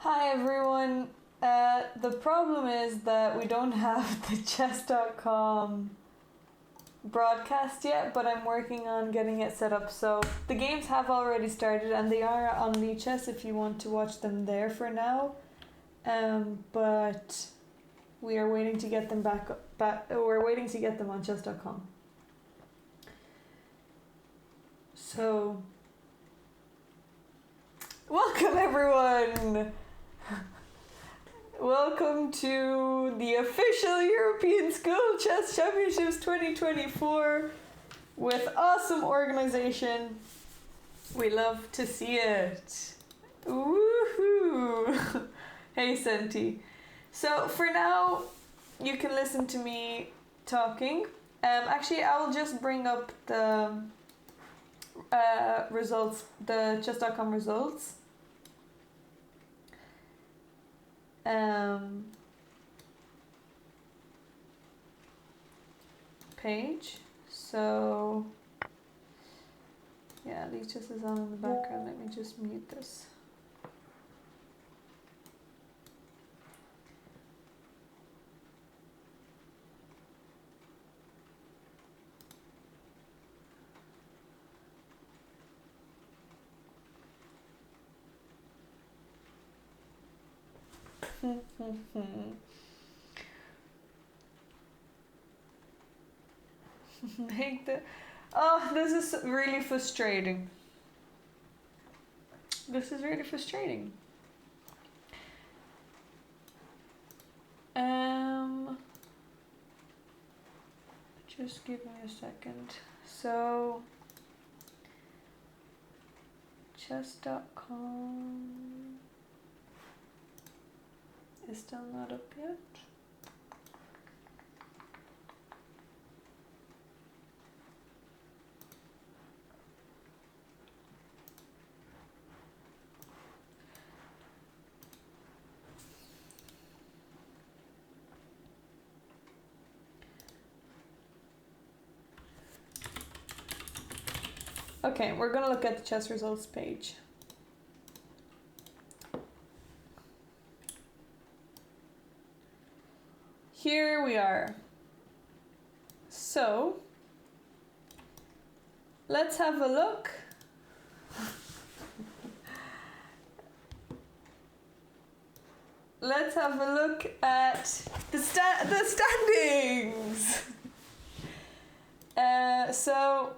Hi everyone. The problem is that we don't have the chess.com broadcast yet, but I'm working on getting it set up. So the games have already started and they are on Lichess if you want to watch them there for now. But we are waiting to get them back. We're waiting to get them on chess.com. So welcome everyone. Welcome to the official European School Chess Championships 2024 with awesome organization. We love to see it. Woohoo! Hey Senti. So for now, you can listen to me talking. Actually, I will just bring up the results, the chess.com results. Page. So yeah, Lichess is on in the background. Let me just mute this. Make the this is really frustrating. This is really frustrating. Just give me a second. So chess.com is still not up yet. Okay, we're gonna look at the chess results page. Here we are. So, let's have a look. Let's have a look at the standings. So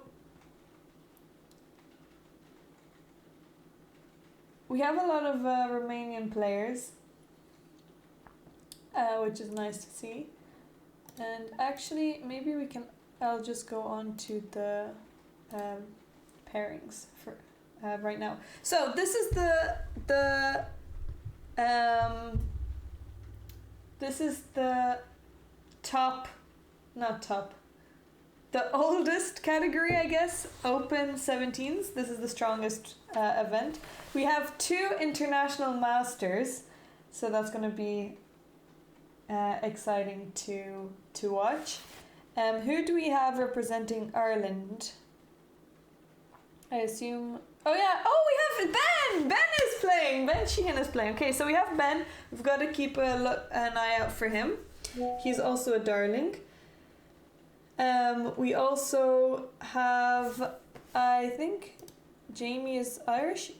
we have a lot of Romanian players, which is nice to see. And actually, maybe I'll just go on to the pairings for right now. So this is the the oldest category, I guess, Open 17s. This is the strongest event. We have 2 international masters, so that's going to be exciting to watch. Who do we have representing Ireland? I assume. Oh yeah. Oh, we have Ben. Ben is playing. Ben Sheehan is playing. Okay, so we have Ben. We've got to keep an eye out for him. He's also a darling. We also have, I think, Jamie is Irish.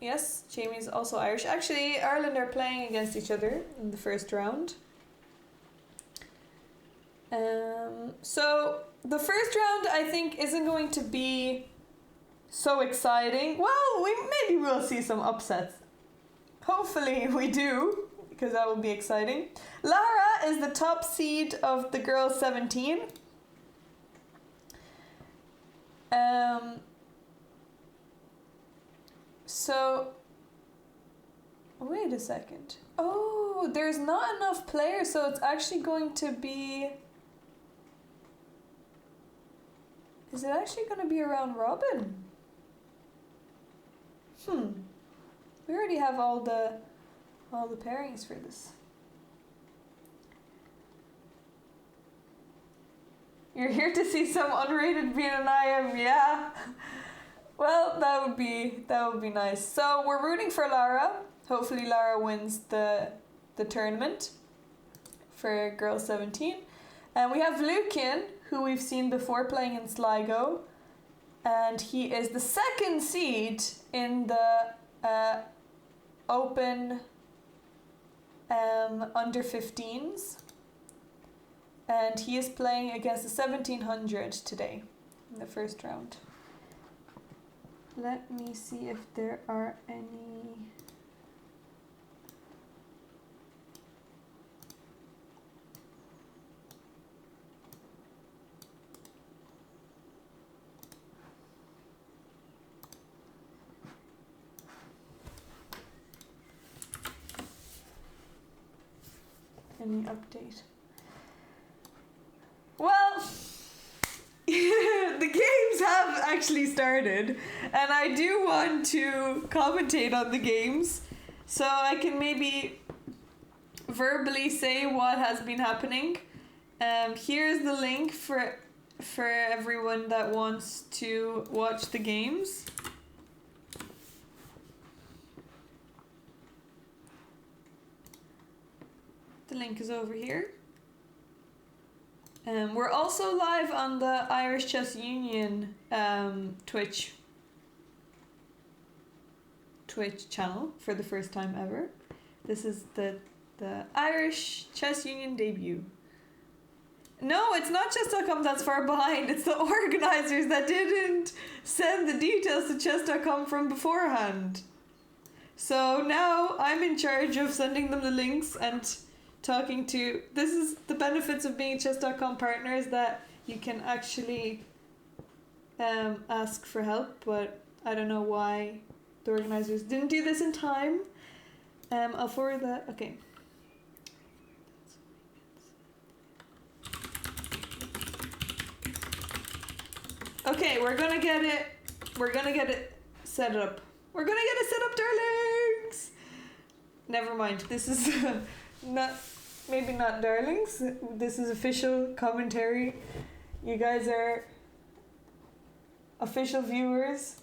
Yes, Jamie is also Irish. Actually, Ireland are playing against each other in the first round. So the first round, I think, isn't going to be so exciting. Well, maybe we'll see some upsets. Hopefully we do, because that will be exciting. Lara is the top seed of the girls 17. So wait a second. Oh, there's not enough players, so it's actually going to be. Is it actually going to be a round robin? We already have all the pairings for this. You're here to see some unrated Bean and I am, yeah. Well, that would be nice. So we're rooting for Lara. Hopefully Lara wins the tournament for Girls 17. And we have Lucian, who we've seen before playing in Sligo. And he is the second seed in the Open under 15s. And he is playing against the 1700 today in the first round. Let me see if there are any... Any update? Well, the games have actually started, and I do want to commentate on the games, so I can maybe verbally say what has been happening. Here's the link for everyone that wants to watch the games. The link is over here. We're also live on the Irish Chess Union Twitch channel for the first time ever. This is the Irish Chess Union debut. No, it's not chess.com that's far behind. It's the organizers that didn't send the details to chess.com from beforehand. So now I'm in charge of sending them the links and talking to... This is the benefits of being a chess.com partner, is that you can actually ask for help, but I don't know why the organizers didn't do this in time. I'll forward that. Okay. Okay, we're gonna get it set up. We're gonna get it set up, darlings! Never mind, this is maybe not darlings. This is official commentary. You guys are official viewers.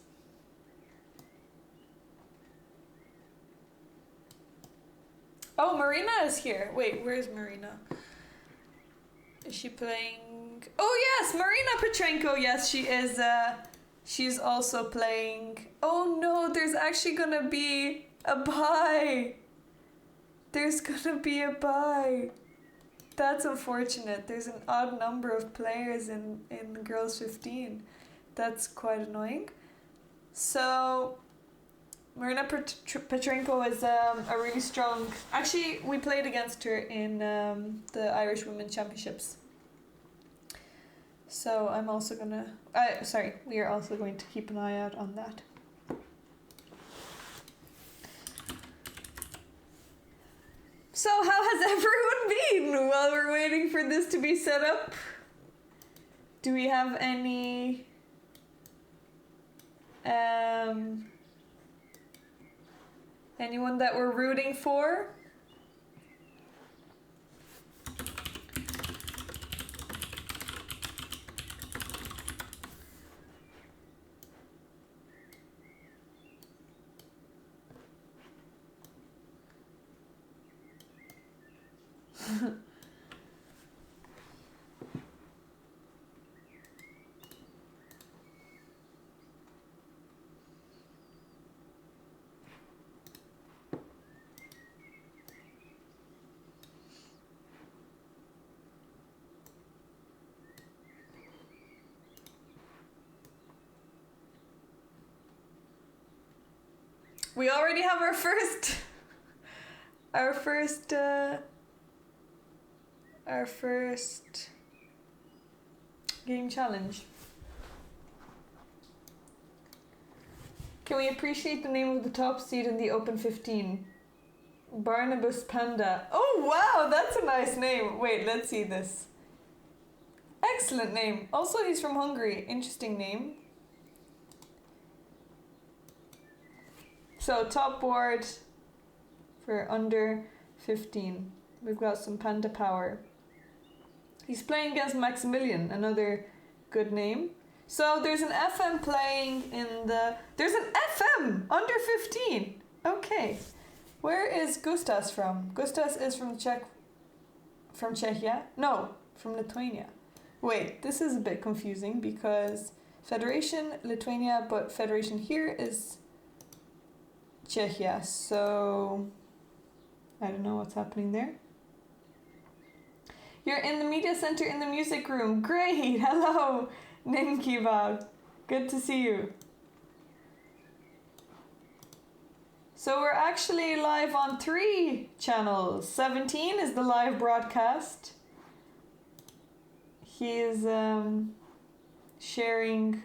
Oh, Marina is here. Wait, where's Marina? Is she playing? Oh yes, Marina Petrenko. Yes, she is. She's also playing. Oh no, there's actually gonna be a bye. There's gonna be a bye. That's unfortunate. There's an odd number of players in Girls 15. That's quite annoying. So, Marina Petrenko is a really strong... Actually, we played against her in the Irish Women's Championships. So I'm also gonna... we are also going to keep an eye out on that. So how has everyone been while we're waiting for this to be set up? Do we have any... anyone that we're rooting for? We already have our first game challenge. Can we appreciate the name of the top seed in the Open 15? Barnabas Panda. Oh wow, that's a nice name. Wait, let's see this. Excellent name. Also, he's from Hungary. Interesting name. So, top board for under 15. We've got some Panda Power. He's playing against Maximilian, another good name. So there's an FM playing in the... There's an FM under 15. Okay. Where is Gustas from? Gustas is from Czechia? No, from Lithuania. Wait, this is a bit confusing because Federation, Lithuania, but Federation here is Czechia. So I don't know what's happening there. You're in the media center in the music room. Great. Hello, Ninkival. Good to see you. So we're actually live on 3 channels. 17 is the live broadcast. He is sharing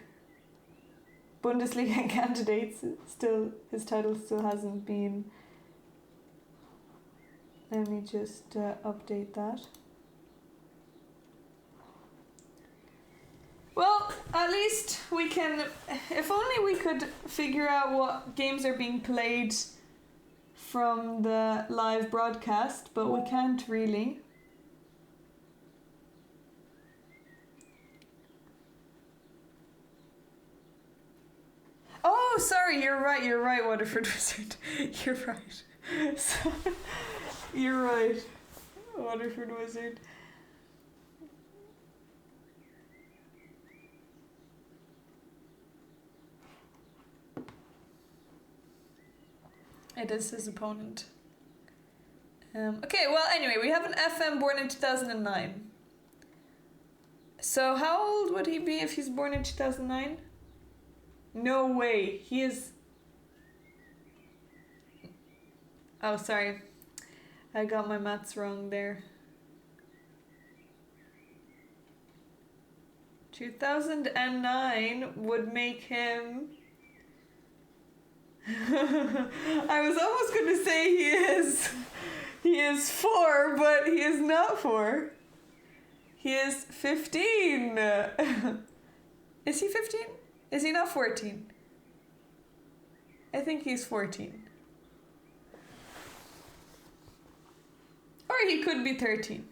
Bundesliga candidates. Still, his title still hasn't been. Let me just update that. Well, at least we can, if only we could figure out what games are being played from the live broadcast, but we can't really. Oh, sorry, you're right, Waterford Wizard. You're right. You're right, Waterford Wizard. It is his opponent. Okay, well, anyway, we have an FM born in 2009. So how old would he be if he's born in 2009? No way. He is... Oh, sorry. I got my maths wrong there. 2009 would make him... I was almost going to say he is 4, but he is not 4. He is 15. Is he 15? Is he not 14? I think he's 14. Or he could be 13.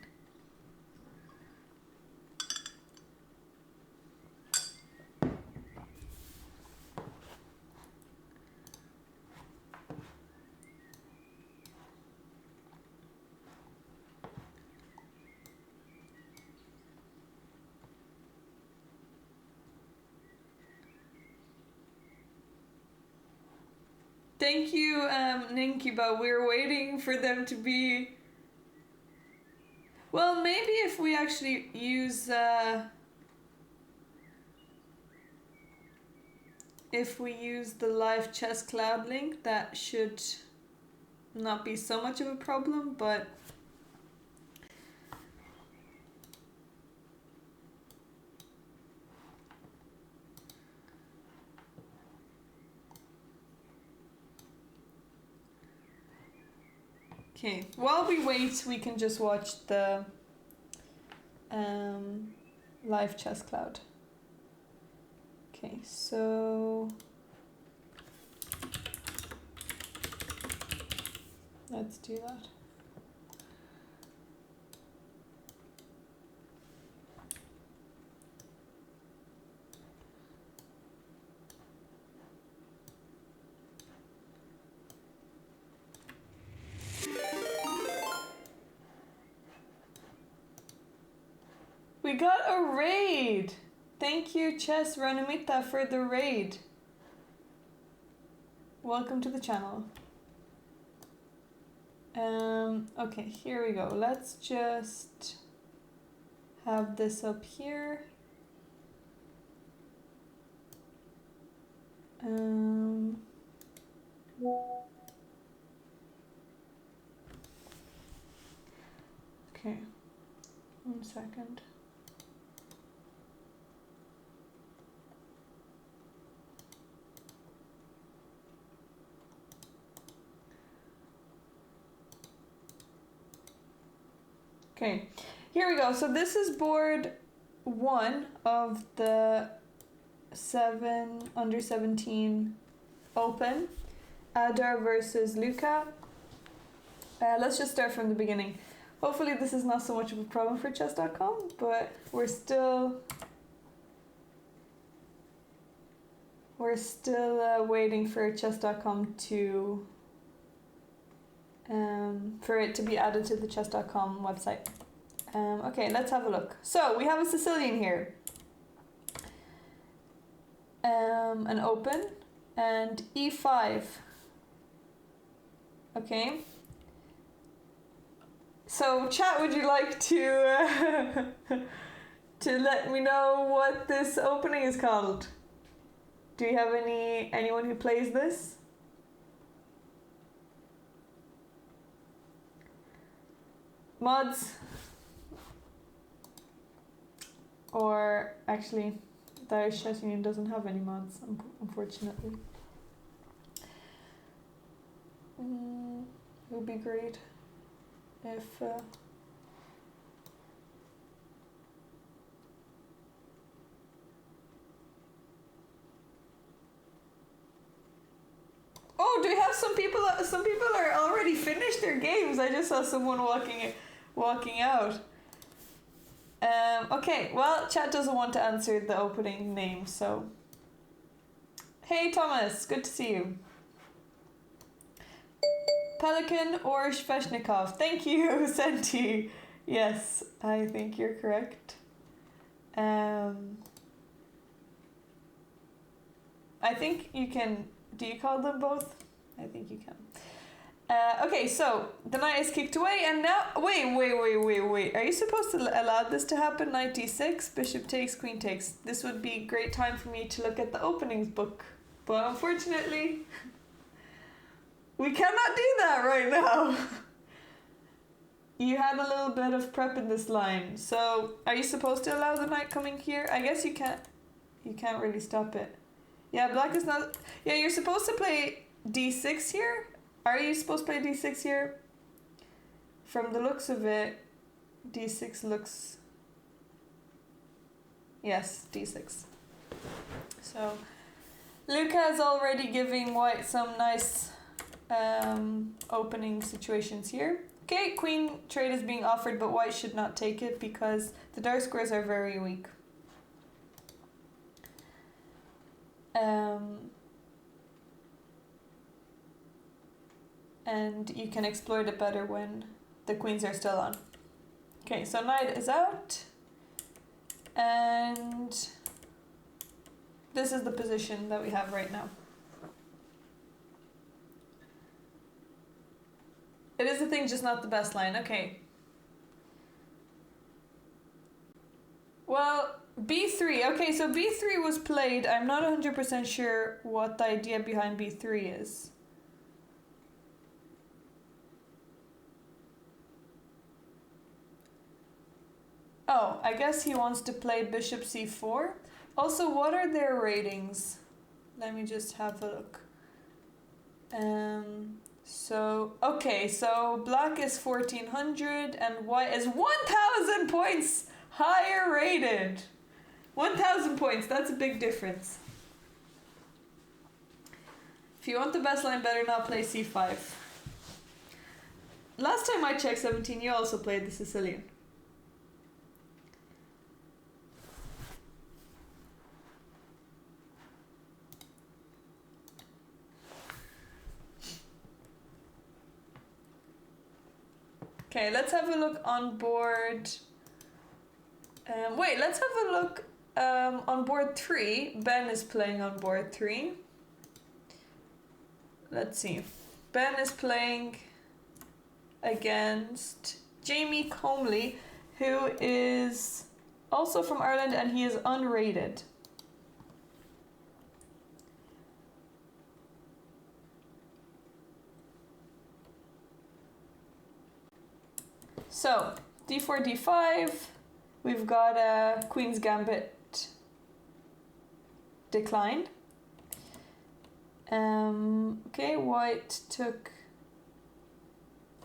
Thank you, Ninkiba. We're waiting for them to be... Well, maybe if we actually use... If we use the live chess cloud link, that should not be so much of a problem, but... Okay, while we wait, we can just watch the live chess cloud. Okay, so let's do that. We got a raid! Thank you, Chess Ranumita, for the raid. Welcome to the channel. Okay, here we go. Let's just have this up here. Okay, 1 second. Okay, here we go. So this is board 1 of the under 17 Open. Adar versus Luca. Let's just start from the beginning. Hopefully this is not so much of a problem for chess.com, but we're still We're still waiting for chess.com to for it to be added to the chess.com website. Okay, let's have a look. So we have a Sicilian here. An open and e5. Okay. So chat, would you like to to let me know what this opening is called? Do you have anyone who plays this? Mods? Or actually, Daesh Chess Union doesn't have any mods, unfortunately. It would be great if oh, do we have some people? Some people are already finished their games. I just saw someone walking out. Okay, well, chat doesn't want to answer the opening name, so. Hey Thomas, good to see you. Pelikan or Sveshnikov? Thank you, Senti. Yes, I think you're correct. I think you can. Do you call them both? I think you can. Okay, so the knight is kicked away, and now wait. Are you supposed to allow this to happen? Knight d6, bishop takes, queen takes. This would be a great time for me to look at the openings book, but unfortunately, we cannot do that right now. You had a little bit of prep in this line, so are you supposed to allow the knight coming here? I guess you can't. You can't really stop it. Yeah, black is not. Yeah, you're supposed to play d6 here. Are you supposed to play d6 here? From the looks of it, d6 looks... Yes, d6. So, Luca is already giving white some nice opening situations here. Okay, queen trade is being offered, but white should not take it because the dark squares are very weak. And you can exploit it better when the queens are still on. Okay, so knight is out. And this is the position that we have right now. It is a thing, just not the best line. Okay. Well, b3. Okay, so b3 was played. I'm not 100% sure what the idea behind b3 is. Oh, I guess he wants to play bishop c4. Also, what are their ratings? Let me just have a look. Okay, so black is 1400 and white is 1000 points higher rated. 1000 points, that's a big difference. If you want the best line, better not play c5. Last time I checked 17, you also played the Sicilian. Okay, let's have a look on board. Wait, let's have a look on board 3. Ben is playing on board 3. Let's see. Ben is playing against Jamie Comley, who is also from Ireland, and he is unrated. So, d4, d5, we've got a Queen's Gambit declined. Okay, white took...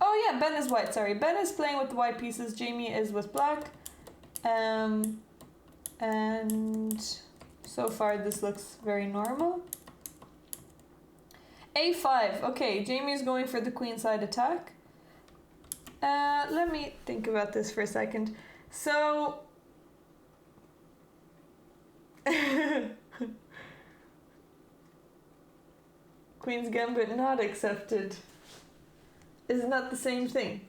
Oh yeah, Ben is white, sorry. Ben is playing with the white pieces, Jamie is with black. And so far this looks very normal. a5, okay, Jamie is going for the queenside attack. Let me think about this for a second. So, Queen's Gambit not accepted. Isn't that the same thing?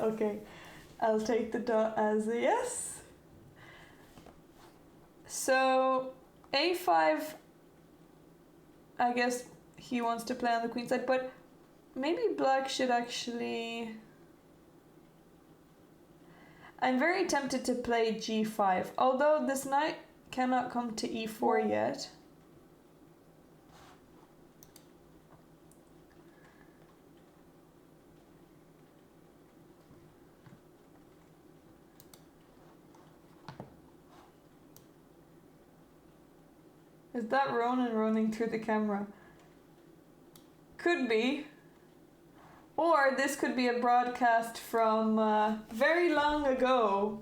Okay, I'll take the dot as a yes. So a5, I guess he wants to play on the queen side, but maybe black should actually... I'm very tempted to play g5, although this knight cannot come to e4 yet. Is that Ronan running through the camera? Could be. Or this could be a broadcast from very long ago.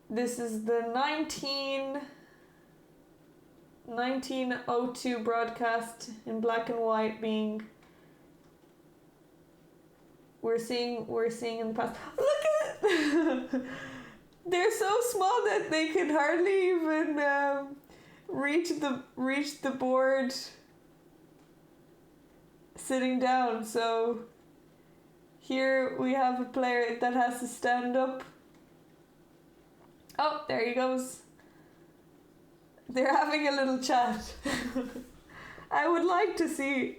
This is the 1902 broadcast in black and white being... We're seeing in the past. Look at it! They're so small that they could hardly even reach the board sitting down. So here we have a player that has to stand up. Oh, there he goes. They're having a little chat. I would like to see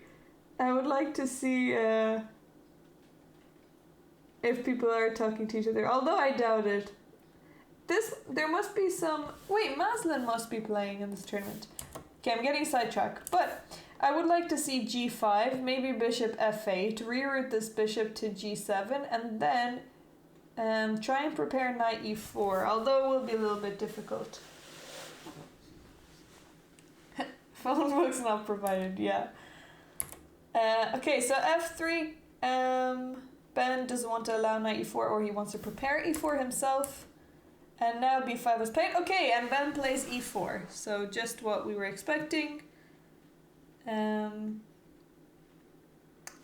if people are talking to each other, although I doubt it. There must be some... Wait, Maslin must be playing in this tournament. Okay, I'm getting sidetracked. But I would like to see g5, maybe bishop f8, reroute this bishop to g7, and then try and prepare knight e4, although it will be a little bit difficult. Phone book's not provided, yeah. Okay, so f3, Ben doesn't want to allow knight e4, or he wants to prepare e4 himself. And now b5 is played. Okay, and Ben plays e4. So just what we were expecting. Ben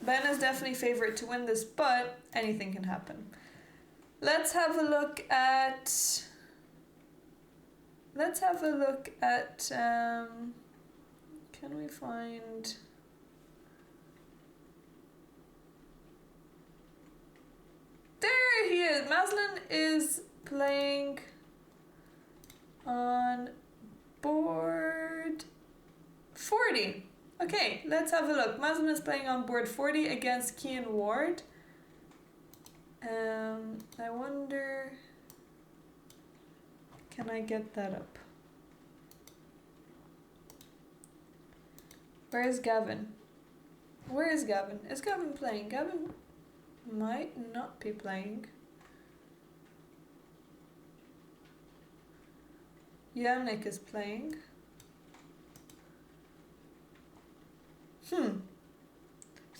is definitely favourite to win this, but anything can happen. Let's have a look at... can we find... There he is! Maslin is playing on board 40. Okay, let's have a look. Maslin is playing on board 40 against Cian Ward. I wonder... Can I get that up? Where is Gavin? Where is Gavin? Is Gavin playing? Gavin might not be playing. Yannick is playing.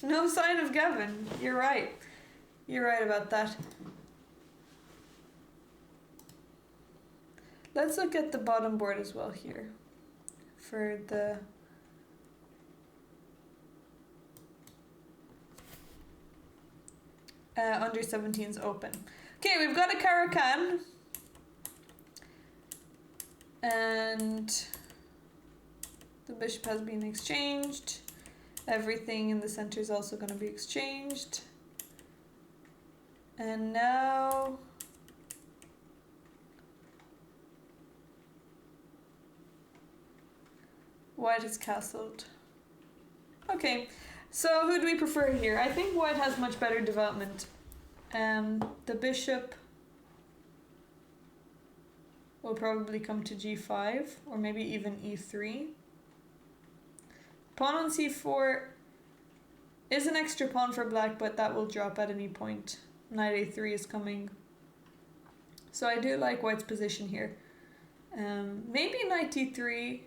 No sign of Gavin. You're right. You're right about that. Let's look at the bottom board as well here. For the... under 17's open. Okay, we've got a Caracan. And the bishop has been exchanged. Everything in the center is also going to be exchanged. And now white is castled. Okay, so who do we prefer here? I think white has much better development. The bishop will probably come to g5, or maybe even e3. Pawn on c4 is an extra pawn for black, but that will drop at any point. Knight a3 is coming. So I do like white's position here. Maybe knight d3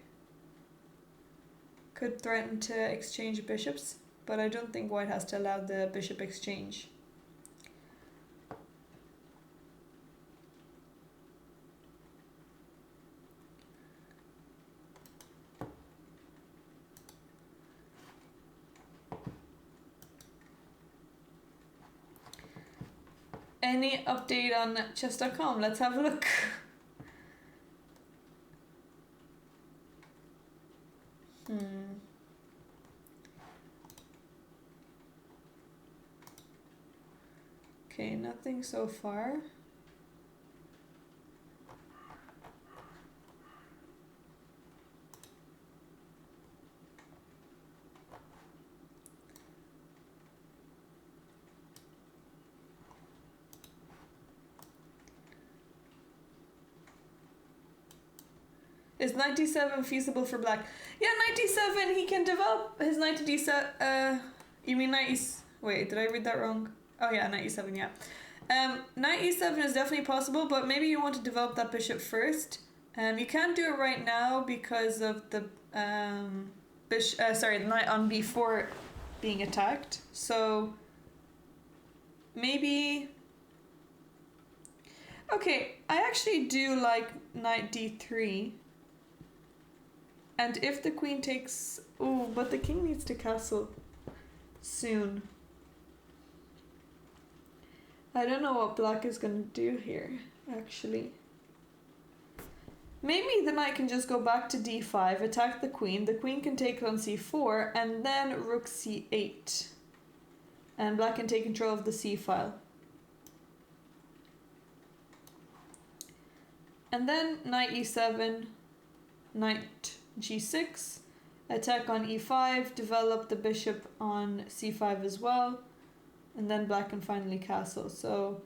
could threaten to exchange bishops, but I don't think white has to allow the bishop exchange. Any update on chess.com? Let's have a look. Okay, nothing so far. Is knight d7 feasible for black? Yeah, knight d7, he can develop his knight to d7. You mean knight wait, did I read that wrong? Oh yeah, knight e7, yeah. Knight e7 is definitely possible, but maybe you want to develop that bishop first. You can't do it right now because of the the knight on b4 being attacked. So maybe. Okay, I actually do like knight d3. And if the queen takes... Oh, but the king needs to castle soon. I don't know what black is going to do here, actually. Maybe the knight can just go back to d5, attack the queen. The queen can take on c4, and then rook c8. And black can take control of the c-file. And then knight e7, knight g6, attack on e5, develop the bishop on c5 as well, and then black can finally castle. So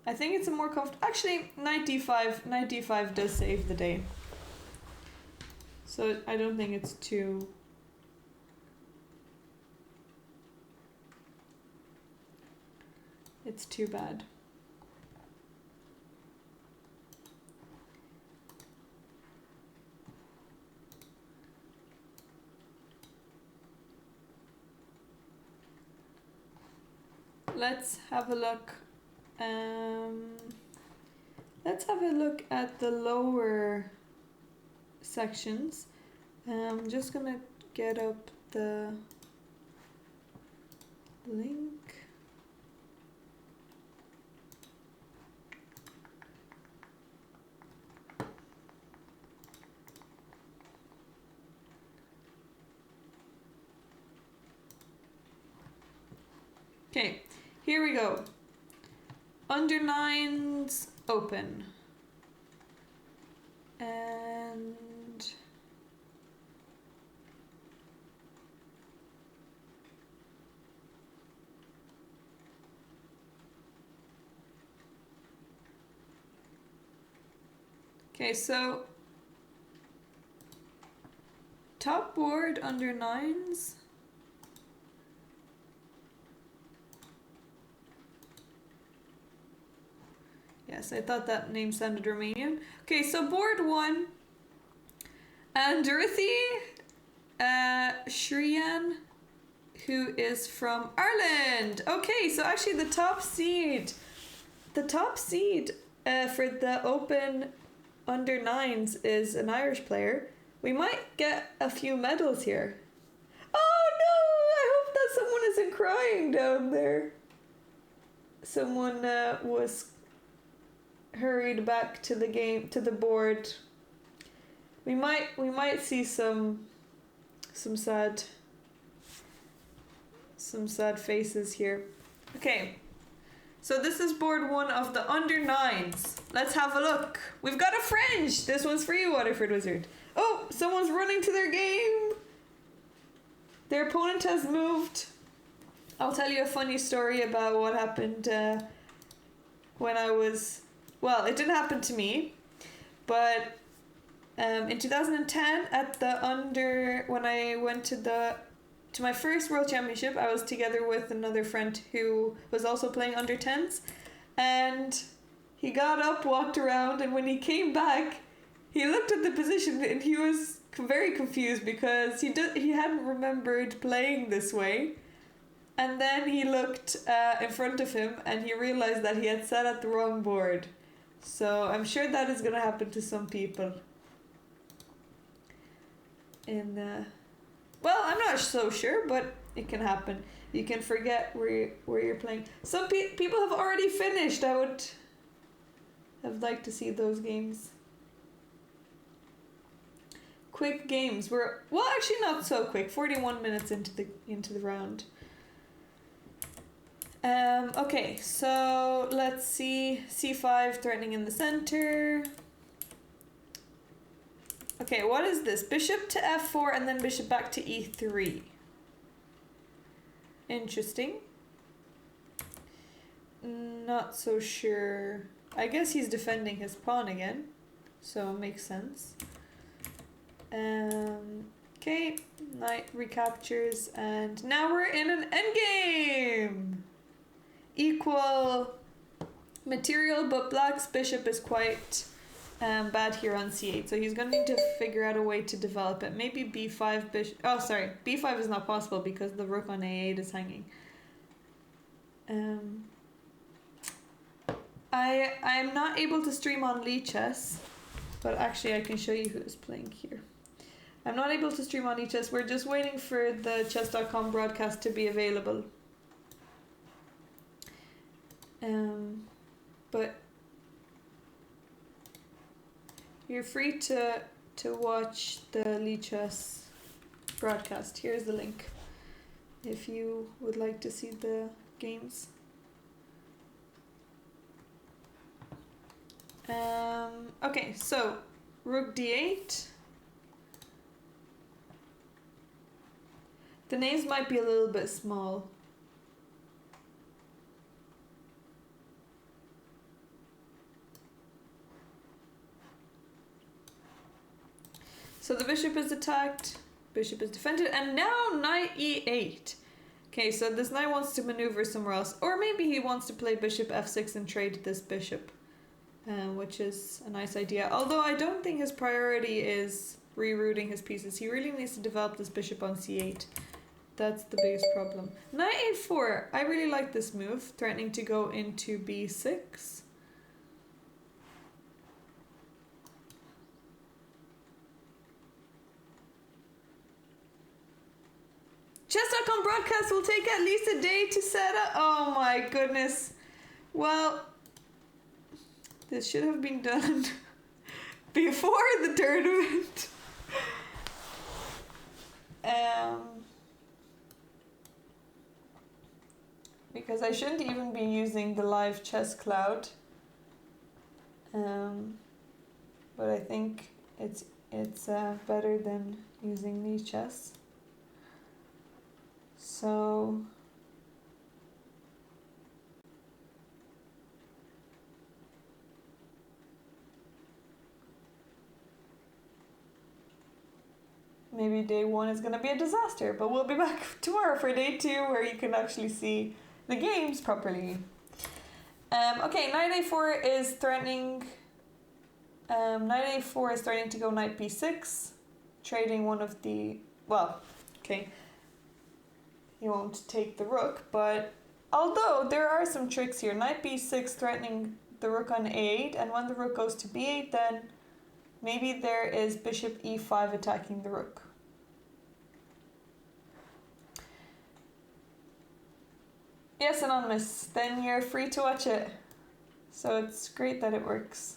I think it's a more comfortable... Actually, knight d5 does save the day. So I don't think it's too... It's too bad. Let's have a look. Let's have a look at the lower sections. I'm just gonna get up the link. Okay, here we go. Under nines open. And okay, so top board under nines. Yes, I thought that name sounded Romanian. Okay, so board one. And Dorothy Shriyan, who is from Ireland. Okay, so actually the top seed for the Open under nines is an Irish player. We might get a few medals here. Oh no! I hope that someone isn't crying down there. Someone was hurried back to the game, to the board. We might see some sad faces here. Okay, so this is board one of the under nines. Let's have a look. We've got a French. This one's for you, Waterford Wizard. Oh, someone's running to their game. Their opponent has moved. I'll tell you a funny story about what happened when I was... Well, it didn't happen to me, but in 2010 at the when I went to my first World Championship, I was together with another friend who was also playing under 10s, and he got up, walked around, and when he came back, he looked at the position and he was very confused because he hadn't remembered playing this way. And then he looked in front of him and he realized that he had sat at the wrong board. So I'm sure that is going to happen to some people. Well, I'm not so sure, but it can happen. You can forget where you're playing. Some people have already finished. I would have liked to see those games. Quick games. We're well, actually not so quick. 41 minutes into the round. Okay, so let's see. C5 threatening in the center. Okay, what is this? Bishop to f4 and then bishop back to e3. Interesting. Not so sure. I guess he's defending his pawn again, so it makes sense. Okay, knight recaptures, and now we're in an endgame! Equal material, but black's bishop is quite bad here on c8, so he's going to need to figure out a way to develop it. Maybe b5 bishop. Oh, sorry, b5 is not possible because the rook on a8 is hanging. I'm not able to stream on Lichess, but actually I can show you who's playing here. I'm not able to stream on Lichess. We're just waiting for the chess.com broadcast to be available. But you're free to watch the Lichess broadcast. Here's the link if you would like to see the games. Okay, so rook d8. The names might be a little bit small. So the bishop is attacked, bishop is defended, and now knight e8. Okay, so this knight wants to maneuver somewhere else, or maybe he wants to play bishop f6 and trade this bishop, which is a nice idea. Although I don't think his priority is rerouting his pieces. He really needs to develop this bishop on c8. That's the biggest problem. Knight a4. I really like this move, threatening to go into b6. Chess.com broadcast will take at least a day to set up. Oh my goodness. Well, this should have been done before the tournament. Because I shouldn't even be using the live chess cloud. But I think it's better than using Lichess. So maybe day one is going to be a disaster, but we'll be back tomorrow for day two where you can actually see the games properly. Okay, knight a4 is threatening. Knight a4 is threatening to go knight b6, trading one of the. Well, okay. He won't take the rook, but although there are some tricks here. Knight b6 threatening the rook on a8, and when the rook goes to b8, then maybe there is bishop e5 attacking the rook. Yes, Anonymous, then you're free to watch it. So it's great that it works.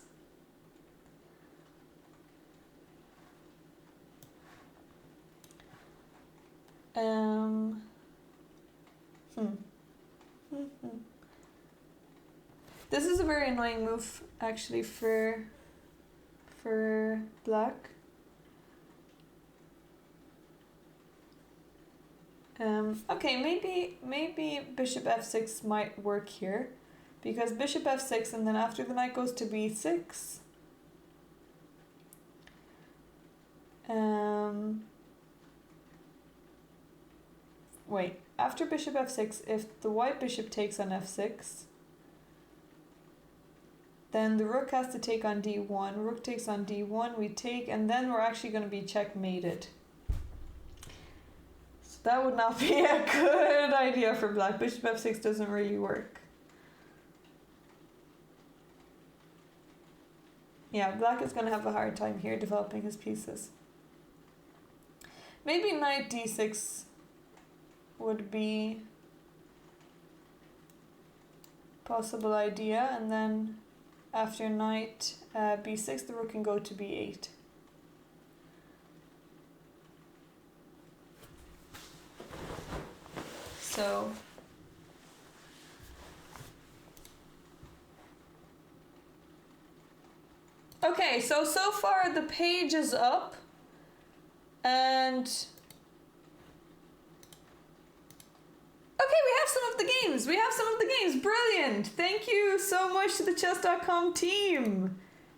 This is a very annoying move actually for black. Okay, maybe bishop f6 might work here, because bishop f6 and then after the knight goes to b6. Wait, after bishop f6, if the white bishop takes on f6, then the rook has to take on d1, rook takes on d1, we take, and then we're actually going to be checkmated. So that would not be a good idea for black. Bishop f6 doesn't really work. Yeah, black is going to have a hard time here developing his pieces. Maybe knight d6 would be possible idea, and then after knight b6 the rook can go to b8. So okay, so far the page is up, and okay, we have some of the games. Brilliant. Thank you so much to the chess.com team.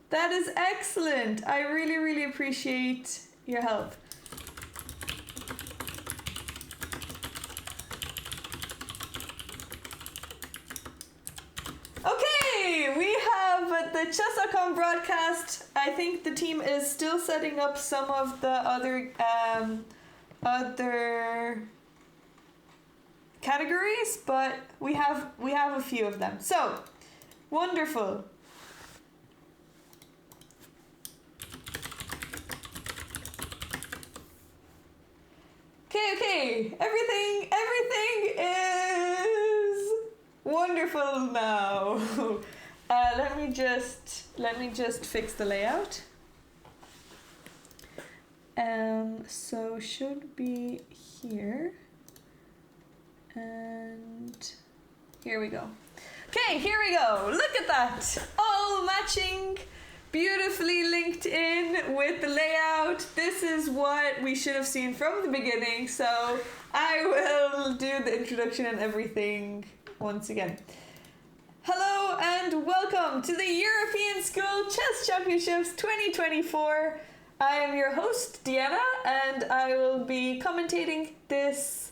That is excellent. I really, really appreciate your help. Okay, we have the chess.com broadcast. I think the team is still setting up some of the other categories, but we have a few of them. So, wonderful. Okay, everything is wonderful now. Let me just fix the layout. So should be here. And here we go. Okay, here we go. Look at that. All matching, beautifully linked in with the layout. This is what we should have seen from the beginning. So I will do the introduction and everything once again. Hello and welcome to the European School Chess Championships 2024. I am your host, Deanna, and I will be commentating this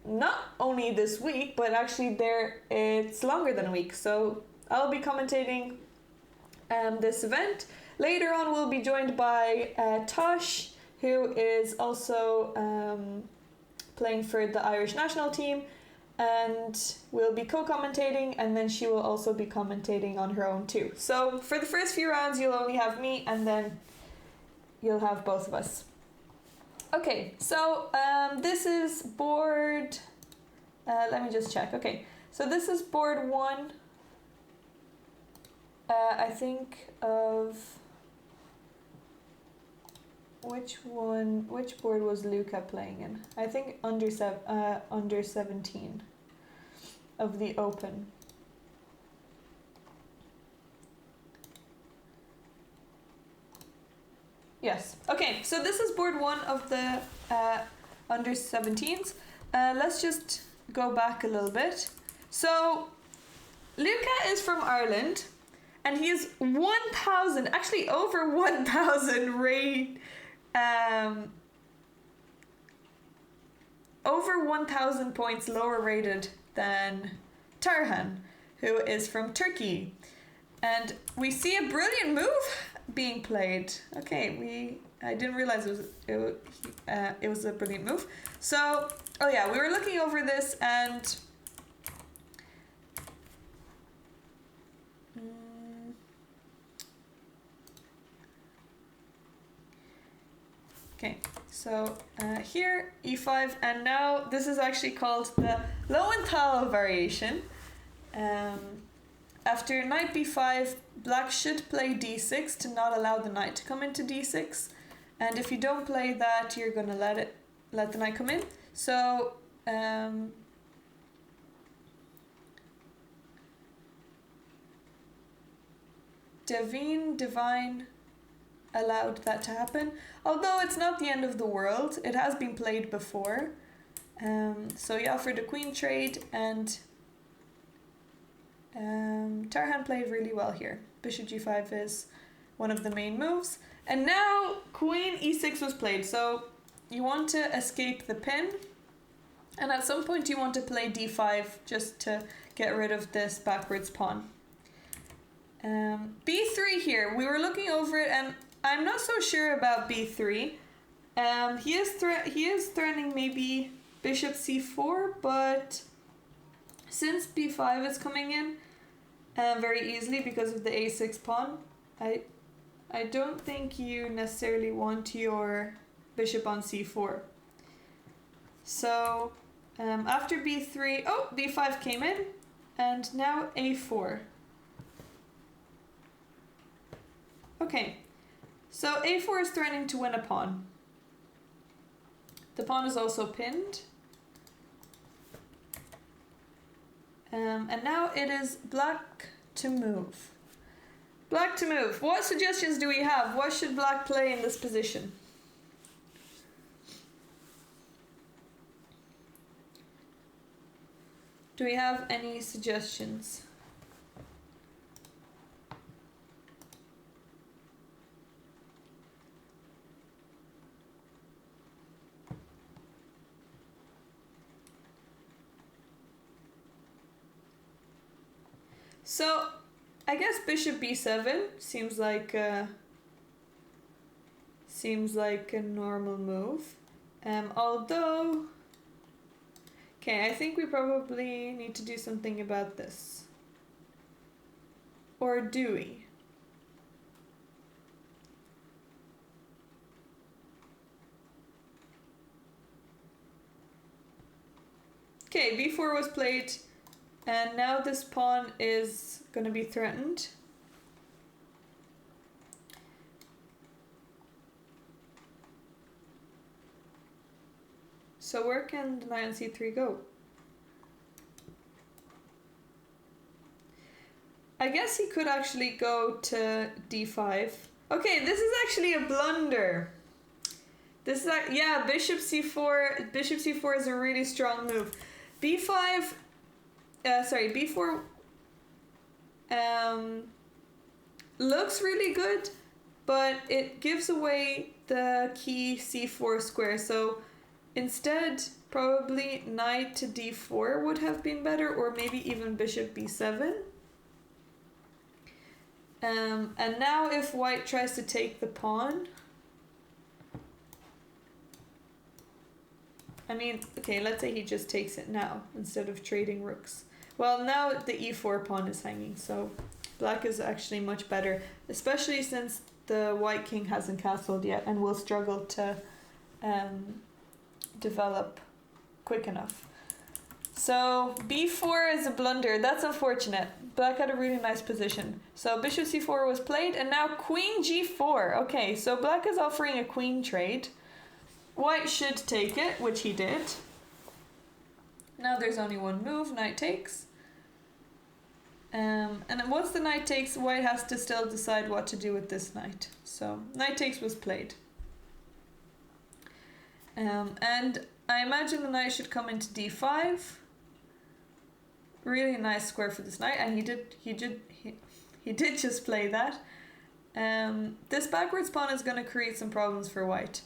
not only this week, but actually it's longer than a week. So I'll be commentating this event. Later on we'll be joined by Tosh, who is also playing for the Irish national team, and we'll be co-commentating, and then she will also be commentating on her own too. So for the first few rounds you'll only have me, and then you'll have both of us. Okay, so this is board, let me just check. Okay, so this is board 1, I think of, which board was Luca playing in? I think under 17 of the Open. Yes. Okay, so this is board 1 of the under 17s. Let's just go back a little bit. So Luca is from Ireland, and he is 1,000, actually over 1,000 over 1,000 points lower rated than Tarhan, who is from Turkey. And we see a brilliant move being played. Okay, I didn't realize it was a brilliant move. So, oh yeah, we were looking over this, and okay, so here e5, and now this is actually called the Lowenthal variation. After knight b5, black should play d6 to not allow the knight to come into d6, and if you don't play that, you're gonna let the knight come in. So Divine allowed that to happen, although it's not the end of the world. It has been played before. So he offered a queen trade, and Tarhan played really well here. Bishop g5 is one of the main moves, and now queen e6 was played. So you want to escape the pin, and at some point you want to play d5 just to get rid of this backwards pawn. b3 here, we were looking over it, and I'm not so sure about b3. He is threatening maybe bishop c4, but since b5 is coming in very easily because of the a6 pawn, I don't think you necessarily want your bishop on c4. So After b3, oh, b5 came in, and now a4. Okay, so a4 is threatening to win a pawn. The pawn is also pinned. And now it is black to move. Black to move. What suggestions do we have? What should black play in this position? Do we have any suggestions? So, I guess bishop b7 seems like a normal move. Although, okay, I think we probably need to do something about this. Or do we? Okay, b4 was played, and now this pawn is going to be threatened. So where can the knight on c3 go? I guess he could actually go to d5. Okay, this is actually a blunder. This is yeah, bishop c4. Bishop c4 is a really strong move. b5. Sorry, b4. Looks really good, but it gives away the key c4 square. So instead, probably knight to d4 would have been better, or maybe even bishop b7. And now if white tries to take the pawn, I mean, okay, let's say he just takes it now instead of trading rooks. Well, now the e4 pawn is hanging, so black is actually much better, especially since the white king hasn't castled yet and will struggle to develop quick enough. So b4 is a blunder. That's unfortunate. Black had a really nice position. So bishop c4 was played, and now queen g4. Okay, so black is offering a queen trade. White should take it, which he did. Now there's only one move, knight takes. And then once the knight takes, white has to still decide what to do with this knight. So knight takes was played. And I imagine the knight should come into d5. Really nice square for this knight, and he did just play that. This backwards pawn is going to create some problems for white.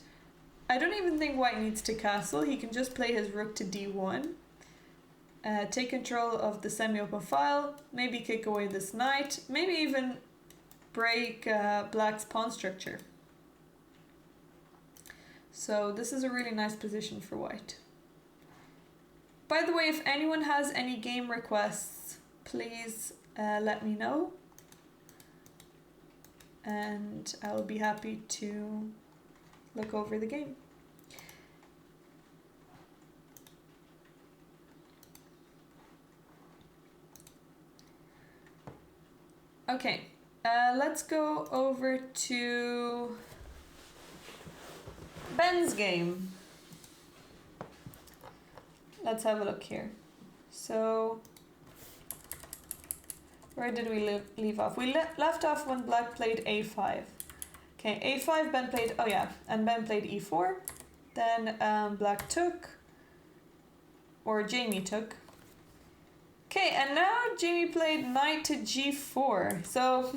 I don't even think white needs to castle. He can just play his rook to d1. Take control of the semi-open file. Maybe kick away this knight. Maybe even break black's pawn structure. So this is a really nice position for white. By the way, if anyone has any game requests, please let me know. And I'll be happy to look over the game. Okay, let's go over to Ben's game. Let's have a look here. So, where did we leave off? We left off when black played a5. Okay, a5, Ben played, oh yeah, and Ben played e4. Then black took, or Jamie took. Okay, and now Jamie played knight to g4. So,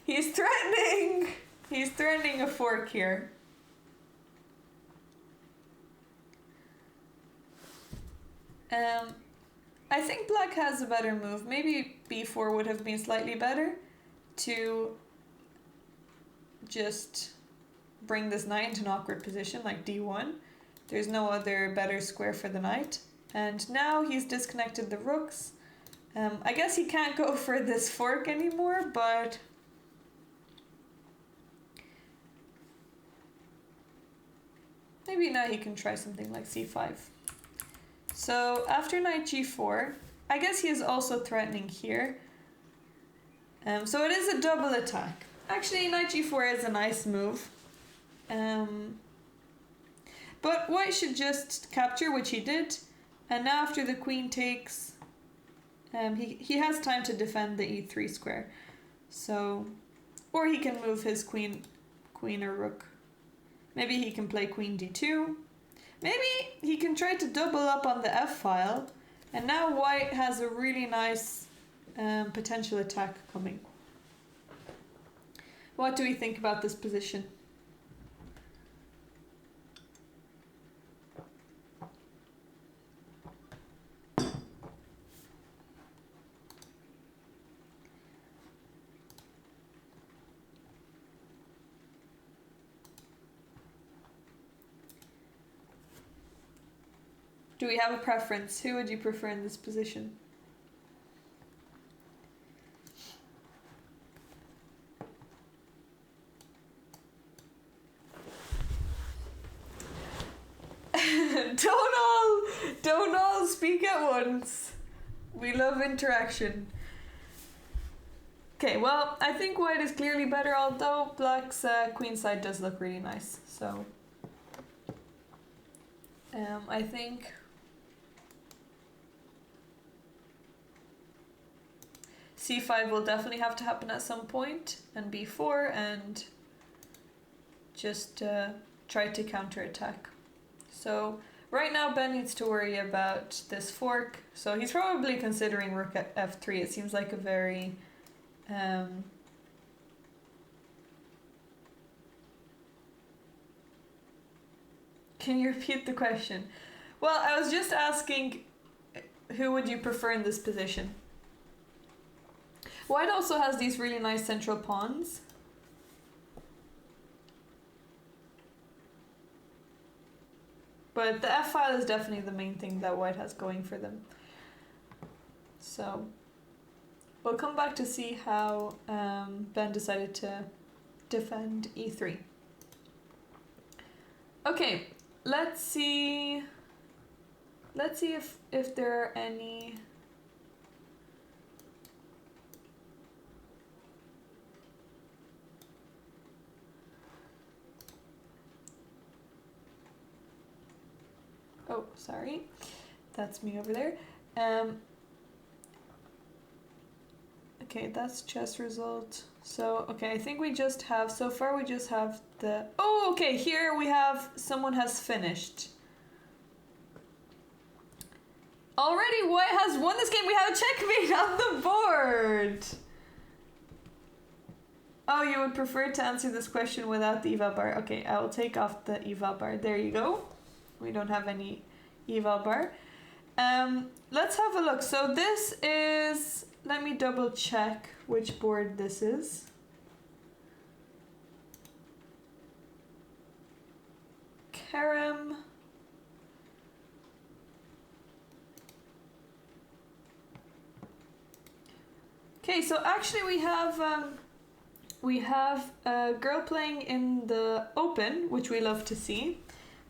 he's threatening a fork here. I think black has a better move. Maybe b4 would have been slightly better to just bring this knight into an awkward position like d1. There's no other better square for the knight. And now he's disconnected the rooks. I guess he can't go for this fork anymore, but maybe now he can try something like c5. So after knight g4, I guess he is also threatening here. So it is a double attack. Actually, knight g4 is a nice move. But white should just capture, which he did. And now after the queen takes, he has time to defend the e3 square. So, or he can move his queen or rook. Maybe he can play queen d2. Maybe he can try to double up on the f-file. And now white has a really nice potential attack coming. What do we think about this position? Do we have a preference? Who would you prefer in this position? Don't all speak at once. We love interaction. Okay, well, I think white is clearly better, although black's queen side does look really nice. So, I think c5 will definitely have to happen at some point, and b4, and just try to counterattack. So right now Ben needs to worry about this fork, so he's probably considering rook at f3. It seems like a very Can you repeat the question? Well, I was just asking, who would you prefer in this position? White also has these really nice central pawns. But the f-file is definitely the main thing that white has going for them. So we'll come back to see how Ben decided to defend e3. Okay, let's see if there are any oh, sorry, that's me over there. Okay, that's chess result. So, okay, I think we just have, so far we just have the, oh, okay, here we have, someone has finished. Already white has won this game, we have a checkmate on the board! Oh, you would prefer to answer this question without the eval bar. Okay, I will take off the eval bar. There you go. We don't have any eval bar. Let's have a look. So this is, let me double check which board this is. Karam. Okay, so actually we have a girl playing in the open, which we love to see.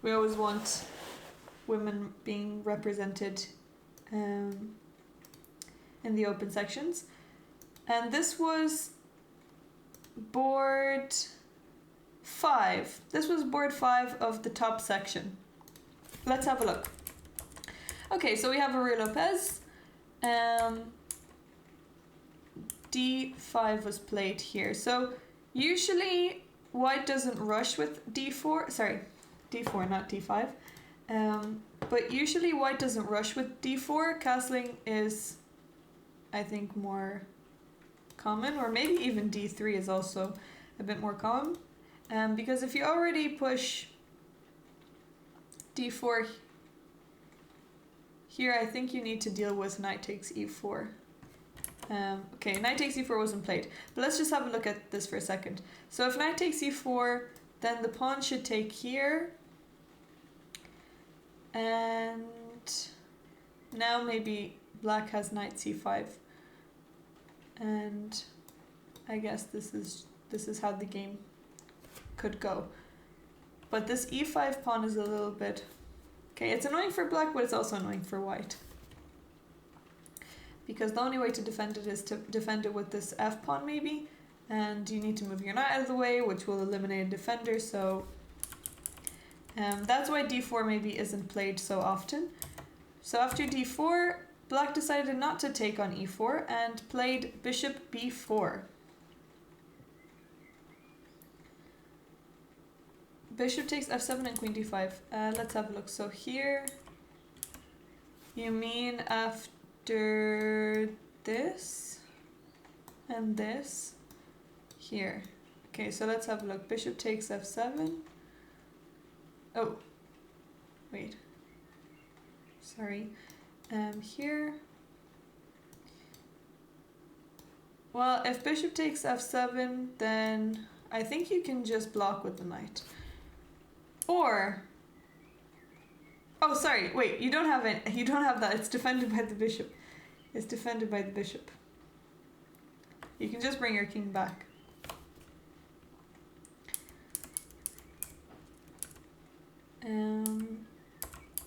We always want women being represented in the open sections. And this was board 5. This was board 5 of the top section. Let's have a look. Okay, so we have Aurora Lopez. D5 was played here. So usually white doesn't rush with D4. Sorry, D4, not D5. But usually white doesn't rush with D4. Castling is, I think, more common, or maybe even D3 is also a bit more common. Because if you already push D4 here, I think you need to deal with knight takes E4. Okay, knight takes E4 wasn't played, but let's just have a look at this for a second. So if knight takes E4, then the pawn should take here. And now maybe black has knight C5. And I guess this is how the game could go. But this E5 pawn is a little bit Okay, it's annoying for black, but it's also annoying for white. Because the only way to defend it is to defend it with this f pawn maybe, and you need to move your knight out of the way, which will eliminate a defender, so that's why d4 maybe isn't played so often. So after d4, black decided not to take on e4 and played bishop b4. Bishop takes f7 and queen d5. Let's have a look. So here, you mean after this and this here. Okay, so let's have a look. Bishop takes f7. Oh, wait. Sorry. Here. Well, if bishop takes f7, then I think you can just block with the knight. Or, oh, sorry, wait, you don't have it. You don't have that. It's defended by the bishop. It's defended by the bishop. You can just bring your king back.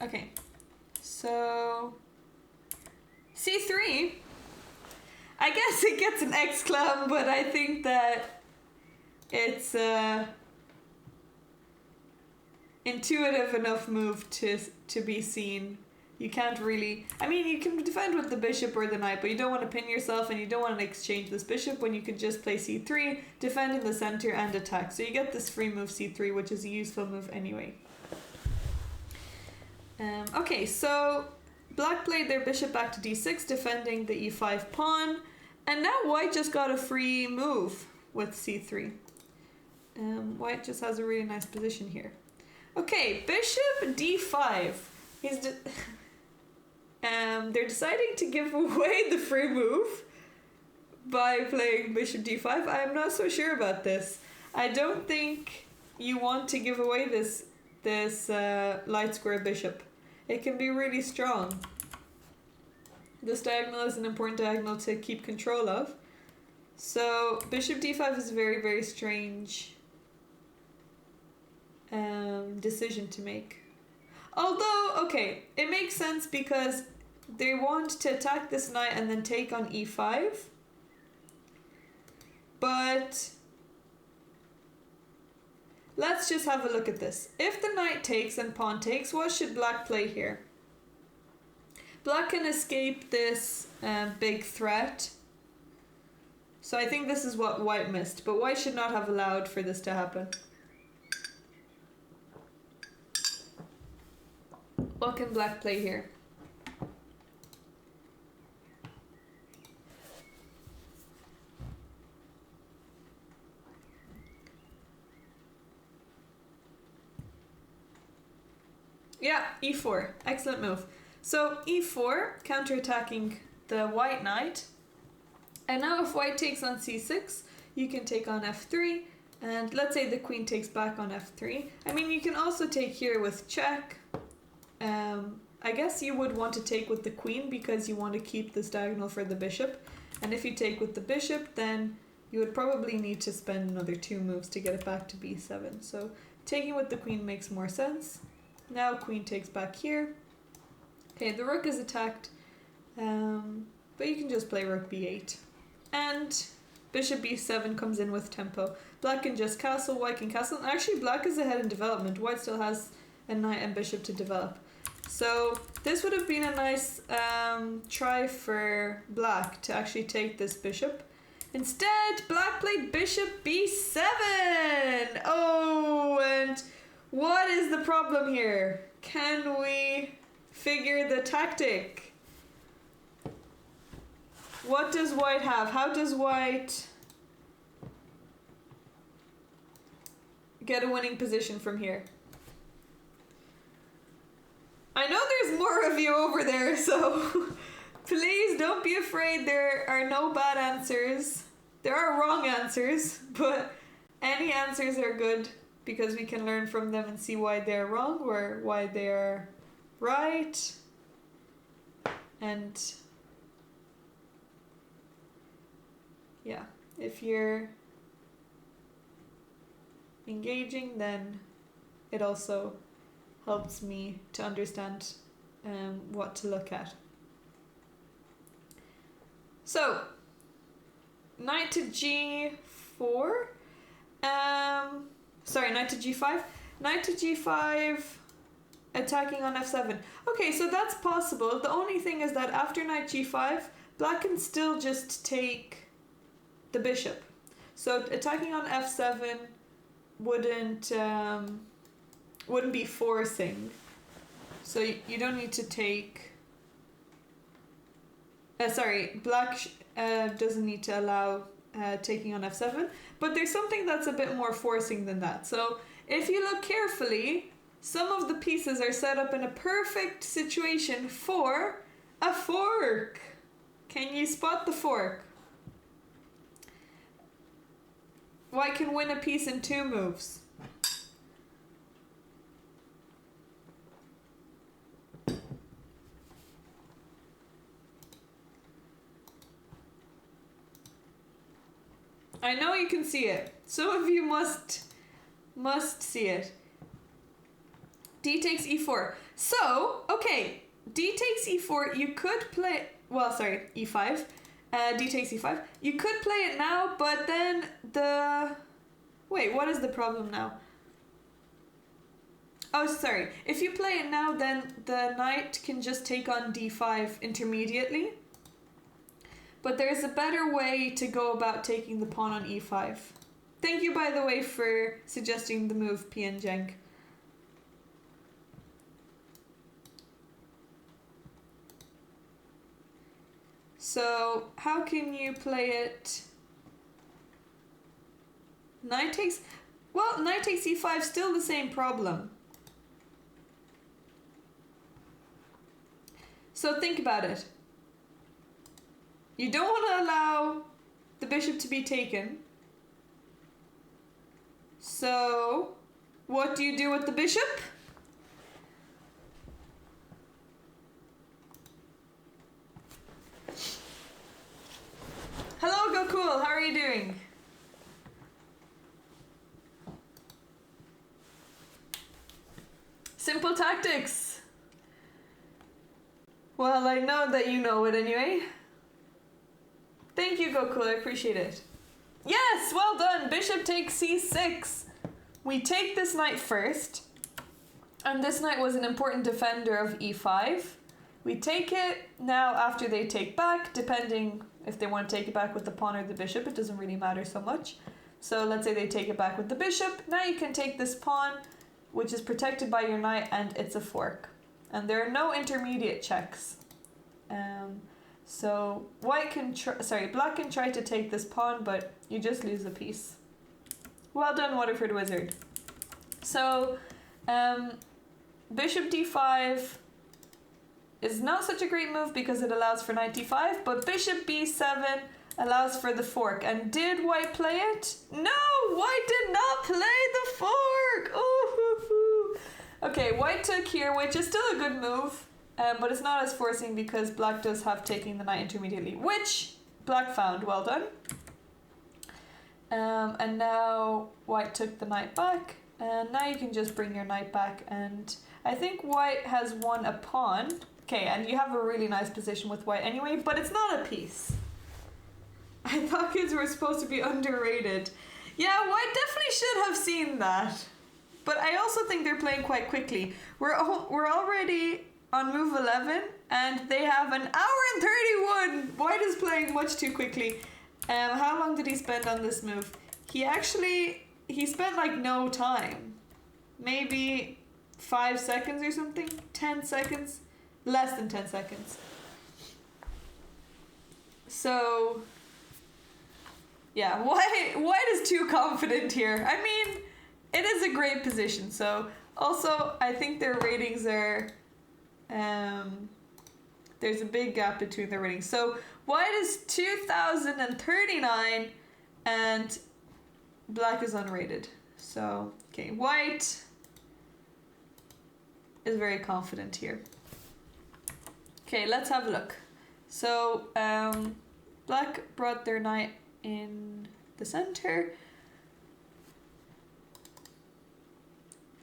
Okay, so c3. I guess it gets an exclam, but I think that it's intuitive enough move to be seen. You can't really, I mean, you can defend with the bishop or the knight, but you don't want to pin yourself and you don't want to exchange this bishop when you could just play c3, defend in the center and attack. So you get this free move c3, which is a useful move anyway. Okay, so black played their bishop back to d6, defending the e5 pawn, and now white just got a free move with c3. White just has a really nice position here. Okay, bishop d5. They're deciding to give away the free move by playing bishop d5. I'm not so sure about this. I don't think you want to give away this light square bishop. It can be really strong. This diagonal is an important diagonal to keep control of. So bishop d5 is a very, very strange decision to make. Although, okay, it makes sense because they want to attack this knight and then take on e5. But let's just have a look at this. If the knight takes and pawn takes, what should black play here? Black can escape this big threat. So I think this is what white missed, but white should not have allowed for this to happen. What can black play here? Yeah, e4. Excellent move. So e4, counterattacking the white knight. And now if white takes on c6, you can take on f3. And let's say the queen takes back on f3. I mean, you can also take here with check. I guess you would want to take with the queen because you want to keep this diagonal for the bishop. And if you take with the bishop, then you would probably need to spend another 2 moves to get it back to b7. So taking with the queen makes more sense. Now queen takes back here. Okay, the rook is attacked, but you can just play rook b8. And bishop b7 comes in with tempo. Black can just castle, white can castle. Actually, black is ahead in development. White still has a knight and bishop to develop. So this would have been a nice try for black to actually take this bishop. Instead, black played bishop b7. Oh, and what is the problem here? Can we figure the tactic? What does white have? How does white get a winning position from here? I know there's more of you over there, so please don't be afraid. There are no bad answers. There are wrong answers, but any answers are good because we can learn from them and see why they're wrong or why they're right. And yeah, if you're engaging, then it also helps me to understand what to look at. So, knight to g4. Knight to g5. Knight to g5, attacking on f7. Okay, so that's possible. The only thing is that after knight g5, black can still just take the bishop. So attacking on f7 wouldn't be forcing. So you don't need to take... black doesn't need to allow taking on f7, but there's something that's a bit more forcing than that. So if you look carefully, some of the pieces are set up in a perfect situation for a fork. Can you spot the fork? White can win a piece in 2 moves. I know you can see it. Some of you must see it. D takes e4. So, okay, D takes e4, you could play... Well, sorry, e5. D takes e5. You could play it now, but then the... Wait, what is the problem now? Oh, sorry. If you play it now, then the knight can just take on d5 intermediately. But there's a better way to go about taking the pawn on e5. Thank you, by the way, for suggesting the move, Pian Jenk. So, how can you play it? Knight takes... Well, knight takes e5, still the same problem. So think about it. You don't want to allow the bishop to be taken. So, what do you do with the bishop? Hello, Gokul, how are you doing? Simple tactics. Well, I know that you know it anyway. Thank you, Gokul, I appreciate it. Yes, well done. Bishop takes c6. We take this knight first. And this knight was an important defender of e5. We take it now after they take back, depending if they want to take it back with the pawn or the bishop. It doesn't really matter so much. So let's say they take it back with the bishop. Now you can take this pawn, which is protected by your knight, and it's a fork. And there are no intermediate checks. So black can try to take this pawn, but you just lose a piece. Well done, Waterford Wizard. So, bishop d5 is not such a great move because it allows for knight d5, but bishop b7 allows for the fork. And did white play it? No, white did not play the fork. Ooh. Okay, white took here, which is still a good move. But it's not as forcing because black does have taking the knight intermediately, which black found. Well done. And now white took the knight back, and now you can just bring your knight back, and I think white has won a pawn. Okay, and you have a really nice position with white anyway, but it's not a piece. I thought kids were supposed to be underrated. Yeah, white definitely should have seen that. But I also think they're playing quite quickly. We're already on move 11, and they have an hour and 31. White is playing much too quickly. How long did he spend on this move? He spent like no time. Maybe 5 seconds or something? 10 seconds? Less than 10 seconds. So, yeah, white is too confident here. I mean, it is a great position. So, also, I think their ratings are... there's a big gap between their ratings. So white is 2039 and black is unrated. So, okay, white is very confident here. Okay, let's have a look. So, black brought their knight in the center.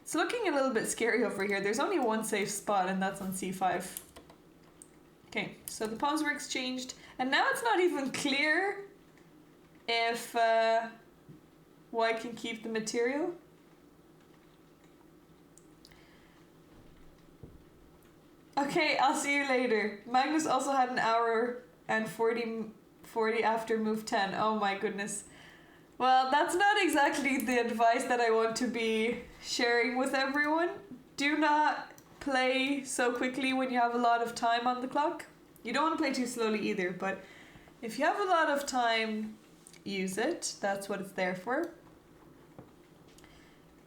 It's looking a little bit scary over here. There's only one safe spot, and that's on c5. Okay, so the pawns were exchanged, and now it's not even clear if white can keep the material. Okay, I'll see you later. Magnus also had an hour and 40 after move 10. Oh my goodness. Well, that's not exactly the advice that I want to be sharing with everyone. Do not play so quickly when you have a lot of time on the clock. You don't want to play too slowly either, but if you have a lot of time, use it. That's what it's there for.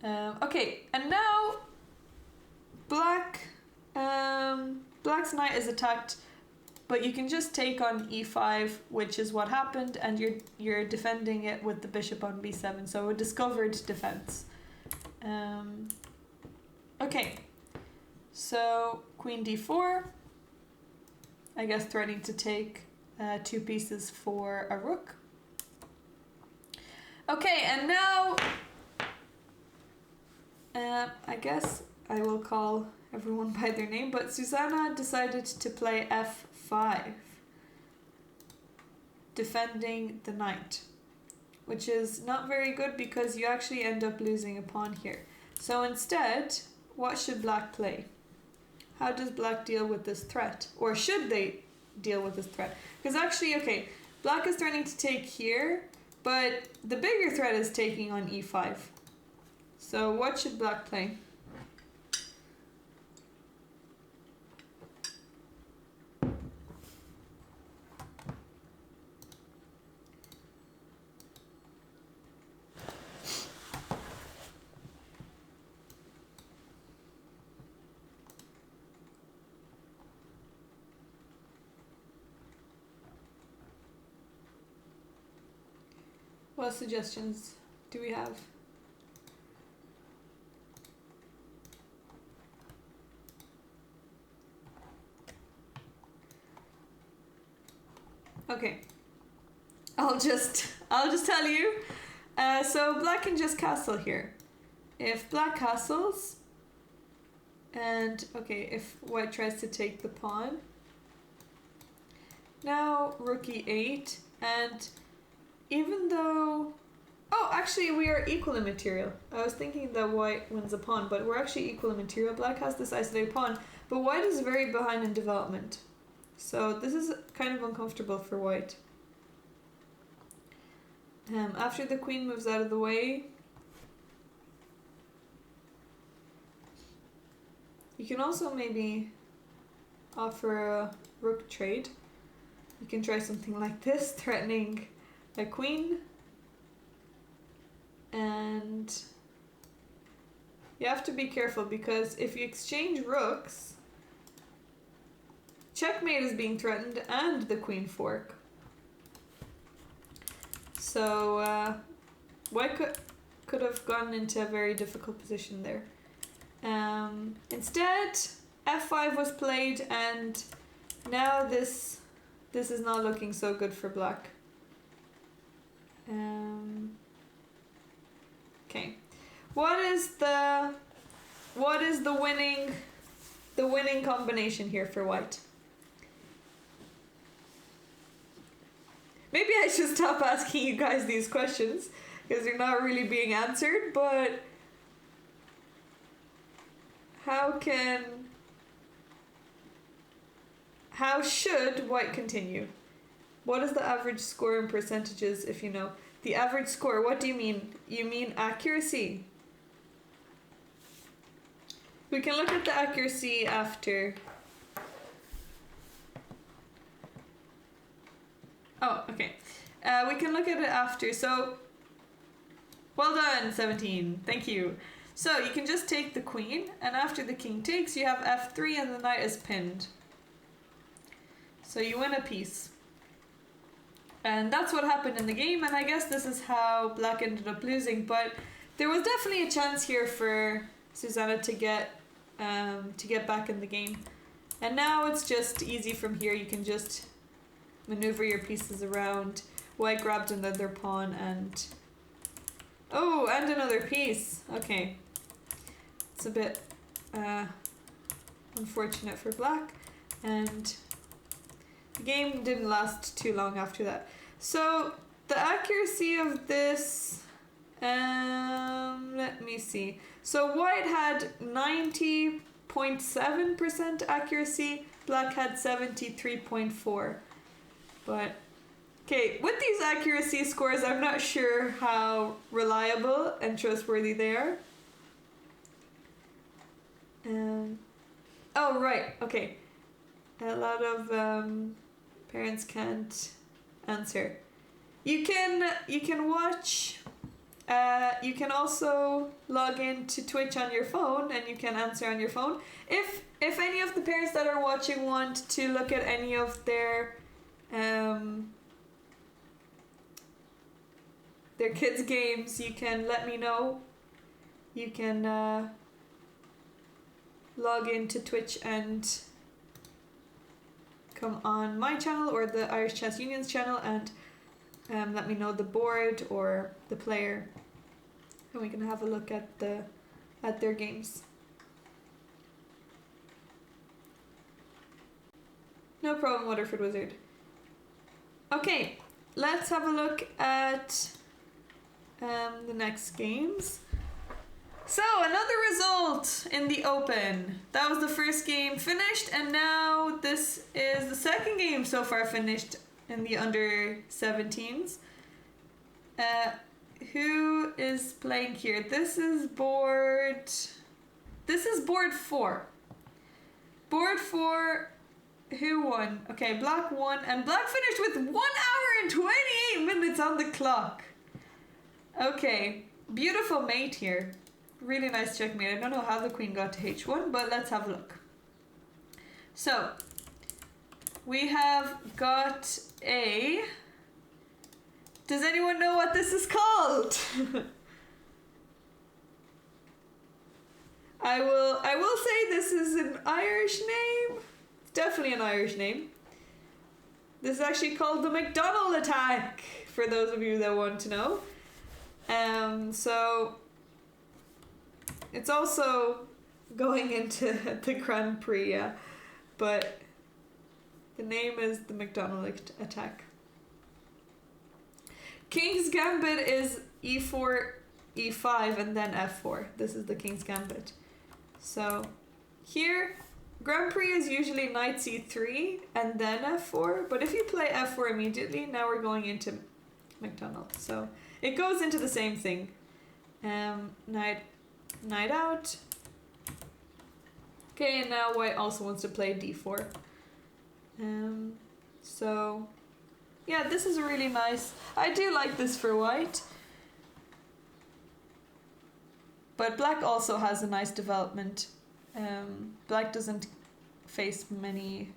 Okay, and now Black's knight is attacked, but you can just take on e5, which is what happened, and you're defending it with the bishop on b7, so a discovered defense. Okay, so queen d4, I guess threatening to take 2 pieces for a rook. Okay, and now I guess I will call everyone by their name, but Susanna decided to play f5, defending the knight, which is not very good because you actually end up losing a pawn here. So instead, what should black play? How does black deal with this threat? Or should they deal with this threat? Because actually, okay, black is threatening to take here, but the bigger threat is taking on e5. So what should black play? What suggestions do we have? Okay, I'll just tell you. So black can just castle here. If black castles, and okay, if white tries to take the pawn, now rook e8, and even though, oh, actually we are equal in material. I was thinking that white wins a pawn, but we're actually equal in material. Black has this isolated pawn, but white is very behind in development. So this is kind of uncomfortable for white. After the queen moves out of the way, you can also maybe offer a rook trade. You can try something like this, threatening a queen, and you have to be careful because if you exchange rooks, checkmate is being threatened and the queen fork. So white could have gotten into a very difficult position there. Instead, f5 was played, and now this is not looking so good for black. Okay, what is the winning combination here for white? Maybe I should stop asking you guys these questions because they're not really being answered, but how should white continue? What is the average score in percentages, if you know? The average score, what do you mean? You mean accuracy? We can look at the accuracy after. Oh, okay. We can look at it after. So, well done, 17. Thank you. So, you can just take the queen, and after the king takes, you have f3 and the knight is pinned. So, you win a piece. And that's what happened in the game, and I guess this is how black ended up losing, but there was definitely a chance here for Susanna to get back in the game. And now it's just easy from here. You can just maneuver your pieces around. White grabbed another pawn and... oh, and another piece. Okay. It's a bit unfortunate for black, and the game didn't last too long after that. So the accuracy of this, let me see. So white had 90.7% accuracy, black had 73.4. But okay, with these accuracy scores, I'm not sure how reliable and trustworthy they are. Oh right, okay. A lot of parents can't answer. You can watch. You can also log into Twitch on your phone, and you can answer on your phone. If any of the parents that are watching want to look at any of their kids' games, you can let me know. You can log into Twitch and come on my channel or the Irish Chess Union's channel and let me know the board or the player, and we can have a look at their games. No problem, Waterford Wizard. Okay, let's have a look at the next games. So, another result in the Open. That was the first game finished, and now this is the second game so far finished in the under 17s. Who is playing here? This is board 4. Board 4, who won? Okay, black won, and black finished with 1 hour and 28 minutes on the clock. Okay, beautiful mate here. Really nice checkmate. I don't know how the queen got to h1, but let's have a look. So, we have got a... Does anyone know what this is called? I will say this is an Irish name. It's definitely an Irish name. This is actually called the McDonald attack, for those of you that want to know. So it's also going into the Grand Prix, yeah, but the name is the McDonald attack. King's Gambit is e4, e5, and then f4. This is the King's Gambit. So here, Grand Prix is usually knight c3 and then f4, but if you play f4 immediately, now we're going into McDonald. So it goes into the same thing. Knight out. Okay, and now white also wants to play d4. So yeah, this is really nice. I do like this for white. But black also has a nice development. Black doesn't face many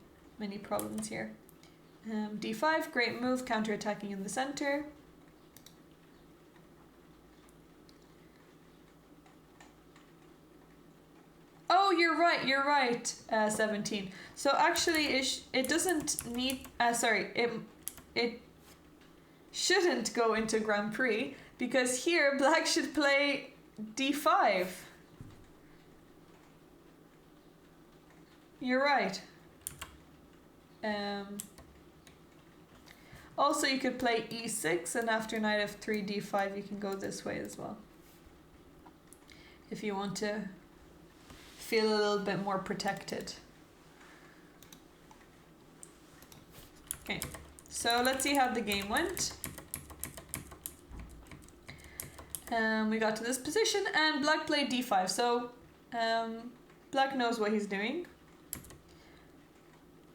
problems here. d5, great move, counter-attacking in the center. Oh, you're right, 17. So actually it doesn't need, it shouldn't go into Grand Prix, because here black should play d5. You're right. Also you could play e6, and after knight f3, d5, you can go this way as well, if you want to feel a little bit more protected. Okay, so let's see how the game went. We got to this position and black played d5, so black knows what he's doing.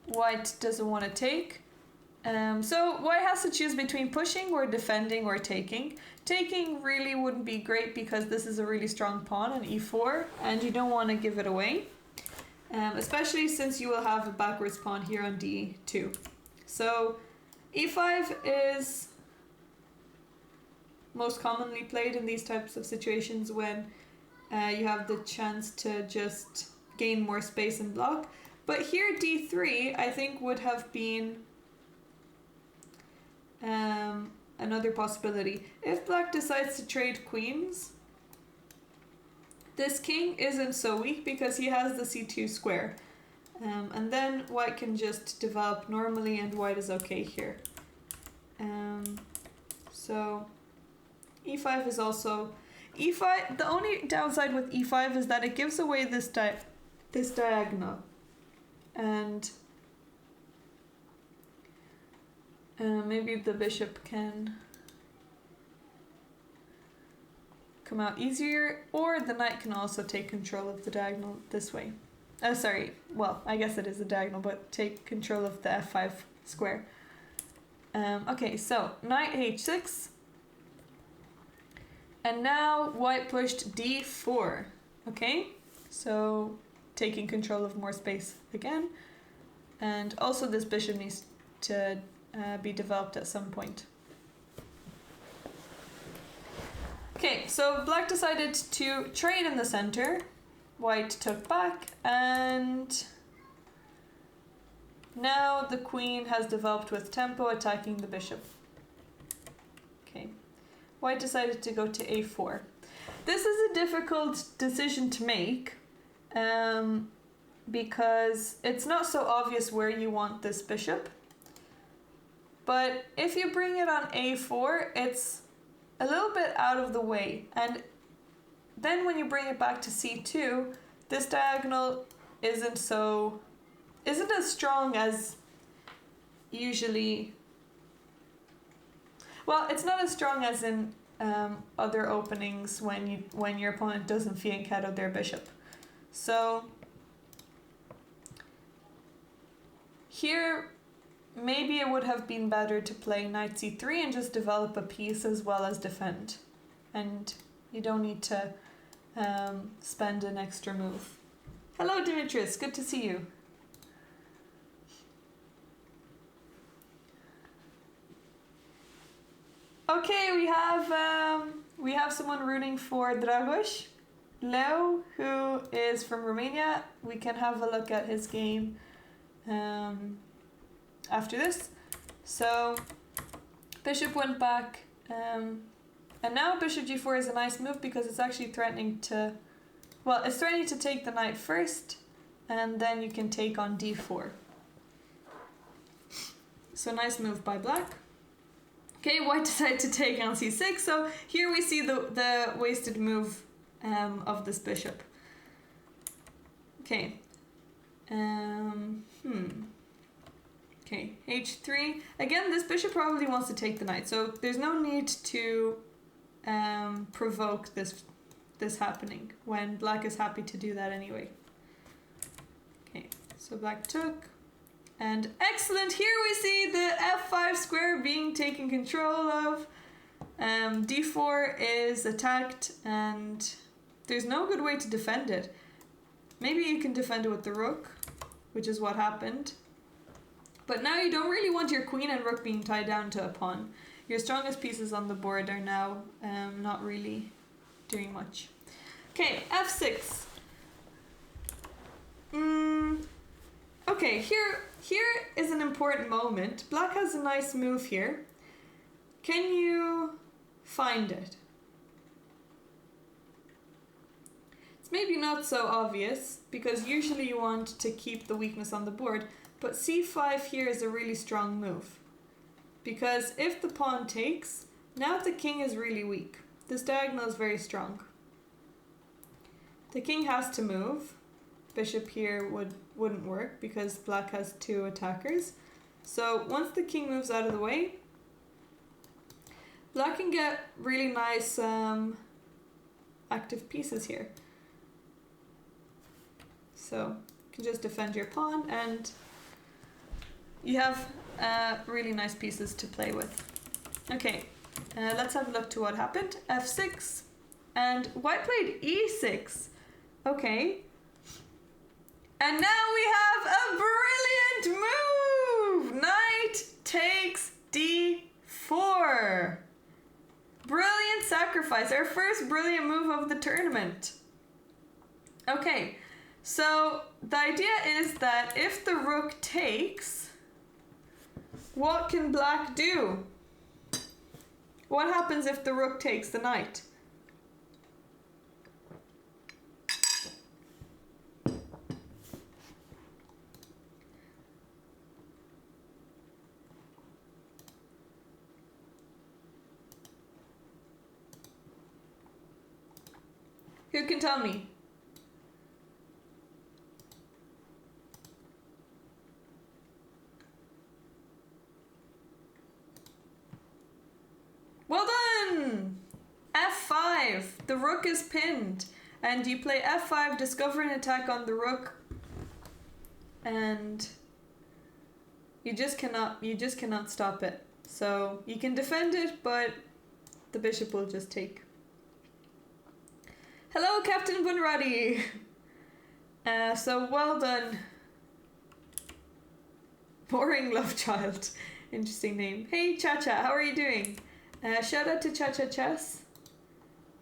White doesn't want to take. So white has to choose between pushing or defending or taking. Taking really wouldn't be great because this is a really strong pawn on e4 and you don't want to give it away. Especially since you will have a backwards pawn here on d2. So e5 is most commonly played in these types of situations when you have the chance to just gain more space and block. But here d3 I think would have been another possibility. If black decides to trade queens, This king isn't so weak because he has the c2 square. And then white can just develop normally and white is okay here. So e5 is also... e5, the only downside with e5 is that it gives away this diagonal. And maybe the bishop can come out easier, or the knight can also take control of the diagonal this way. Oh, sorry, well, I guess it is a diagonal, but take control of the f5 square. Okay, so knight h6. And now white pushed d4. Okay, so taking control of more space again. And also this bishop needs to be developed at some point. Okay, so black decided to trade in the center. White took back, and now the queen has developed with tempo, attacking the bishop. Okay, white decided to go to a4. This is a difficult decision to make because it's not so obvious where you want this bishop. But if you bring it on a4, it's a little bit out of the way, and then when you bring it back to c2, this diagonal isn't as strong as usually. Well, it's not as strong as in other openings when your opponent doesn't fianchetto their bishop. So here, maybe it would have been better to play knight c3 and just develop a piece as well as defend. And you don't need to spend an extra move. Hello, Dimitris. Good to see you. Okay, we have someone rooting for Dragos. Leo, who is from Romania. We can have a look at his game after this. So bishop went back, and now bishop g4 is a nice move because it's actually threatening to, well, it's threatening to take the knight first, and then you can take on d4. So nice move by black. Okay, white decided to take on c6, so here we see the wasted move of this bishop. Okay. Okay, h3. Again, this bishop probably wants to take the knight, so there's no need to provoke this happening when black is happy to do that anyway. Okay, so black took. And excellent! Here we see the f5 square being taken control of. d4 is attacked, and there's no good way to defend it. Maybe you can defend it with the rook, which is what happened. But now you don't really want your queen and rook being tied down to a pawn. Your strongest pieces on the board are now not really doing much. Okay, f6. Okay, here is an important moment. Black has a nice move here. Can you find it? It's maybe not so obvious, because usually you want to keep the weakness on the board, but c5 here is a really strong move. Because if the pawn takes, now the king is really weak. This diagonal is very strong. The king has to move. Bishop here wouldn't work because black has two attackers. So once the king moves out of the way, black can get really nice active pieces here. So you can just defend your pawn and you have really nice pieces to play with. Okay, let's have a look to what happened. f6, and white played e6. Okay. And now we have a brilliant move! Knight takes d4. Brilliant sacrifice, our first brilliant move of the tournament. Okay, so the idea is that if the rook takes, what can black do? What happens if the rook takes the knight? Who can tell me? Well done! F5. The rook is pinned. And you play F5, discover an attack on the rook. And you just cannot stop it. So you can defend it, but the bishop will just take. Hello, Captain Bunradi. So well done. Boring love child. Interesting name. Hey, Chacha, how are you doing? Shout out to Chacha Chess.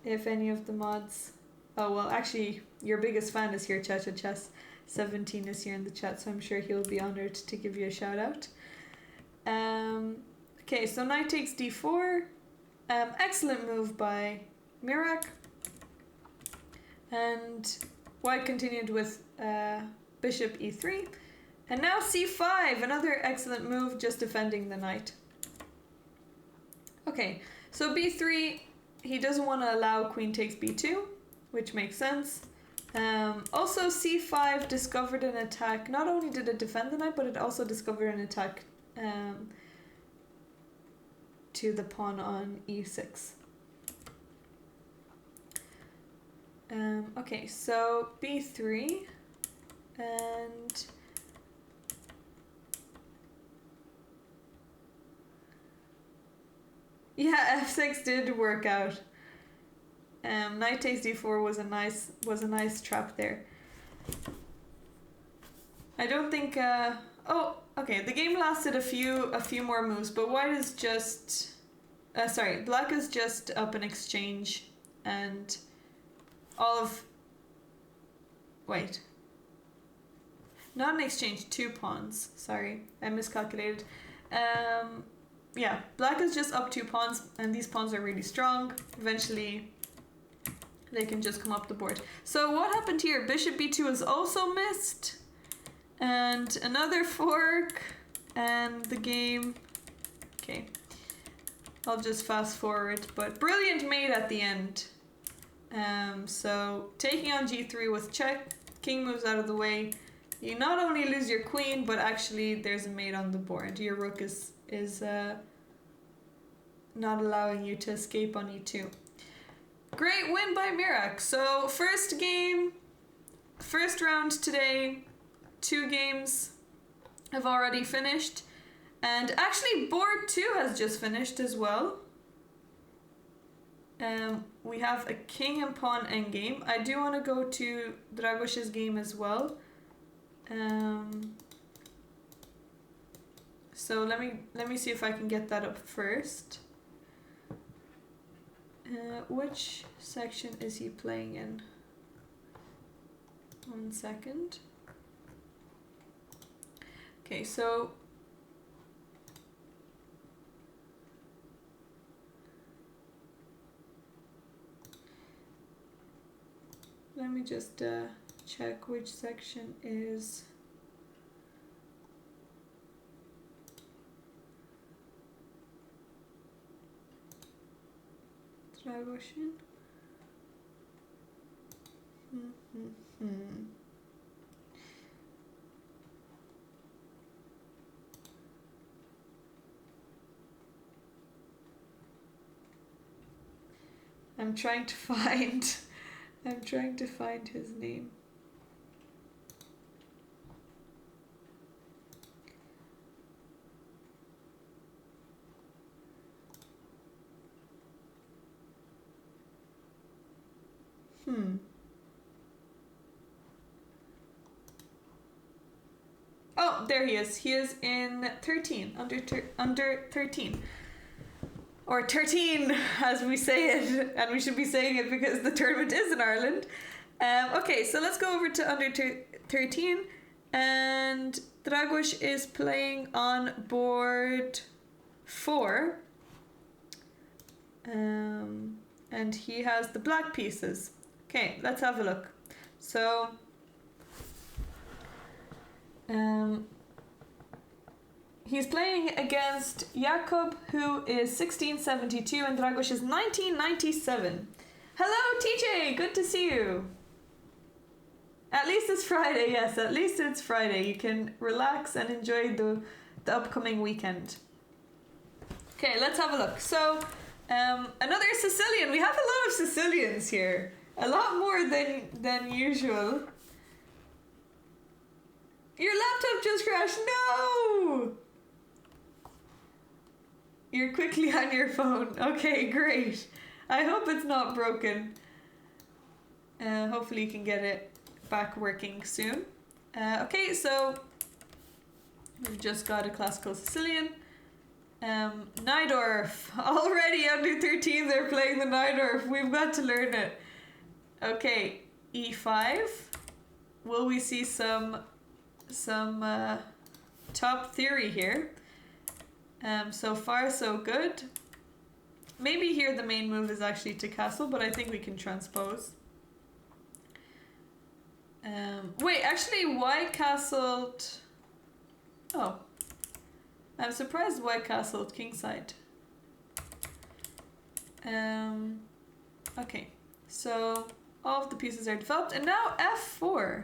If any of the mods... Oh, well, actually, your biggest fan is here, Chacha Chess. 17 is here in the chat, so I'm sure he'll be honored to give you a shout out. Okay, so knight takes d4. Excellent move by Mirak. And white continued with bishop e3. And now c5, another excellent move, just defending the knight. Okay, so b3, he doesn't want to allow queen takes b2, which makes sense. Also c5 discovered an attack. Not only did it defend the knight, but it also discovered an attack to the pawn on e6. Okay, so b3 and yeah, f6 did work out. Knight takes d4 was a nice trap there. I don't think. Oh, okay. The game lasted a few more moves, but white is just. Sorry, black is just up an exchange, and all of. Wait. Not an exchange. 2 pawns. Sorry, I miscalculated. Yeah, black is just up 2 pawns, and these pawns are really strong. Eventually, they can just come up the board. So what happened here? Bishop b2 is also missed. And another fork. And the game... Okay. I'll just fast forward. But brilliant mate at the end. So taking on g3 with check. King moves out of the way. You not only lose your queen, but actually there's a mate on the board. Your rook is not allowing you to escape on e2. Great win by Mirak. So first game, first round today, 2 games have already finished. And actually board 2 has just finished as well. We have a king and pawn endgame. I do want to go to Dragoš's game as well. So let me see if I can get that up first. Which section is he playing in? 1 second. Okay, so let me just check which section is Dragošin. I'm trying to find his name. Oh, there he is. He is in 13, under 13. Or 13, as we say it, and we should be saying it because the tournament is in Ireland. Okay, so let's go over to under 13, and Dragoš is playing on board 4, and he has the black pieces. Okay, let's have a look. So, he's playing against Jakub, who is 1672, and Dragoš is 1997. Hello, TJ. Good to see you. At least it's Friday. Yes, at least it's Friday. You can relax and enjoy the upcoming weekend. Okay, let's have a look. So, another Sicilian. We have a lot of Sicilians here. A lot more than usual. Your laptop just crashed. No! You're quickly on your phone. Okay, great. I hope it's not broken. Hopefully you can get it back working soon. Okay, so we've just got a classical Sicilian. Najdorf. Already under 13 they're playing the Najdorf. We've got to learn it. Okay, E5. Will we see some top theory here? So far so good. Maybe here the main move is actually to castle, but I think we can transpose. Wait, actually white castled... Oh. I'm surprised white castled kingside. Okay, so all of the pieces are developed, and now F4.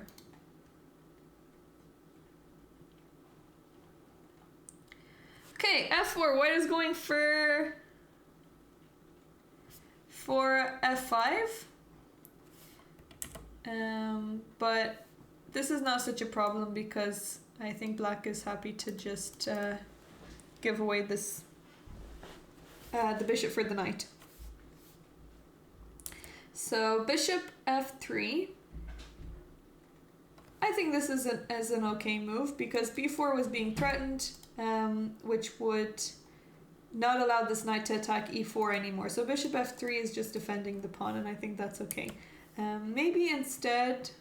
Okay, F4, white is going for F5. But this is not such a problem because I think black is happy to just give away this the bishop for the knight. So bishop F3. I think this is an okay move because b4 was being threatened, which would not allow this knight to attack e4 anymore. So bishop f3 is just defending the pawn, and I think that's okay. Maybe instead...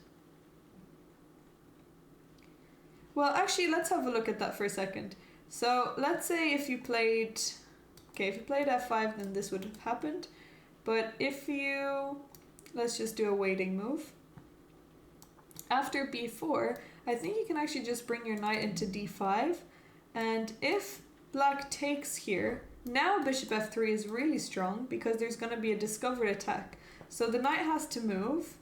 Well, actually, let's have a look at that for a second. So let's say if you played... Okay, if you played f5, then this would have happened. But if you... Let's just do a waiting move. After b4, I think you can actually just bring your knight into d5. And if black takes here, now bishop f3 is really strong because there's going to be a discovered attack. So the knight has to move.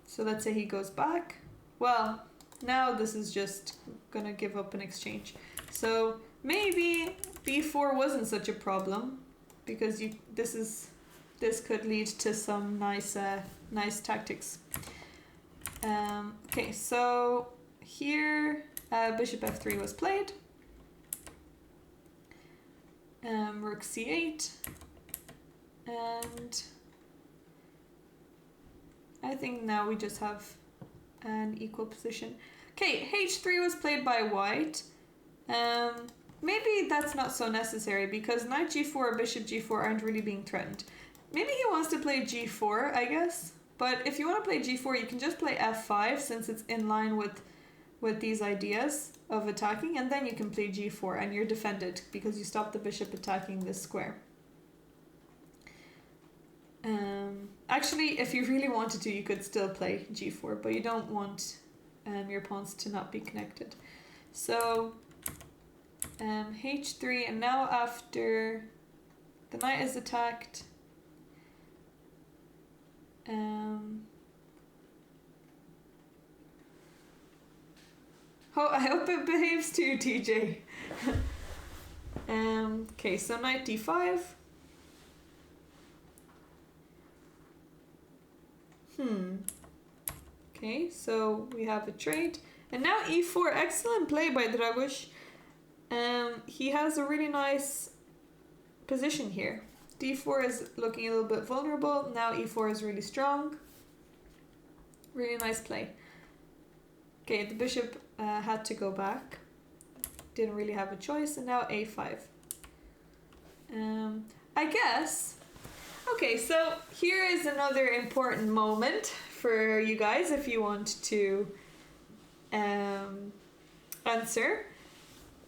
So let's say he goes back. Well, now this is just going to give up an exchange. So maybe b4 wasn't such a problem because this could lead to some nice tactics. Okay, so here bishop f3 was played. Rook c8, and I think now we just have an equal position. Okay, h3 was played by white. Maybe that's not so necessary because knight g4 or bishop g4 aren't really being threatened. Maybe he wants to play g4, I guess. But if you want to play g4, you can just play f5 since it's in line with these ideas of attacking, and then you can play g4 and you're defended because you stop the bishop attacking this square. Actually, if you really wanted to, you could still play g4, but you don't want your pawns to not be connected. So h3, and now after the knight is attacked, oh, I hope it behaves too, TJ. Okay, so knight d5. Okay, so we have a trade. And now e4, excellent play by Dragoš. He has a really nice position here. d4 is looking a little bit vulnerable. Now e4 is really strong. Really nice play. Okay, the bishop had to go back. Didn't really have a choice. And now a5. I guess... Okay, so here is another important moment for you guys if you want to answer.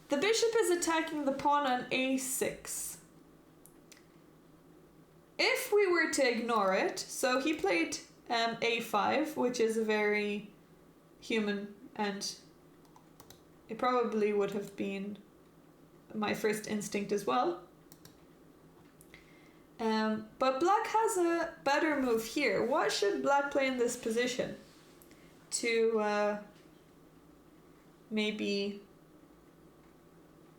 The bishop is attacking the pawn on a6. If we were to ignore it, so he played a5, which is a very human, and it probably would have been my first instinct as well. But black has a better move here. What should black play in this position to maybe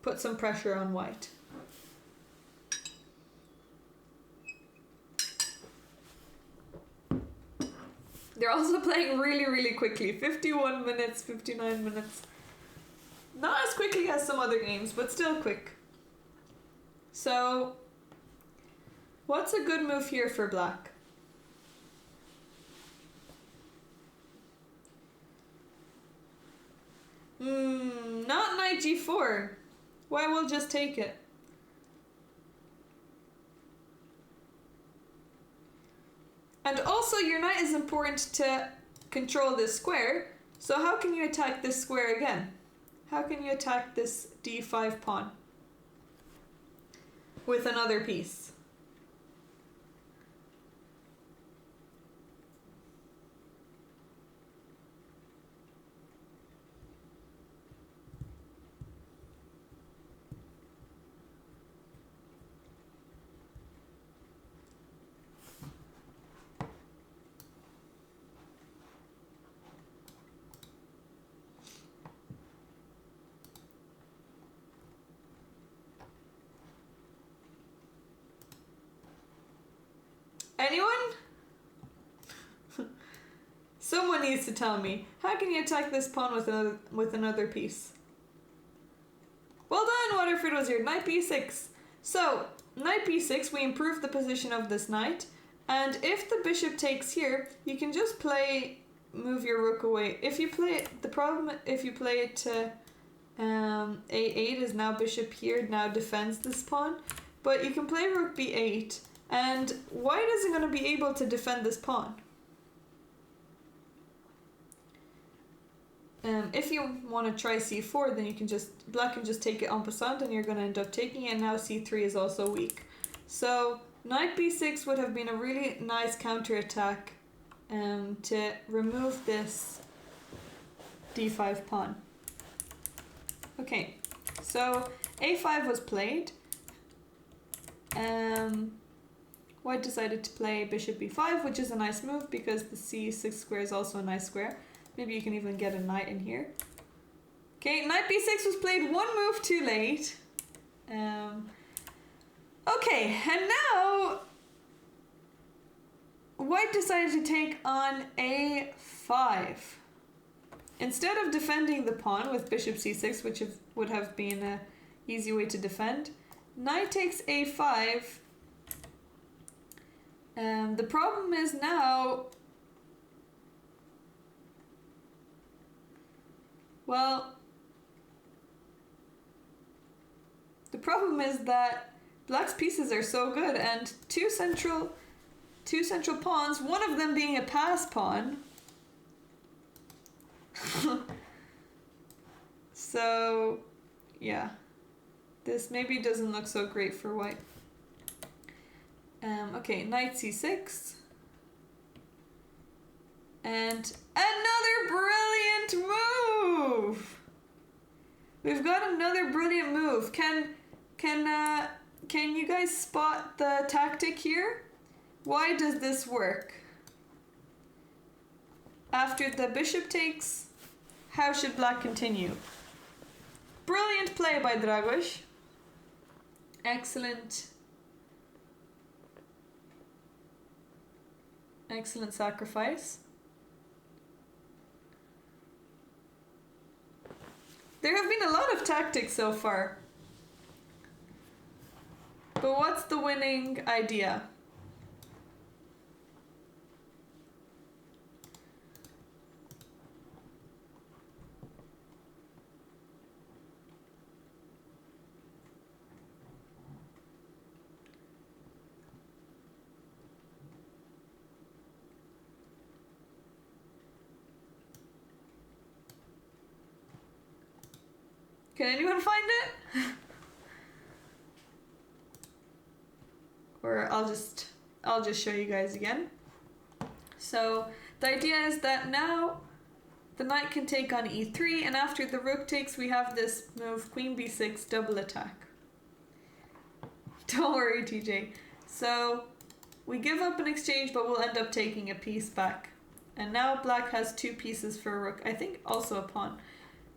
put some pressure on white? They're also playing really, really quickly. 51 minutes, 59 minutes. Not as quickly as some other games, but still quick. So, what's a good move here for black? Not knight g4. Why, we'll just take it. And also your knight is important to control this square. So how can you attack this square again? How can you attack this d5 pawn? With another piece. Anyone? Someone needs to tell me. How can you attack this pawn with another piece? Well done, Waterford Wizard. Knight b6. So, knight b6, we improve the position of this knight. And if the bishop takes here, you can just move your rook away. If you play it, the problem, if you play it to a8 is now bishop here, now defends this pawn. But you can play rook b8. And white isn't going to be able to defend this pawn. If you want to try c4, then you can black can just take it en passant and you're going to end up taking it, and now c3 is also weak. So knight b6 would have been a really nice counterattack to remove this d5 pawn. Okay, so a5 was played. White decided to play bishop b5, which is a nice move because the c6 square is also a nice square. Maybe you can even get a knight in here. Okay, knight b6 was played one move too late. Okay, and now white decided to take on a5. Instead of defending the pawn with bishop c6, which would have been an easy way to defend, knight takes a5. The problem is now, well, the problem is that black's pieces are so good, and two central pawns, one of them being a pass pawn. So, yeah, this maybe doesn't look so great for white. Okay, knight c6. And another brilliant move! We've got another brilliant move. Can you guys spot the tactic here? Why does this work? After the bishop takes, how should black continue? Brilliant play by Dragos. Excellent. Excellent sacrifice. There have been a lot of tactics so far. But what's the winning idea? Can anyone find it? Or I'll just show you guys again. So the idea is that now the knight can take on e3, and after the rook takes, we have this move queen b6 double attack. Don't worry, TJ. So we give up an exchange, but we'll end up taking a piece back. And now black has 2 pieces for a rook. I think also a pawn.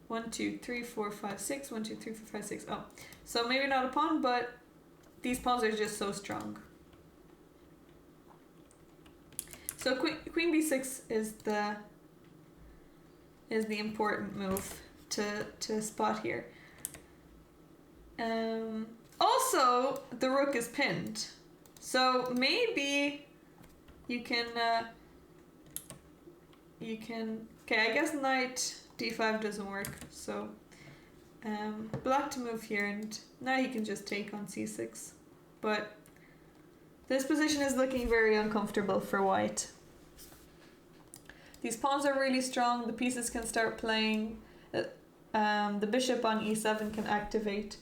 1, 2, 3, 4, 5, 6. 1, 2, 3, 4, 5, 6. Oh, so maybe not a pawn, but these pawns are just so strong. So queen b6 is the important move to spot here. Also, the rook is pinned, so maybe you can. Okay, I guess knight d5 doesn't work. So black to move here, and now he can just take on c6. But this position is looking very uncomfortable for white. These pawns are really strong. The pieces can start playing. The bishop on e7 can activate.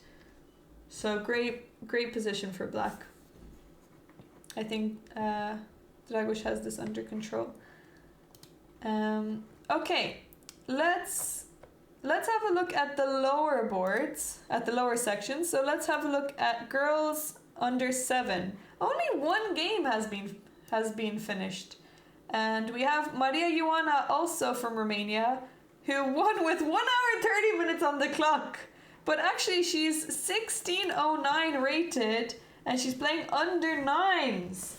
So great position for black. I think Dragoš has this under control. Okay, let's have a look at the lower boards, at the lower sections. So let's have a look at girls under 7. Only 1 game has been finished. And we have Maria Ioana, also from Romania, who won with 1 hour 30 minutes on the clock. But actually she's 1609 rated and she's playing under 9s.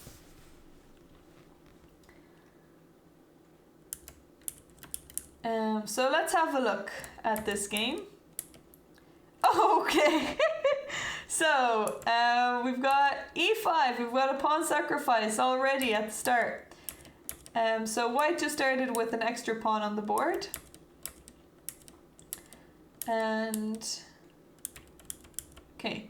So let's have a look at this game. Oh, okay. So we've got e5. We've got a pawn sacrifice already at the start. So white just started with an extra pawn on the board. And okay.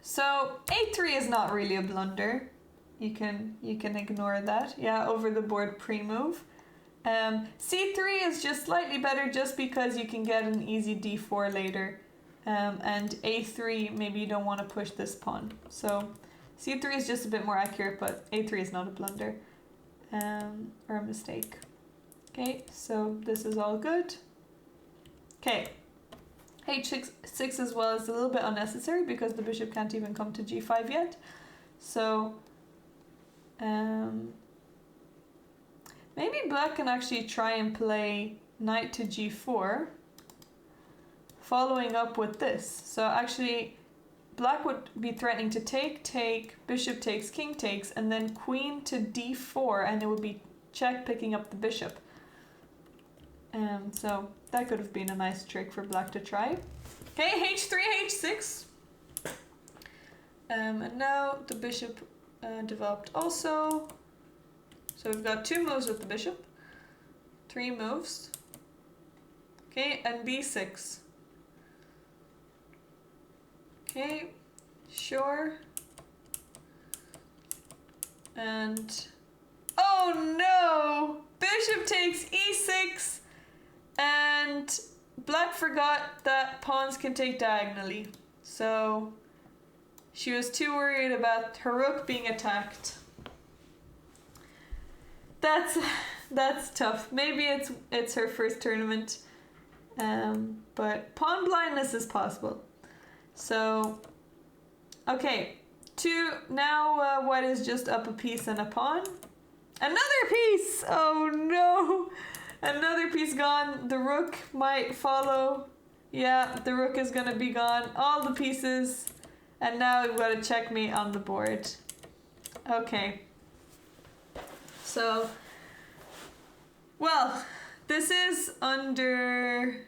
So a3 is not really a blunder. You can ignore that. Yeah, over the board pre-move. c3 is just slightly better just because you can get an easy d4 later. And a3, maybe you don't want to push this pawn. So c3 is just a bit more accurate, but a3 is not a blunder. Or a mistake. Okay, so this is all good. Okay, h6 as well is a little bit unnecessary because the bishop can't even come to g5 yet. So maybe black can actually try and play knight to g4, following up with this. So actually black would be threatening to take, bishop takes, king takes, and then queen to d4, and it would be check picking up the bishop. So that could have been a nice trick for black to try. Okay, h3, h6. And now the bishop developed also. So we've got 2 moves with the bishop, 3 moves. Okay, and b6. Okay, sure. And oh no! Bishop takes e6, and black forgot that pawns can take diagonally. So she was too worried about her rook being attacked. That's tough. Maybe it's her first tournament, but pawn blindness is possible. So, okay, now white is just up a piece and a pawn. Another piece! Oh no! Another piece gone. The rook might follow. Yeah, the rook is gonna be gone. All the pieces. And now we've got a checkmate on the board. Okay. So, well, this is under...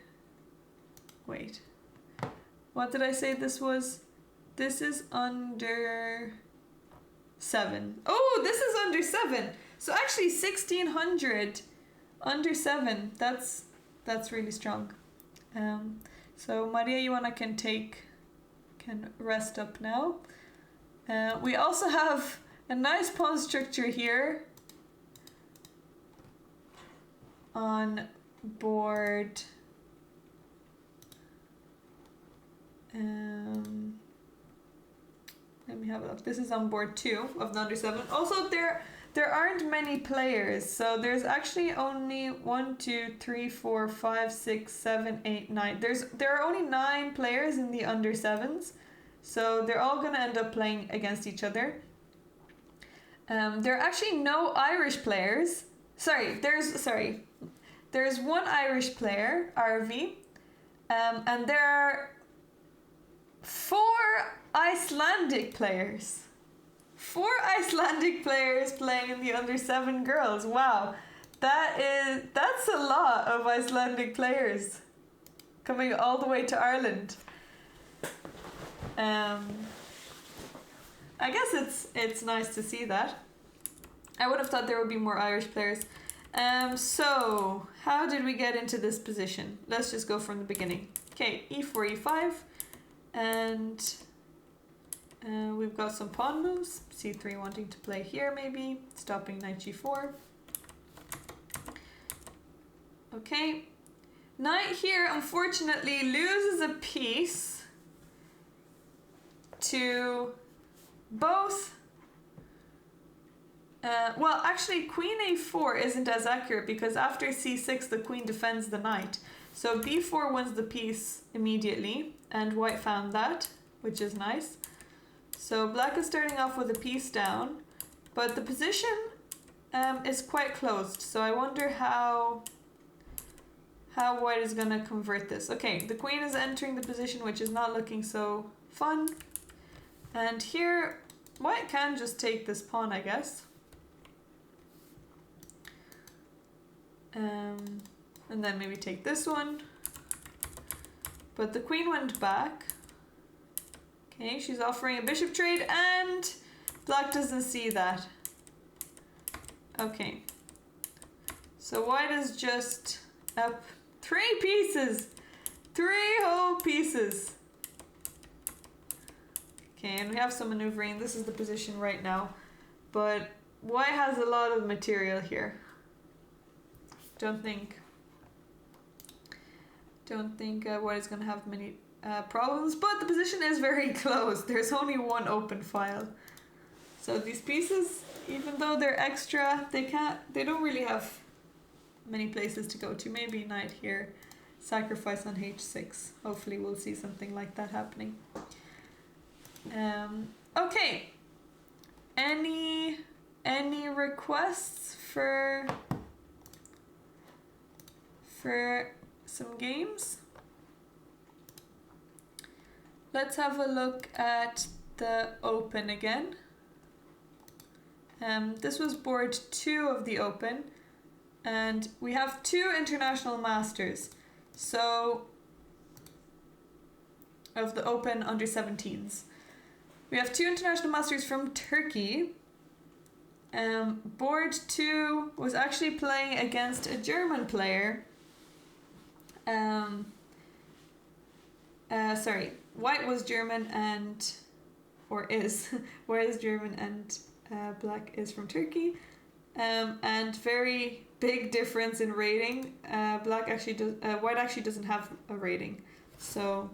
Wait. What did I say this was? This is under 7. Oh, this is under 7. So actually 1600 under 7. That's really strong. So Maria Ioana can rest up now. We also have a nice pawn structure here on board. Let me have a look. This is on board 2 of the under 7. Also, there aren't many players, so there's actually only 1, 2, 3, 4, 5, 6, 7, 8, 9. There are only 9 players in the under 7s, so they're all gonna end up playing against each other. There are actually no Irish players. There's one Irish player, RV, and there are 4 Icelandic players. 4 Icelandic players playing in the under-7 girls. Wow, that's a lot of Icelandic players coming all the way to Ireland. I guess it's nice to see that. I would have thought there would be more Irish players. So how did we get into this position? Let's just go from the beginning. Okay, e4, e5, and we've got some pawn moves. c3 wanting to play here maybe, stopping knight g4. Okay, knight here unfortunately loses a piece to both. Well, actually, queen a4 isn't as accurate because after c6 the queen defends the knight. So b4 wins the piece immediately, and white found that, which is nice. So black is starting off with a piece down, but the position is quite closed. So I wonder how white is going to convert this. Okay, the queen is entering the position, which is not looking so fun. And here, white can just take this pawn, I guess. And then maybe take this one. But the queen went back. Okay, she's offering a bishop trade, and black doesn't see that. Okay. So white is just up 3 pieces. 3 whole pieces. Okay, and we have some maneuvering. This is the position right now. But white has a lot of material here. Don't think white is going to have many problems, but the position is very close. There's only one open file. So these pieces, even though they're extra, they don't really have many places to go to. Maybe knight here, sacrifice on h6. Hopefully we'll see something like that happening. Okay. Any requests for some games? Let's have a look at the Open again. This was board 2 of the Open, and we have 2 international masters. So, of the Open under 17s. We have 2 international masters from Turkey. Board 2 was actually playing against a German player. White was German white is German and black is from Turkey. And very big difference in rating. White actually doesn't have a rating. So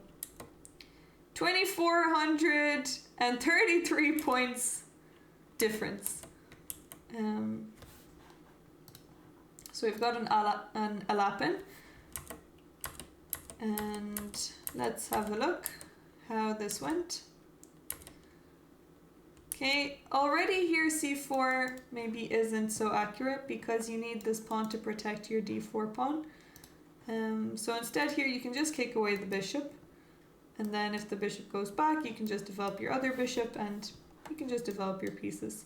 2,433 points difference. So we've got an Alapin. And let's have a look how this went. Okay, already here c4 maybe isn't so accurate because you need this pawn to protect your d4 pawn. So instead here you can just kick away the bishop, and then if the bishop goes back you can just develop your other bishop and you can just develop your pieces.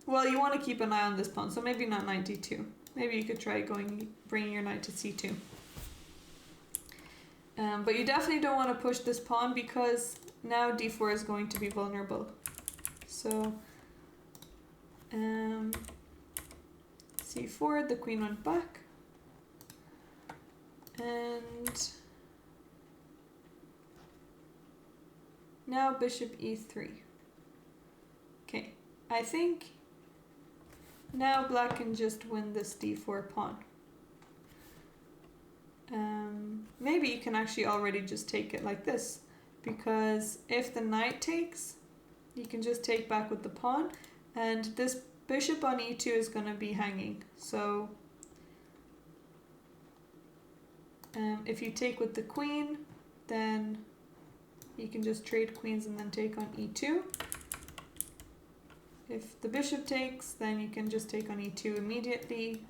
Well, you want to keep an eye on this pawn, so maybe not knight d2. Maybe you could try bringing your knight to c2. But you definitely don't want to push this pawn because now d4 is going to be vulnerable. So c4, the queen went back, and now bishop e3. Okay, I think now black can just win this d4 pawn. Maybe you can actually already just take it like this, because if the knight takes, you can just take back with the pawn, and this bishop on e2 is going to be hanging. So if you take with the queen, then you can just trade queens and then take on e2. if the bishop takes, then you can just take on e2 immediately.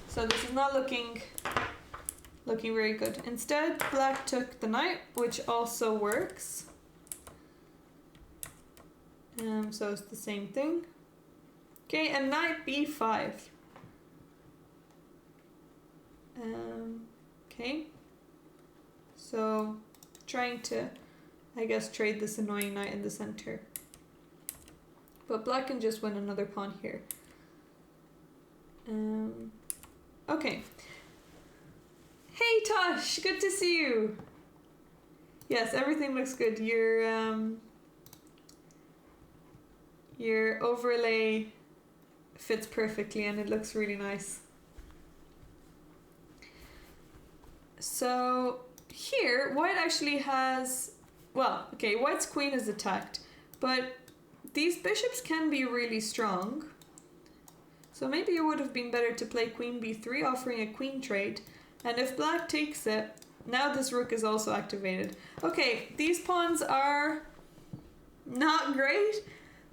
So this is not looking very good. Instead, black took the knight, which also works. So it's the same thing. Okay, and knight b5. Okay. So trying to, I guess, trade this annoying knight in the center. But black can just win another pawn here. Okay. Hey Tosh, good to see you. Yes, everything looks good. Your overlay fits perfectly and it looks really nice. So here, white actually has, well, okay, white's queen is attacked, but these bishops can be really strong. So maybe it would have been better to play queen b3, offering a queen trade. And if black takes it, now this rook is also activated. Okay, these pawns are not great,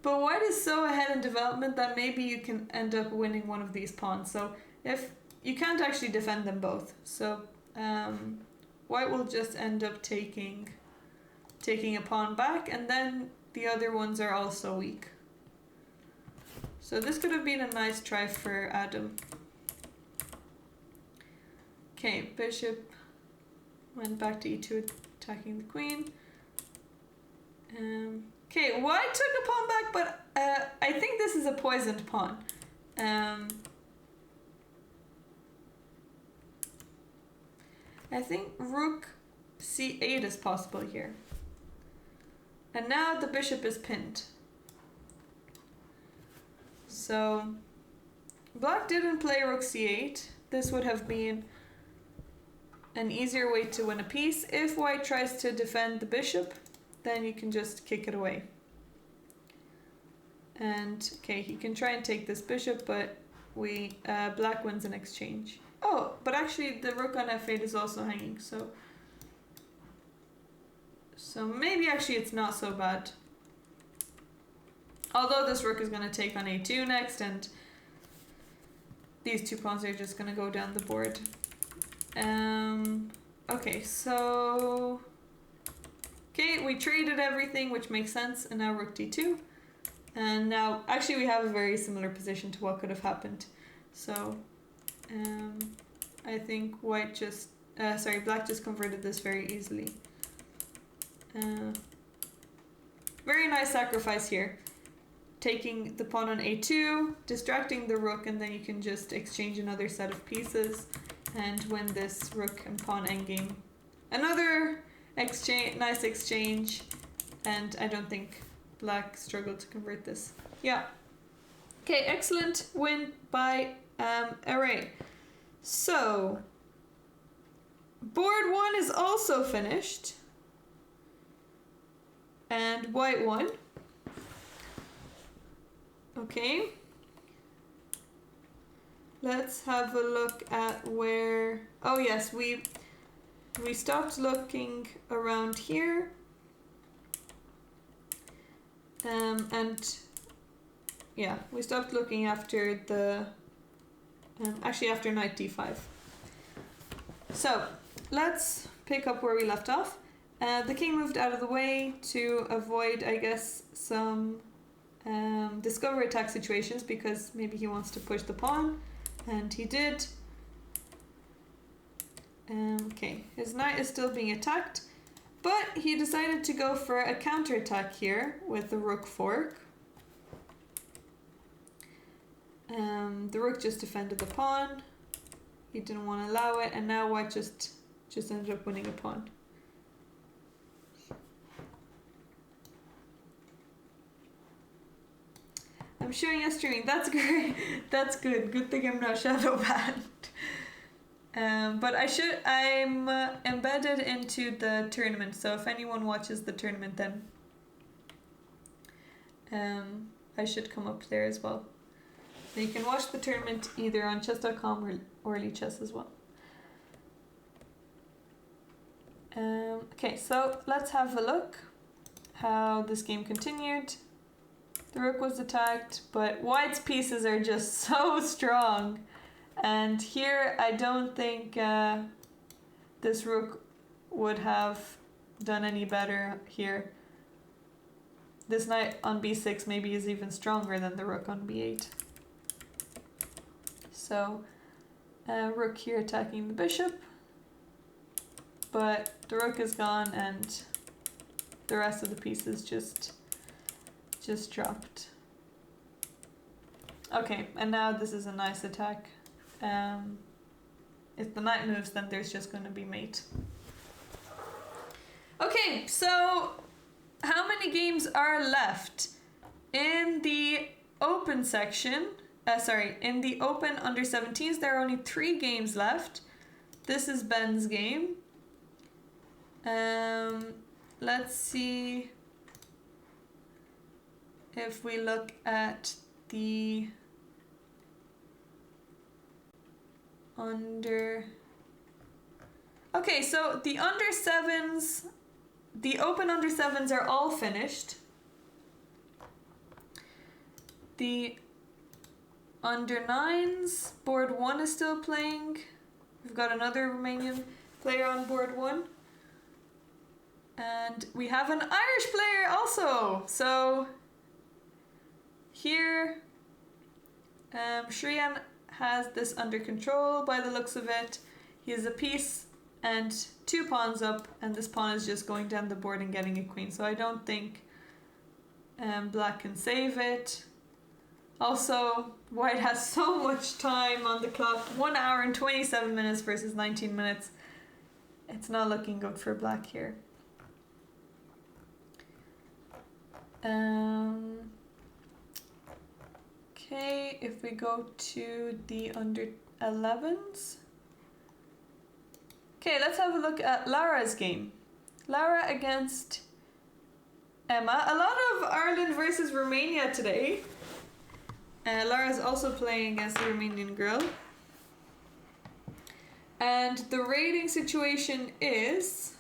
but white is so ahead in development that maybe you can end up winning one of these pawns. So if you can't actually defend them both, so white will just end up taking a pawn back, and then the other ones are also weak. So this could have been a nice try for Adam. Okay, bishop went back to e2, attacking the queen. Okay, white took a pawn back, but I think this is a poisoned pawn. I think rook c8 is possible here. And now the bishop is pinned. So black didn't play rook c8. This would have been an easier way to win a piece. If white tries to defend the bishop, then you can just kick it away. And okay, he can try and take this bishop, but black wins in exchange. Oh, but actually the rook on f8 is also hanging, so maybe actually it's not so bad. Although this rook is going to take on a2 next, and these two pawns are just going to go down the board. Okay, so okay, we traded everything, which makes sense, and now rook d2. And now, actually, we have a very similar position to what could have happened. So, I think white just, black just converted this very easily. Very nice sacrifice here. Taking the pawn on a2, distracting the rook, and then you can just exchange another set of pieces and win this rook and pawn endgame. Another nice exchange, and I don't think black struggled to convert this. Yeah. Okay, excellent win by Array. So, board 1 is also finished, and white won. Okay. Let's have a look at where... Oh yes, we stopped looking around here. And yeah, we stopped looking after the... actually after knight d5. So, let's pick up where we left off. The king moved out of the way to avoid, I guess, some discover attack situations, because maybe he wants to push the pawn, and he did. Okay, his knight is still being attacked, but he decided to go for a counterattack here with the rook fork. The rook just defended the pawn. He didn't want to allow it, and now white just ended up winning a pawn. I'm showing you streaming. That's great. That's good. Good thing I'm not shadow banned. But I'm embedded into the tournament, so if anyone watches the tournament, then I should come up there as well. So you can watch the tournament either on chess.com or Lichess as well. Okay, so let's have a look. how this game continued. The rook was attacked, but white's pieces are just so strong. And here I don't think this rook would have done any better here. This knight on b6 maybe is even stronger than the rook on b8. So rook here attacking the bishop, but the rook is gone and the rest of the pieces just dropped. Okay, and now this is a nice attack. If the knight moves, then there's just going to be mate. Okay, so how many games are left? In the open section, in the open under 17s, there are only 3 games left. This is Ben's game. Let's see if we look at the under... Okay, so the under 7s, the open under 7s are all finished. The under 9s, board 1 is still playing. We've got another Romanian player on board 1. And we have an Irish player also. So here, Shriyan has this under control by the looks of it. He has a piece and 2 pawns up, and this pawn is just going down the board and getting a queen. So I don't think black can save it. Also, white has so much time on the clock. 1 hour and 27 minutes versus 19 minutes. It's not looking good for black here. Okay, if we go to the under 11s. Okay, let's have a look at Lara's game. Lara against Emma. A lot of Ireland versus Romania today. Lara's also playing against a Romanian girl. And the rating situation is...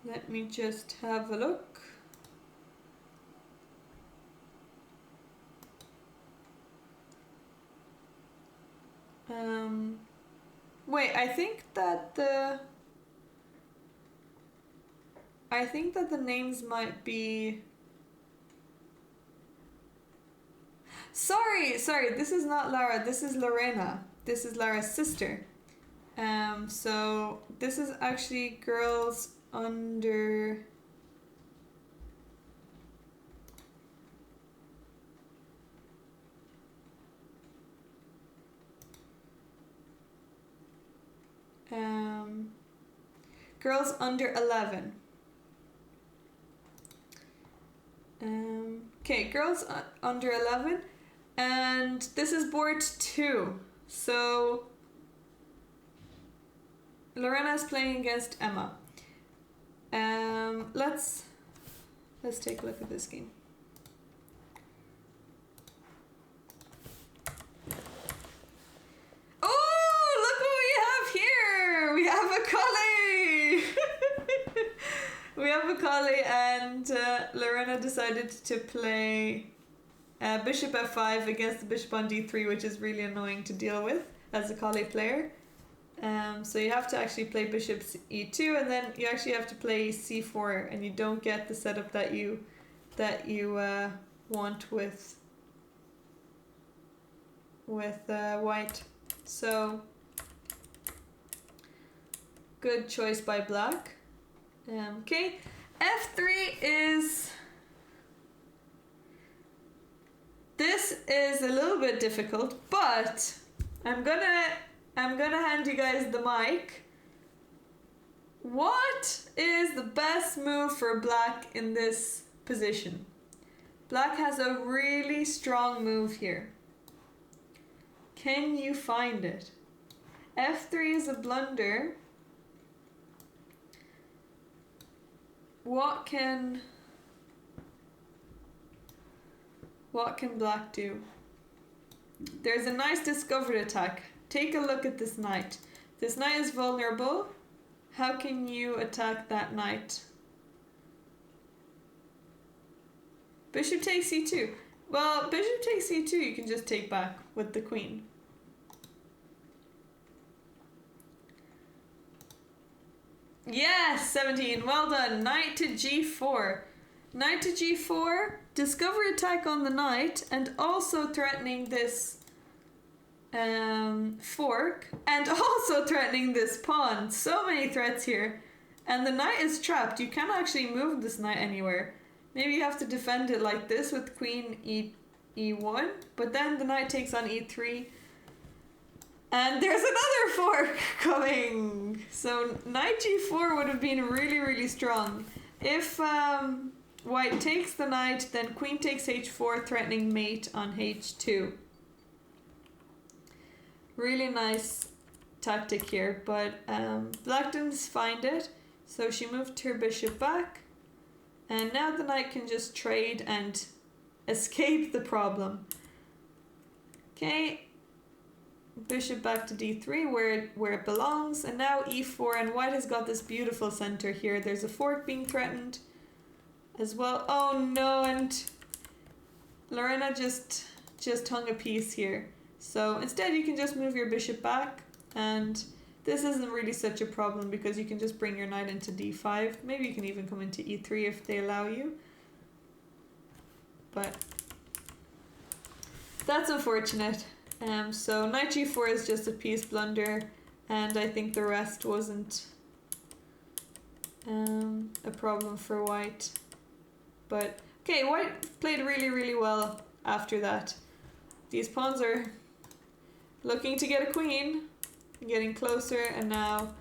Let me just have a look. Wait, I think that the names might be... Sorry, this is not Lara, this is Lorena. This is Lara's sister. So this is actually girls under... girls under 11. Okay, girls under 11, and this is board 2. So Lorena is playing against Emma. Let's take a look at this game. We have a collie, and Lorena decided to play bishop f5 against the bishop on d3, which is really annoying to deal with as a collie player. So you have to actually play bishop e2, and then you actually have to play c4, and you don't get the setup that you want with white. So good choice by black. Okay, f3 is... This is a little bit difficult, but I'm gonna hand you guys the mic. What is the best move for black in this position? Black has a really strong move here. Can you find it? f3 is a blunder. What can black do? There's a nice discovered attack. Take a look at this knight. This knight is vulnerable. How can you attack that knight? Bishop takes c2. Well, bishop takes c2 you can just take back with the queen. Yes, 17. Well done. Knight to g4. Knight to g4. Discover attack on the knight and also threatening this fork and also threatening this pawn. So many threats here. And the knight is trapped. You can't actually move this knight anywhere. Maybe you have to defend it like this with queen e1. But then the knight takes on e3. And there's another fork coming. So knight g4 would have been really, really strong. If white takes the knight, then queen takes h4, threatening mate on h2. Really nice tactic here, but black didn't find it. So she moved her bishop back. And now the knight can just trade and escape the problem. Okay. Bishop back to d3 where it belongs, and now e4, and white has got this beautiful center here. There's a fork being threatened as well. Oh no, and Lorena just hung a piece here. So instead you can just move your bishop back, and this isn't really such a problem because you can just bring your knight into d5. Maybe you can even come into e3 if they allow you. But that's unfortunate. So knight g4 is just a piece blunder, and I think the rest wasn't a problem for white. But okay, white played really, really well after that. These pawns are looking to get a queen, getting closer, and now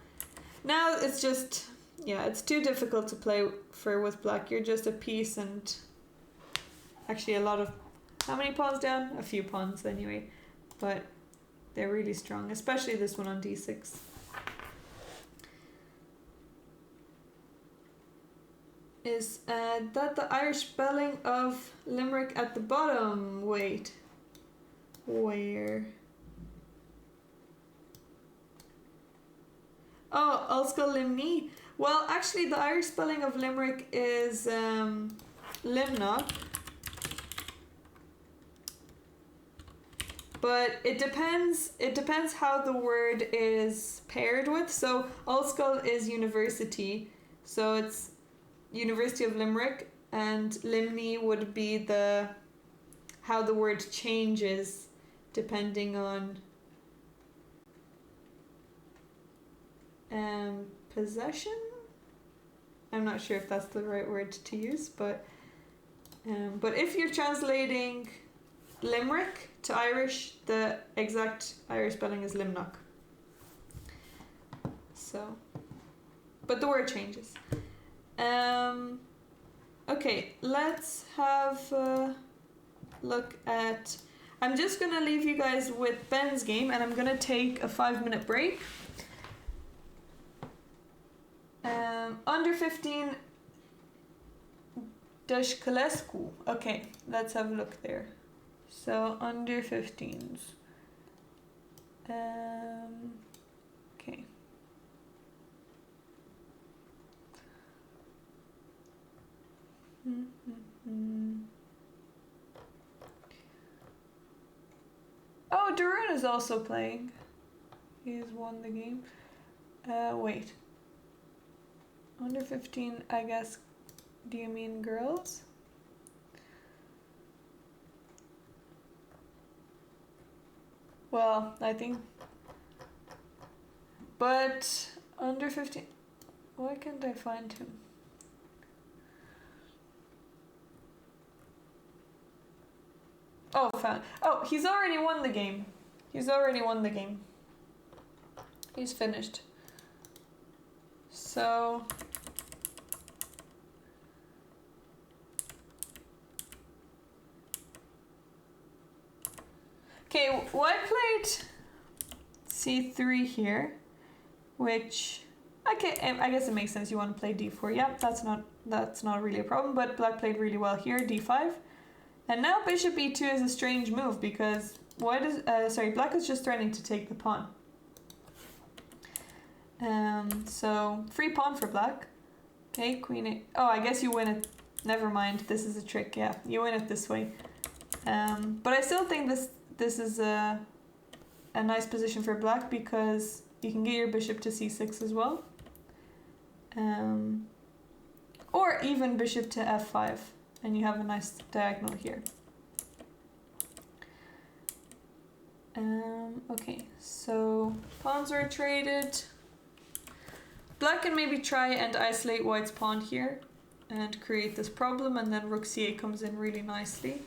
it's just, yeah, it's too difficult to play for with black. You're just a piece, and actually a lot of, how many pawns down? A few pawns anyway. But they're really strong, especially this one on d6. Is that the Irish spelling of Limerick at the bottom? Wait. Where? Oh, Ulster Limni. Well, actually the Irish spelling of Limerick is Limnock. But it depends how the word is paired with. So Ulster is university, so it's University of Limerick, and Limni would be how the word changes depending on possession. I'm not sure if that's the right word to use, but if you're translating Limerick to Irish, the exact Irish spelling is Limnock. So, but the word changes. Okay, let's have a look at, I'm just gonna leave you guys with Ben's game, and I'm gonna take a 5-minute break. Under 15 Deshkalescu. Okay, let's have a look there. So under 15s. Okay. Oh, Darun is also playing. He has won the game. Wait. Under 15, I guess. Do you mean girls? Well, I think, but under 15, why can't I find him? Oh, found. Oh, he's already won the game. He's already won the game. He's finished. So, okay, white played c3 here, which, okay, I guess it makes sense. You want to play d4. Yep, that's not really a problem. But black played really well here, d5, and now bishop e2 is a strange move because black is just threatening to take the pawn. So free pawn for black. Okay, queen. Oh, I guess you win it. Never mind, this is a trick, yeah. You win it this way. But I still think this is a nice position for black because you can get your bishop to c6 as well. Or even bishop to f5, and you have a nice diagonal here. Okay, so pawns are traded. Black can maybe try and isolate white's pawn here and create this problem, and then rook c8 comes in really nicely.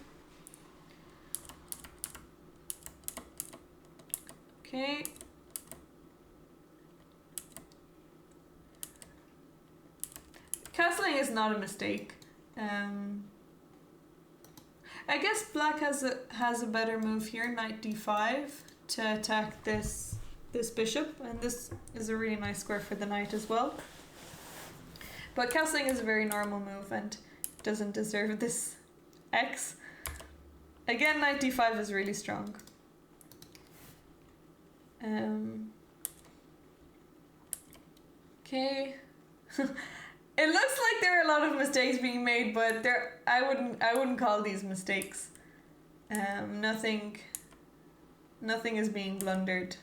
Okay. Castling is not a mistake. I guess black has a better move here, knight d5, to attack this bishop, and this is a really nice square for the knight as well. But castling is a very normal move and doesn't deserve this X. Again, knight d5 is really strong. Okay. It looks like there are a lot of mistakes being made, but I wouldn't call these mistakes. Nothing is being blundered.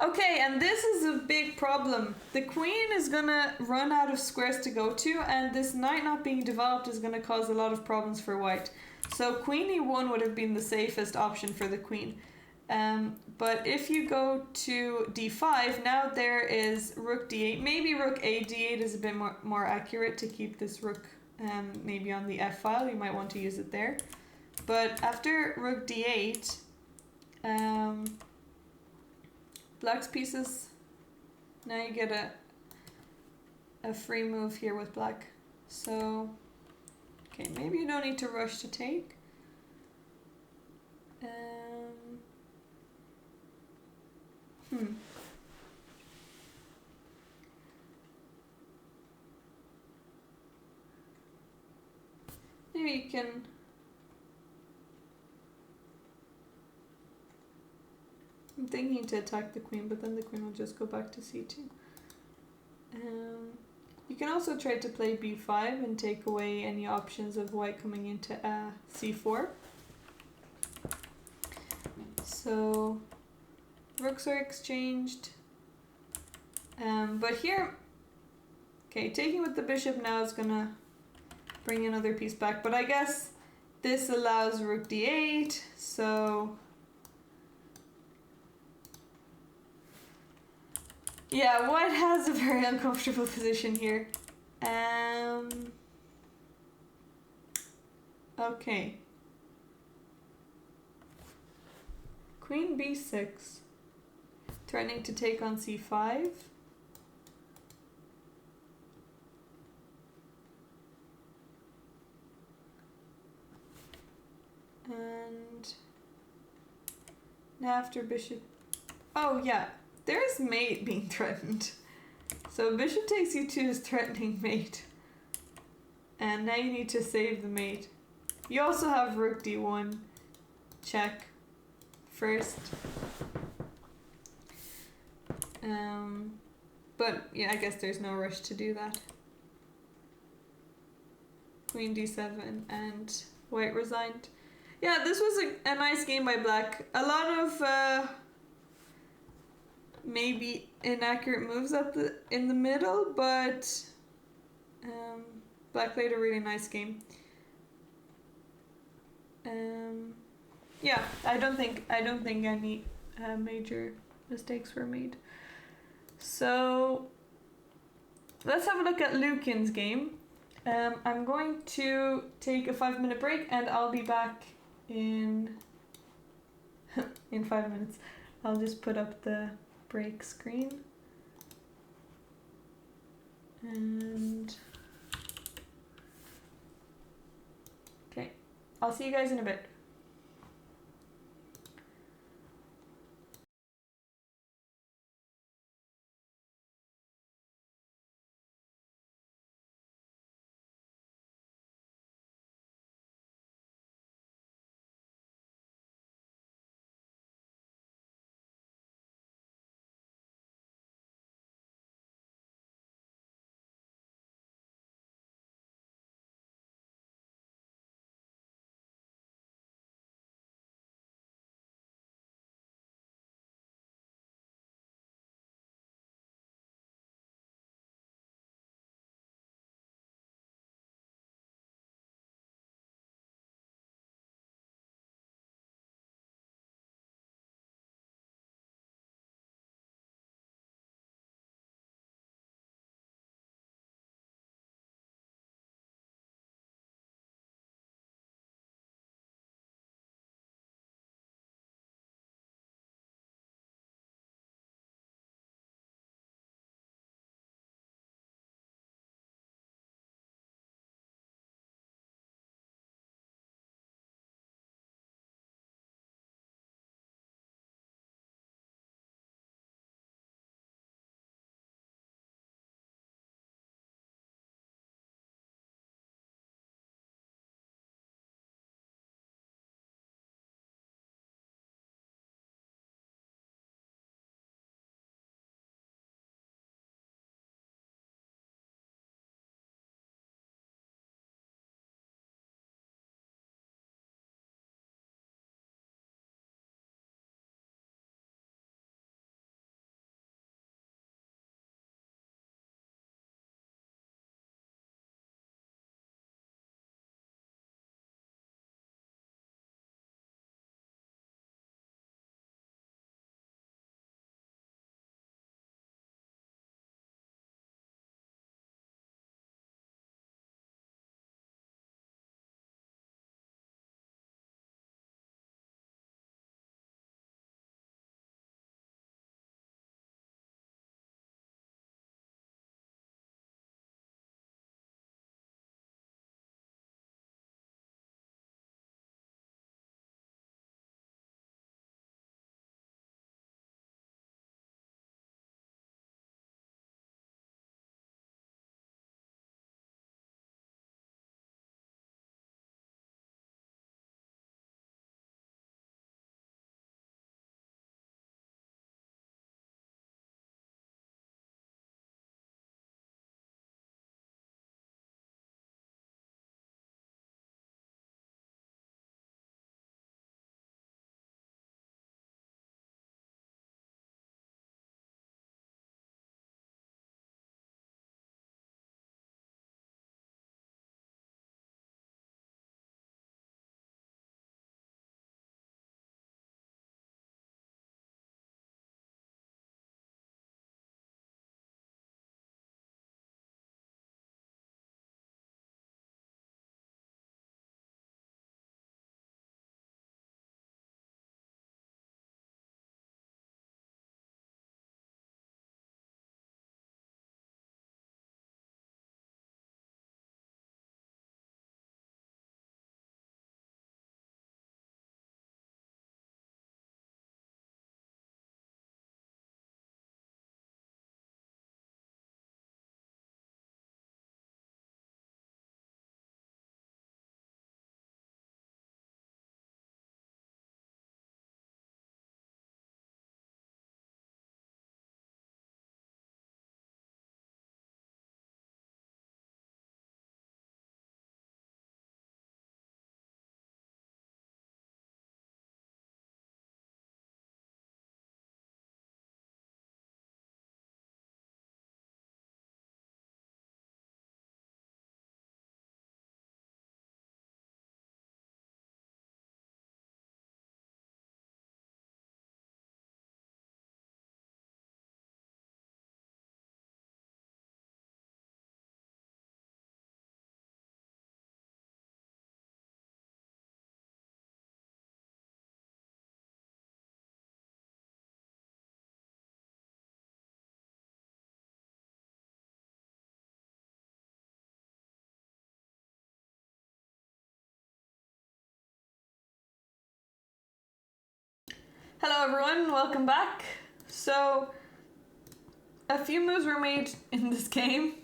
Okay, and this is a big problem. The queen is gonna run out of squares to go to, and this knight not being developed is gonna cause a lot of problems for white. So queen e1 would have been the safest option for the queen. But if you go to d5, now there is rook d8. Maybe rook a d8 is a bit more accurate to keep this rook maybe on the f file. You might want to use it there. But after rook d8, black's pieces, now you get a free move here with black. So, okay, maybe you don't need to rush to take. Maybe you can... I'm thinking to attack the queen, but then the queen will just go back to c2. You can also try to play b5 and take away any options of white coming into c4. So rooks are exchanged. But here, okay, taking with the bishop now is gonna bring another piece back, but I guess this allows rook d8, so yeah, white has a very uncomfortable position here. Okay. Queen b6, threatening to take on c5. And now after bishop, oh yeah, there's mate being threatened. So bishop takes e2 is threatening mate. And now you need to save the mate. You also have rook d1, check first. But yeah, I guess there's no rush to do that. Queen d7 and white resigned. Yeah, this was a nice game by black. A lot of maybe inaccurate moves in the middle, but black played a really nice game. Yeah, I don't think any major mistakes were made. So let's have a look at Lukin's game. I'm going to take a 5-minute break, and I'll be back in 5 minutes. I'll just put up the break screen. And okay, I'll see you guys in a bit. Hello everyone, welcome back. So, a few moves were made in this game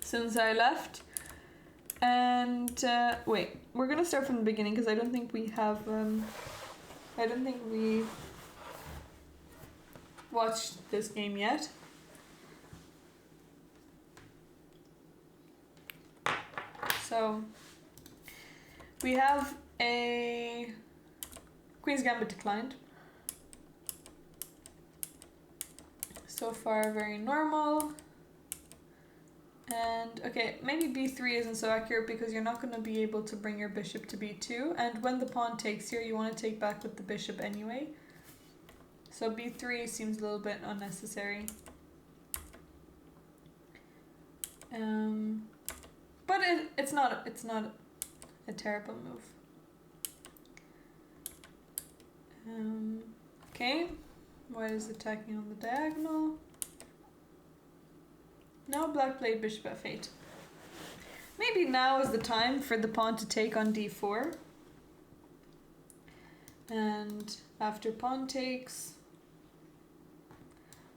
since I left. And, wait, we're gonna start from the beginning because I don't think we have, I don't think we watched this game yet. So, we have a Queen's Gambit declined. So far, very normal. And, okay, maybe b3 isn't so accurate because you're not going to be able to bring your bishop to b2. And when the pawn takes here, you want to take back with the bishop anyway. So b3 seems a little bit unnecessary. But it's not a terrible move. Okay, white is attacking on the diagonal. Now black played bishop f8. Maybe now is the time for the pawn to take on d4. And after pawn takes,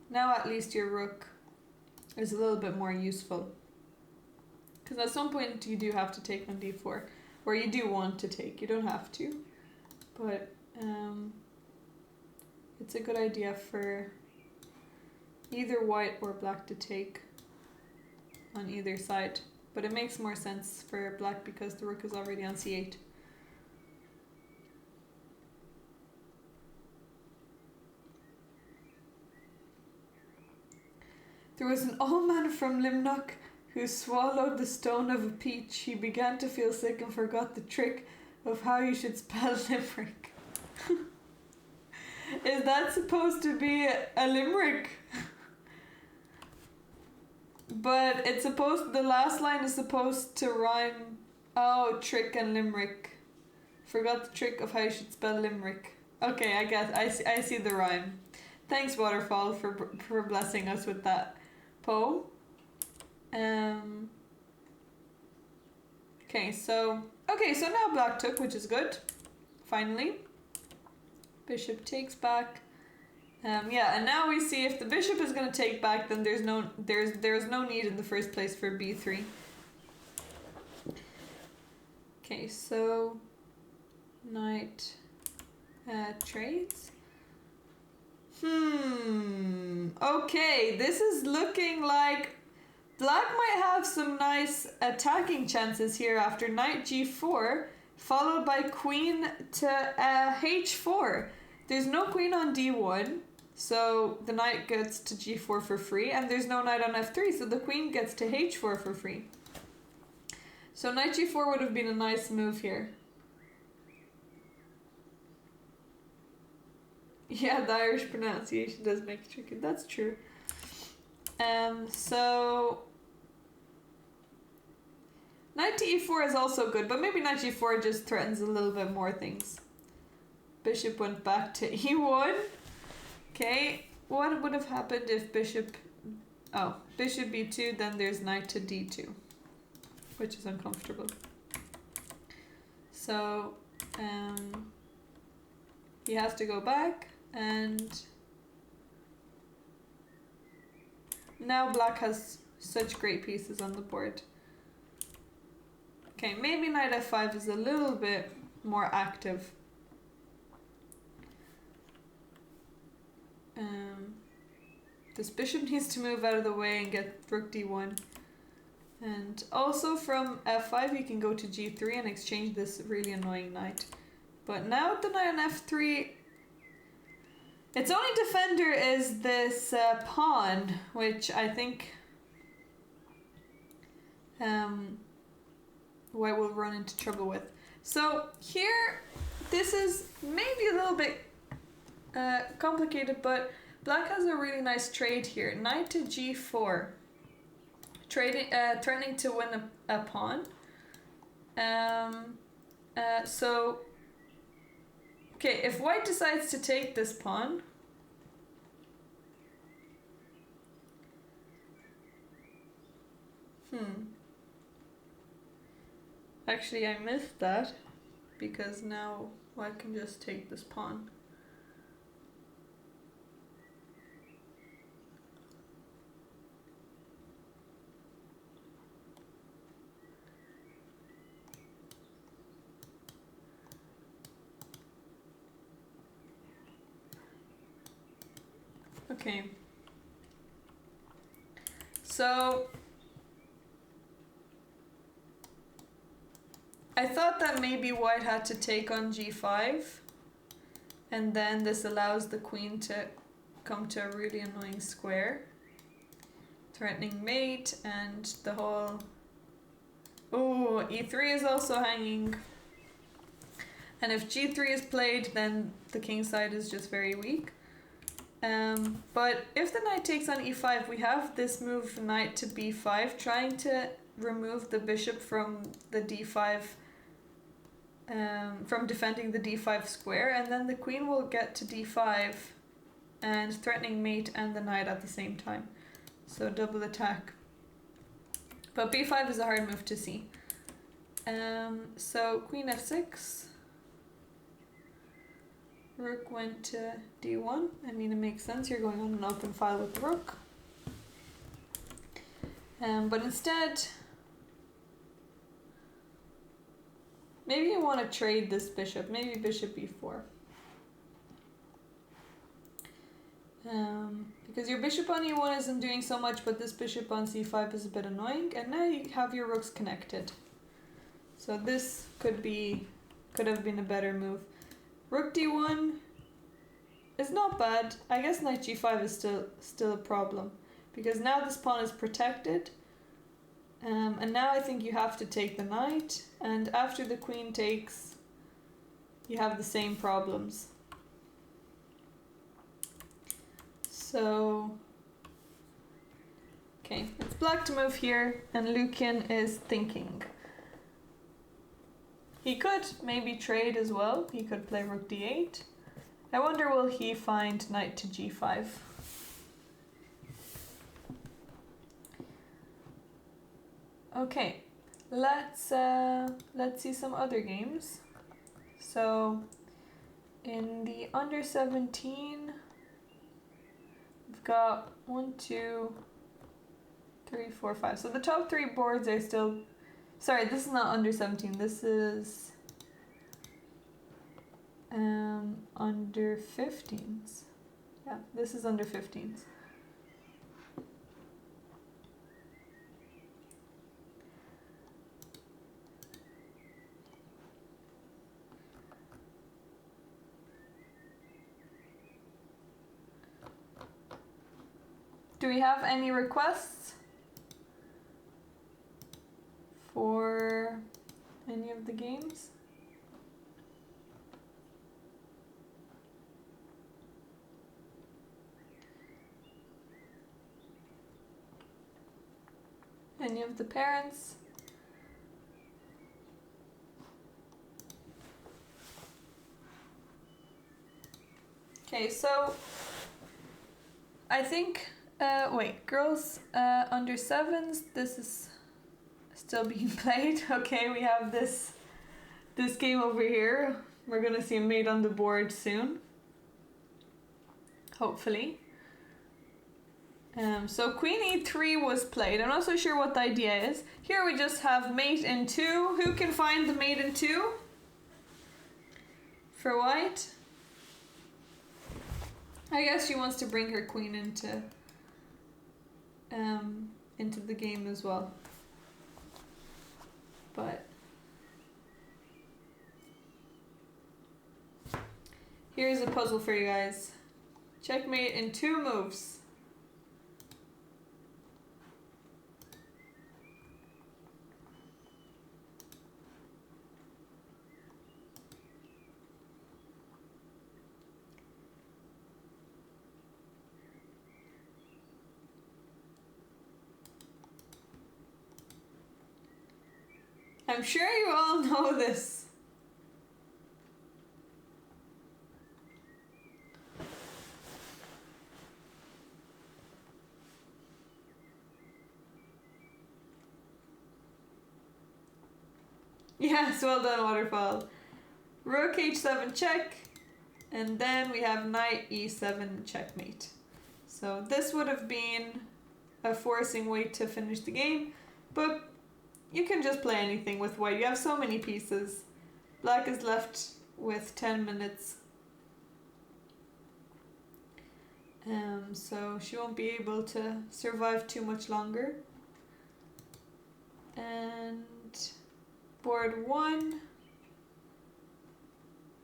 now at least your rook is a little bit more useful. Because at some point you do have to take on d4. Or you do want to take, you don't have to. But it's a good idea for either white or black to take on either side. But it makes more sense for black because the rook is already on c8. There was an old man from Limnock who swallowed the stone of a peach. He began to feel sick and forgot the trick of how you should spell limerick. Is that supposed to be a limerick? But it's supposed, the last line is supposed to rhyme. Oh, trick and limerick. Forgot the trick of how you should spell limerick. Okay, I guess I see the rhyme. Thanks, Waterfall, for blessing us with that poem. Okay, so now black took, which is good. Finally. Bishop takes back. Yeah, and now we see if the bishop is going to take back, then there's no need in the first place for b3. Okay, so knight trades. Okay, this is looking like black might have some nice attacking chances here after knight g4, followed by queen to h4. There's no queen on d1, so the knight gets to g4 for free, and there's no knight on f3, so the queen gets to h4 for free. So knight g4 would have been a nice move here. Yeah, the Irish pronunciation does make it tricky. That's true. So knight to e4 is also good, but maybe knight g4 just threatens a little bit more things. Bishop went back to e1. Okay, what would have happened if bishop b2, then there's knight to d2, which is uncomfortable. So he has to go back, and now black has such great pieces on the board. Okay, maybe knight f5 is a little bit more active. This bishop needs to move out of the way and get rook d1. And also from f5 you can go to g3 and exchange this really annoying knight. But now with the knight on f3, its only defender is this pawn, which I think white will run into trouble with. So here, this is maybe a little bit complicated, but black has a really nice trade here. Knight to g4, threatening to win a pawn. So, okay, if white decides to take this pawn, actually I missed that, because now white can just take this pawn. Okay. So I thought that maybe white had to take on g5, and then this allows the queen to come to a really annoying square, threatening mate, and the whole... Oh, e3 is also hanging. And if g3 is played, then the king side is just very weak. But if the knight takes on e5, we have this move knight to b5, trying to remove the bishop from the d5, from defending the d5 square, and then the queen will get to d5 and threatening mate and the knight at the same time. So double attack. But b5 is a hard move to see. So queen f6. Rook went to d1. I mean, it makes sense. You're going on an open file with the rook. But instead, maybe you want to trade this bishop. Maybe bishop b4. Because your bishop on e1 isn't doing so much, but this bishop on c5 is a bit annoying. And now you have your rooks connected. So this could have been a better move. Rook d1 is not bad. I guess knight g5 is still a problem, because now this pawn is protected. And now I think you have to take the knight, and after the queen takes, you have the same problems. So, okay, it's black to move here, and Lucian is thinking. He could maybe trade as well. He could play rook d8. I wonder, will he find knight to g5? Okay, let's see some other games. So in the under 17, we've got 1, 2, 3, 4, 5. So the top 3 boards are still... Sorry, this is not under 17. This is under 15s. Yeah, this is under 15s. Do we have any requests for any of the games? Any of the parents? Okay, so I think wait, girls under 7s, this is still being played. Okay, we have this game over here. We're gonna see a mate on the board soon, hopefully. So queen e3 was played. I'm not so sure what the idea is. Here we just have mate in 2. Who can find the mate in 2 for white? I guess she wants to bring her queen into the game as well. But here's a puzzle for you guys. Checkmate in 2 moves. I'm sure you all know this. Yes, well done, Waterfall. Rook h7 check, and then we have knight e7 checkmate. So this would have been a forcing way to finish the game, but you can just play anything with white. You have so many pieces. Black is left with 10 minutes. So she won't be able to survive too much longer. And board 1.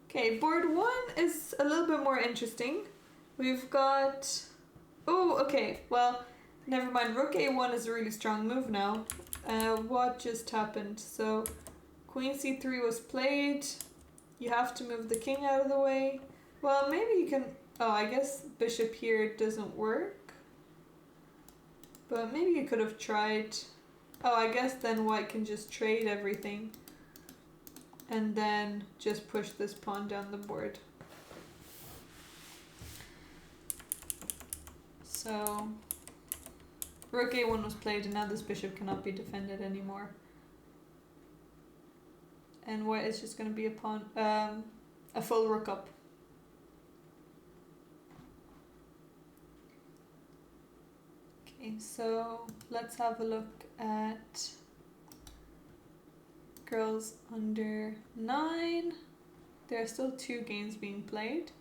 Okay, board 1 is a little bit more interesting. We've got... Oh, okay, well, never mind. Rook A1 is a really strong move now. What just happened? So, Queen C3 was played. You have to move the king out of the way. Well, maybe you can... Oh, I guess bishop here doesn't work. But maybe you could have tried... Oh, I guess then white can just trade everything. And then just push this pawn down the board. So... Rook A1 was played and now this bishop cannot be defended anymore. And white is just going to be a pawn... a full rook up. Okay, so let's have a look at girls under 9. There are still 2 games being played.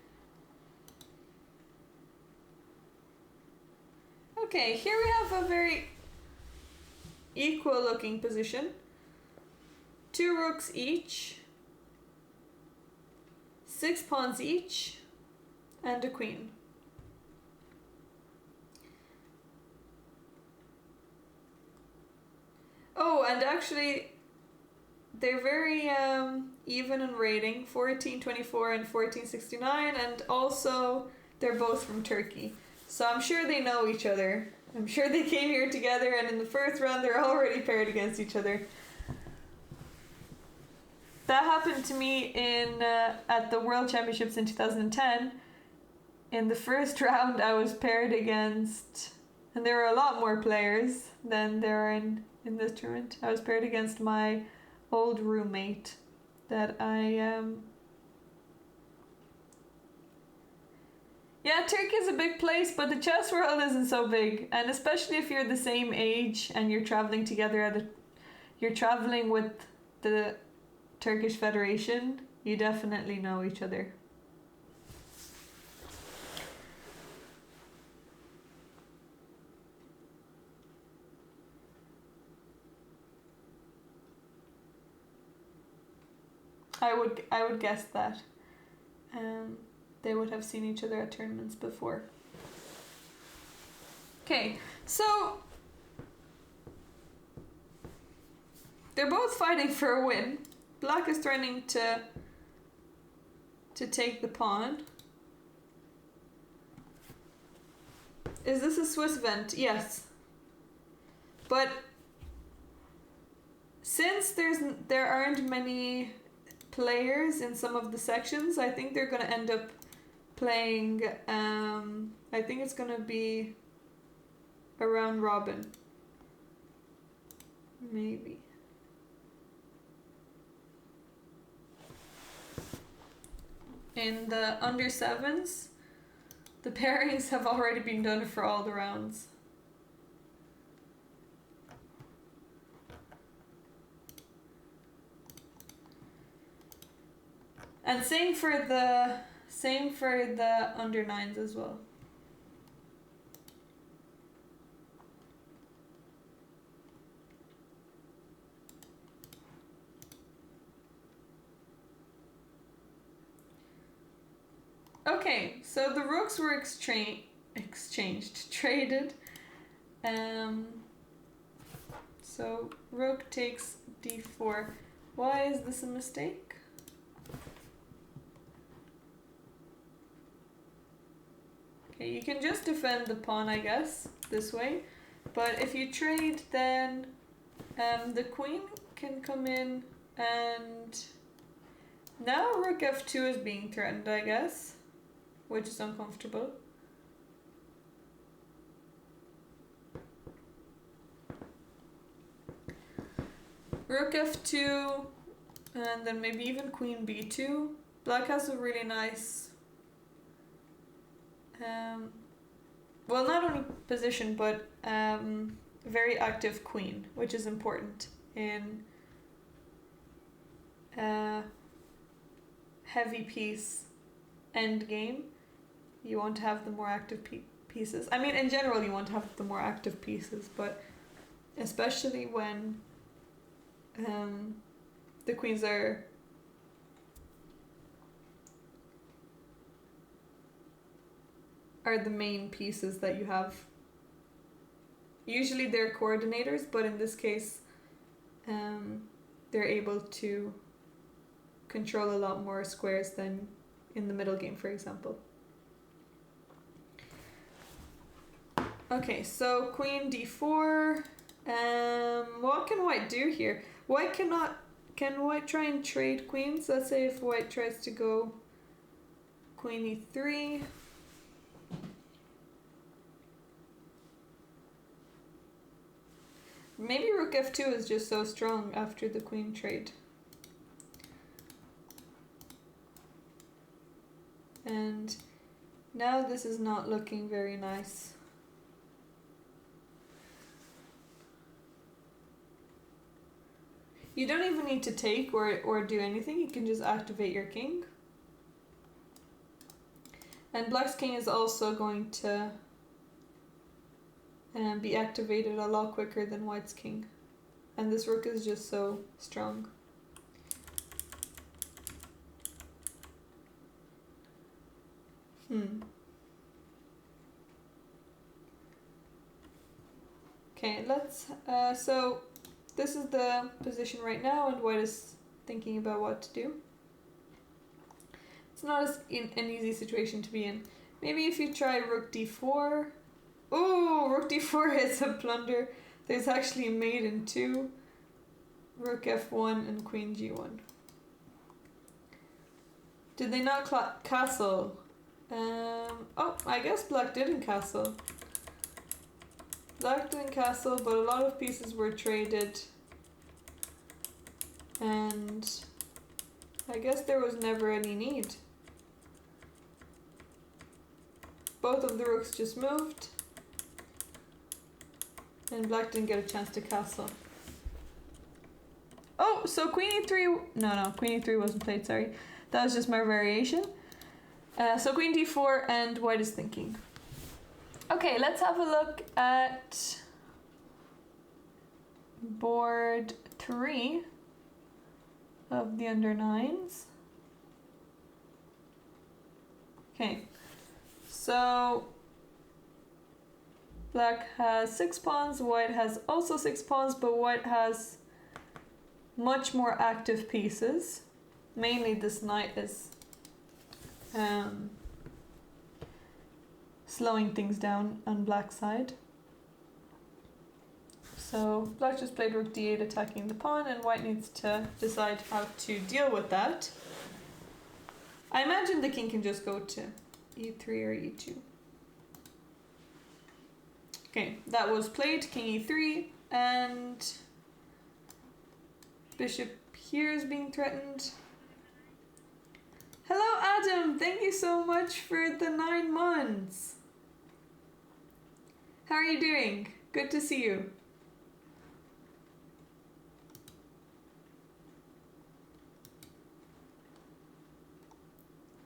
Okay, here we have a very equal looking position. 2 rooks each, 6 pawns each, and a queen. Oh, and actually, they're very even in rating, 1424 and 1469, and also they're both from Turkey. So I'm sure they know each other. I'm sure they came here together, and in the first round they're already paired against each other. That happened to me in at the World Championships in 2010. In the first round I was paired against, and there were a lot more players than there are in this tournament. I was paired against my old roommate that Yeah, Turkey is a big place, but the chess world isn't so big, and especially if you're the same age and you're traveling together you're traveling with the Turkish Federation, you definitely know each other. I would guess that they would have seen each other at tournaments before. Okay, so they're both fighting for a win. Black is threatening to take the pawn. Is this a Swiss event? Yes. But since there aren't many players in some of the sections, I think they're going to end up playing, I think it's going to be a round robin. Maybe. In the under 7s, the pairings have already been done for all the rounds. And same for the under 9s as well. Okay, so the rooks were traded. So rook takes d4. Why is this a mistake? Okay, you can just defend the pawn, I guess, this way. But if you trade, then the queen can come in, and now rook f2 is being threatened, I guess, which is uncomfortable. Rook f2, and then maybe even queen b2. Black has a really nice, well, not only position, but very active queen, which is important in heavy piece endgame. you want to have the more active pieces. I mean, in general, you want to have the more active pieces, but especially when the queens are the main pieces that you have. Usually they're coordinators, but in this case, they're able to control a lot more squares than in the middle game, for example. Okay, so queen d4. What can white do here? Can white try and trade queens? Let's say if white tries to go queen e3. Maybe rook f2 is just so strong after the queen trade. And now this is not looking very nice. You don't even need to take or do anything, you can just activate your king. And black's king is also going to be activated a lot quicker than white's king. And this rook is just so strong. Okay, let's, so this is the position right now, and white is thinking about what to do. It's not an easy situation to be in. Maybe if you try rook d4. Oh, rook d4 hits a blunder. There's actually a mate in 2. Rook f1 and queen g1. Did they not castle? Oh, I guess black didn't castle. Black didn't castle, but a lot of pieces were traded. And I guess there was never any need. Both of the rooks just moved. And black didn't get a chance to castle. Oh, so queen e3... No, queen e3 wasn't played, sorry. That was just my variation. So queen d4 and white is thinking. Okay, let's have a look at board 3 of the under 9s. Okay, so black has 6 pawns, white has also 6 pawns, but white has much more active pieces. Mainly this knight is slowing things down on black's side. So black just played rook d8 attacking the pawn, and white needs to decide how to deal with that. I imagine the king can just go to e3 or e2. Okay, that was played, king e3, and bishop here is being threatened. Hello Adam, thank you so much for the 9 months. How are you doing? Good to see you.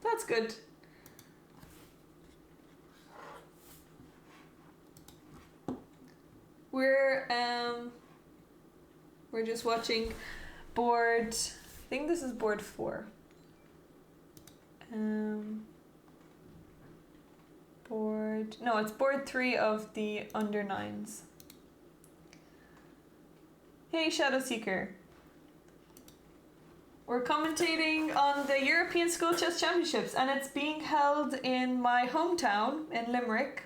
That's good. We're just watching board, I think this is board 4. No, it's board 3 of the under 9s. Hey Shadow Seeker. We're commentating on the European School Chess Championships, and it's being held in my hometown in Limerick,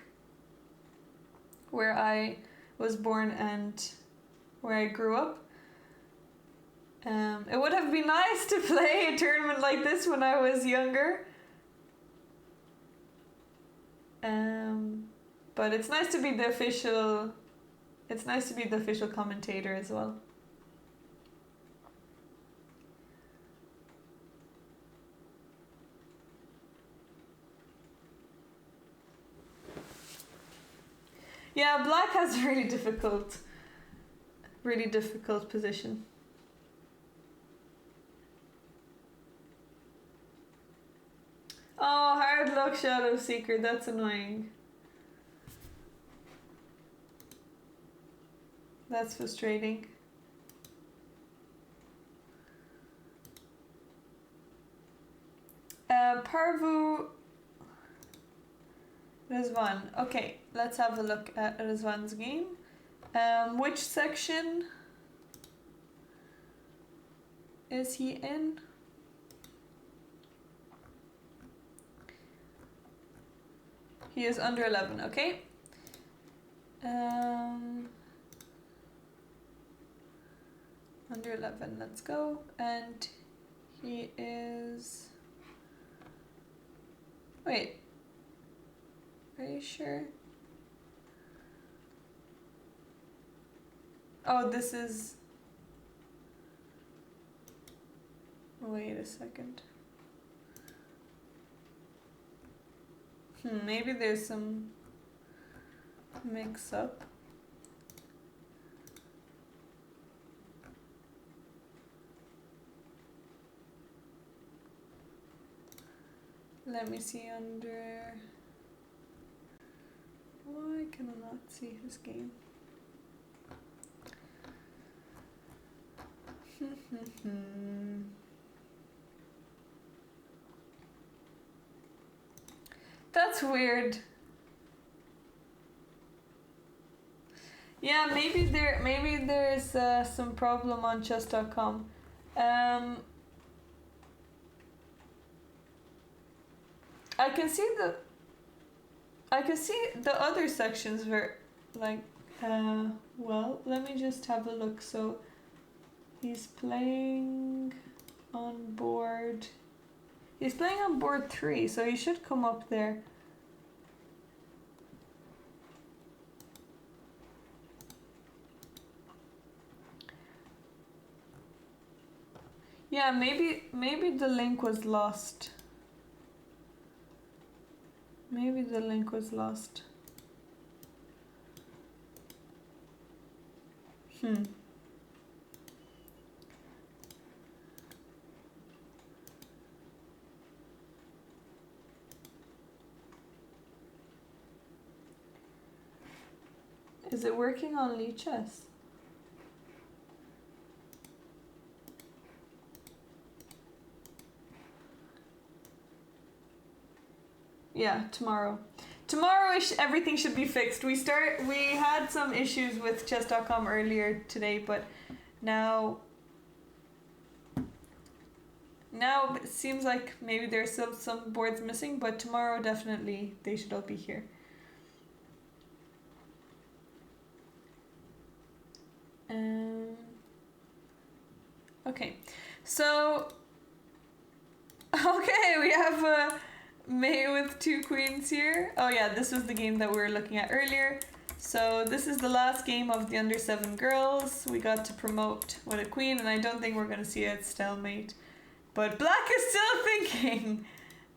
where I was born and where I grew up. It would have been nice to play a tournament like this when I was younger. But it's nice to be the official. It's nice to be the official commentator as well. Yeah, black has a really difficult position. Oh, hard luck, Shadow Seeker, that's annoying. That's frustrating. Parvu Rizwan. Okay, let's have a look at Rizwan's game. Which section is he in? He is under 11, okay. Under 11, let's go. And he is... Wait. Are you sure? Oh, this is... Wait a second. Maybe there's some mix up. Let me see under... Why can I not see his game? That's weird. Yeah, maybe there's some problem on chess.com. I can see the other sections where, like, well, let me just have a look. So he's playing on board. He's playing on board 3, so he should come up there. Yeah, maybe the link was lost. Maybe the link was lost. Is it working on Lichess? Yeah, tomorrow. Tomorrow-ish, everything should be fixed. We had some issues with chess.com earlier today, but now it seems like maybe there's still some boards missing, but tomorrow definitely they should all be here. Okay, so we have May with 2 queens here. Oh yeah, this was the game that we were looking at earlier. So this is the last game of the under 7 girls. We got to promote with a queen, and I don't think we're going to see a stalemate. But black is still thinking.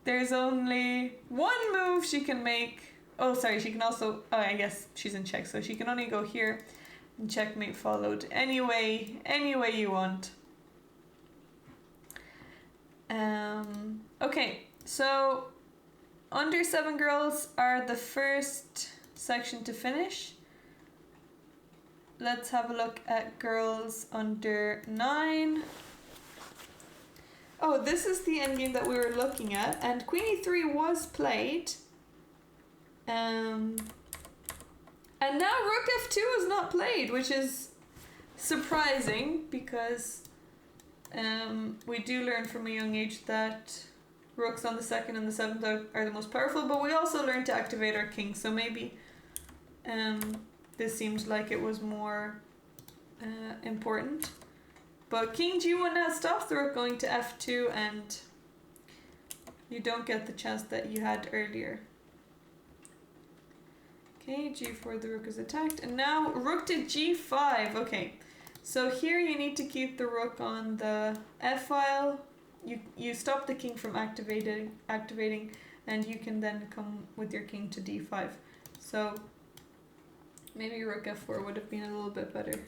There's only one move she can make. Oh, sorry, she can also... Oh, I guess she's in check, so she can only go here. And checkmate followed. Any way you want. Okay, so under 7 girls are the first section to finish. Let's have a look at girls under 9. Oh, this is the endgame that we were looking at, and Queen E3 was played. And now Rook F2 is not played, which is surprising because we do learn from a young age that rooks on the 2nd and the 7th are the most powerful, but we also learn to activate our king, so maybe this seemed like it was more important. But King G1 now stops the rook going to F2, and you don't get the chance that you had earlier. Okay, G4, the rook is attacked, and now rook to G5. Okay, so here you need to keep the rook on the F file. You stop the king from activating, and you can then come with your king to D5. So maybe rook F4 would have been a little bit better.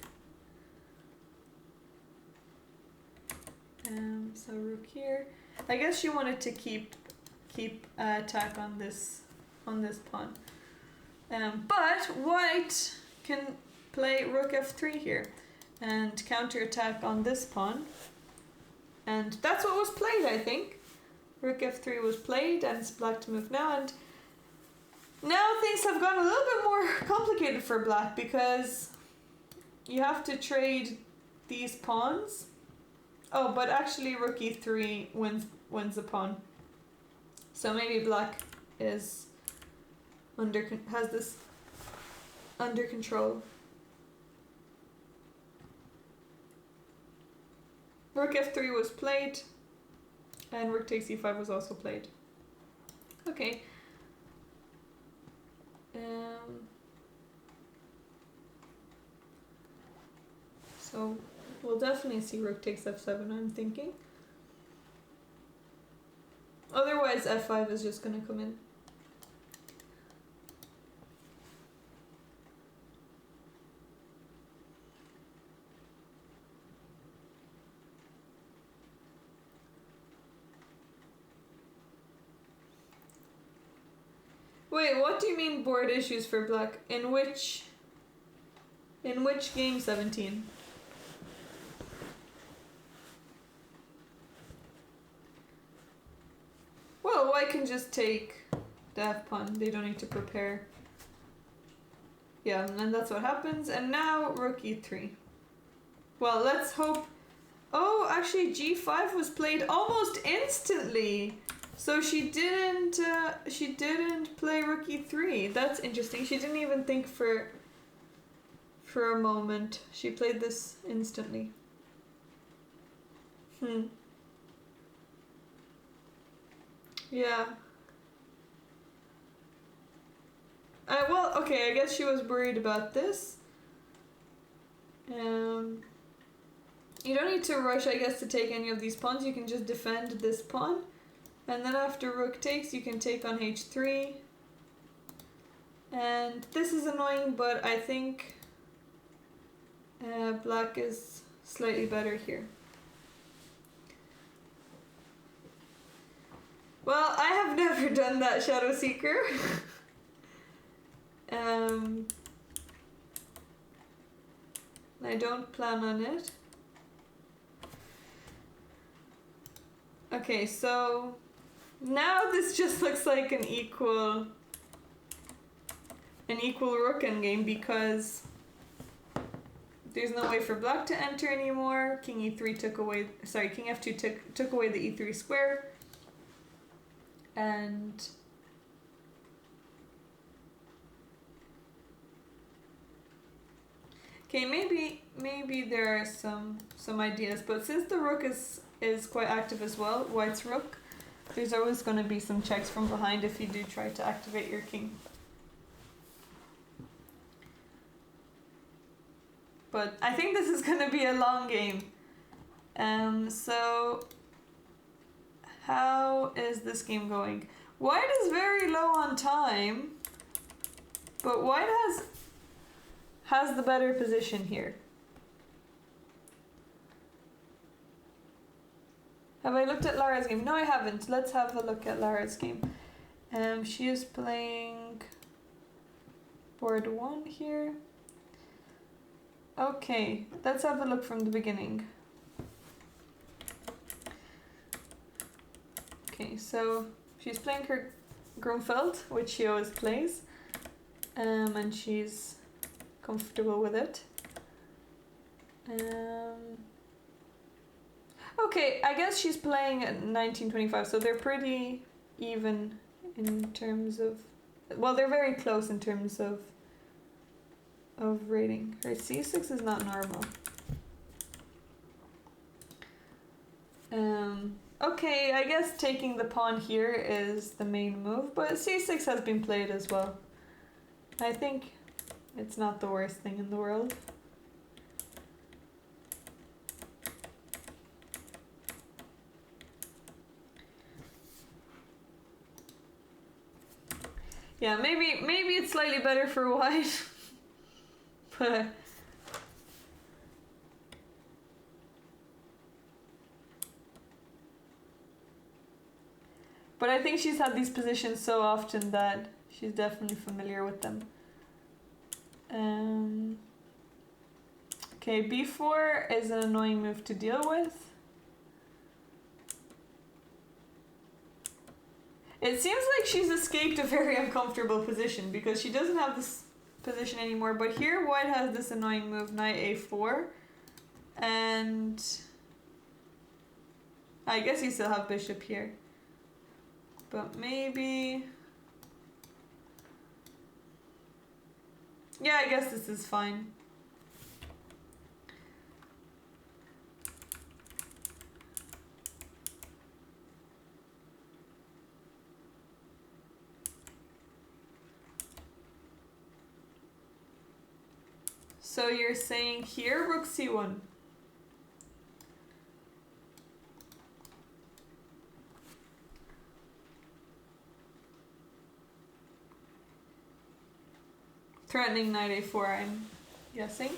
So rook here. I guess she wanted to keep keep attack on this pawn. But white can play rook f3 here and counter-attack on this pawn. And that's what was played, I think. Rook f3 was played, and it's black to move now. And now things have gotten a little bit more complicated for black, because you have to trade these pawns. Oh, but actually rook e3 wins the pawn. So maybe black is has this under control. Rook f3 was played, and rook takes e5 was also played. Okay. So we'll definitely see rook takes f7, I'm thinking. Otherwise f5 is just going to come in. Wait, what do you mean board issues for black? In which game 17? Well, white can just take the f pawn. They don't need to prepare. Yeah, and that's what happens. And now rook e3. Well, let's hope. Oh, actually g5 was played almost instantly. So she didn't play rook e3. That's interesting. She didn't even think for a moment. She played this instantly. Yeah. Well, okay, I guess she was worried about this. You don't need to rush, I guess, to take any of these pawns. You can just defend this pawn. And then after rook takes, you can take on h3. And this is annoying, but I think black is slightly better here. Well, I have never done that, Shadow Seeker. I don't plan on it. Okay, so now this just looks like an equal rook endgame, because there's no way for black to enter anymore. King e3 took away, sorry, king f2 took away the e3 square. And okay, maybe there are some ideas, but since the rook is quite active as well, white's rook, there's always going to be some checks from behind if you do try to activate your king. But I think this is going to be a long game. So how is this game going? White is very low on time, but white has the better position here. Have I looked at Lara's game? No, I haven't. Let's have a look at Lara's game. She is playing board 1 here. Okay, let's have a look from the beginning. Okay, so she's playing her Grunfeld, which she always plays, and she's comfortable with it. Okay, I guess she's playing at 1925, so they're pretty even in terms of, well, they're very close in terms of rating. Her c6 is not normal. Okay, I guess taking the pawn here is the main move, but c6 has been played as well. I think it's not the worst thing in the world. Yeah, maybe it's slightly better for white, but But I think she's had these positions so often that she's definitely familiar with them. Okay, b4 is an annoying move to deal with. It seems like she's escaped a very uncomfortable position because she doesn't have this position anymore. But here white has this annoying move, knight a4. And I guess you still have bishop here. But maybe... Yeah, I guess this is fine. So you're saying here, rook c1. Threatening knight a4, I'm guessing.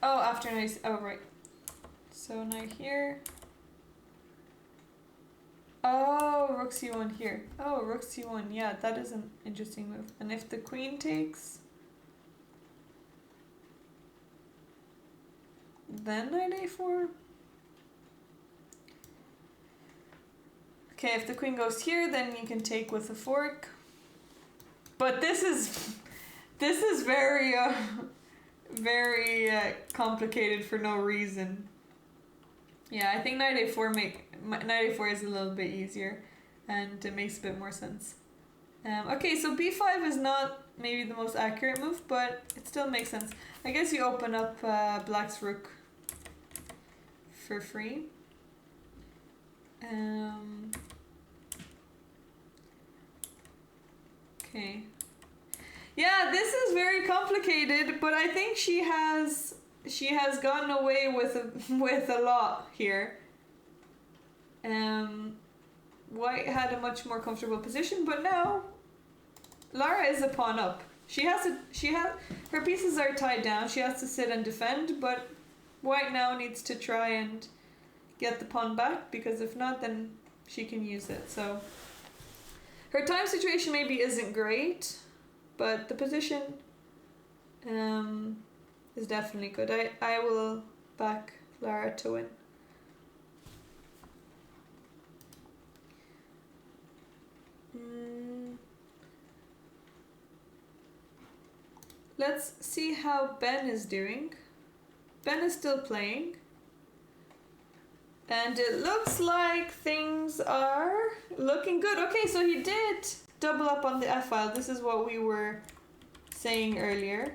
Oh, after knight, oh right. So knight here. Oh, rook c1 here. Oh, rook c1, yeah, that is an interesting move. And if the queen takes... Then knight a4. Okay, if the queen goes here, then you can take with a fork. But this is very very complicated for no reason. Yeah, I think knight a4 is a little bit easier, and it makes a bit more sense. Okay, so b5 is not maybe the most accurate move, but it still makes sense. I guess you open up black's rook for free. Okay. Yeah, this is very complicated, but I think she has gotten away with a lot here. White had a much more comfortable position, but now Lara is a pawn up. Her pieces are tied down. She has to sit and defend, but white now needs to try and get the pawn back, because if not, then she can use it. So her time situation maybe isn't great, but the position is definitely good. I will back Lara to win. Let's see how Ben is doing. Ben is still playing. And it looks like things are looking good. Okay, so he did double up on the f-file. This is what we were saying earlier.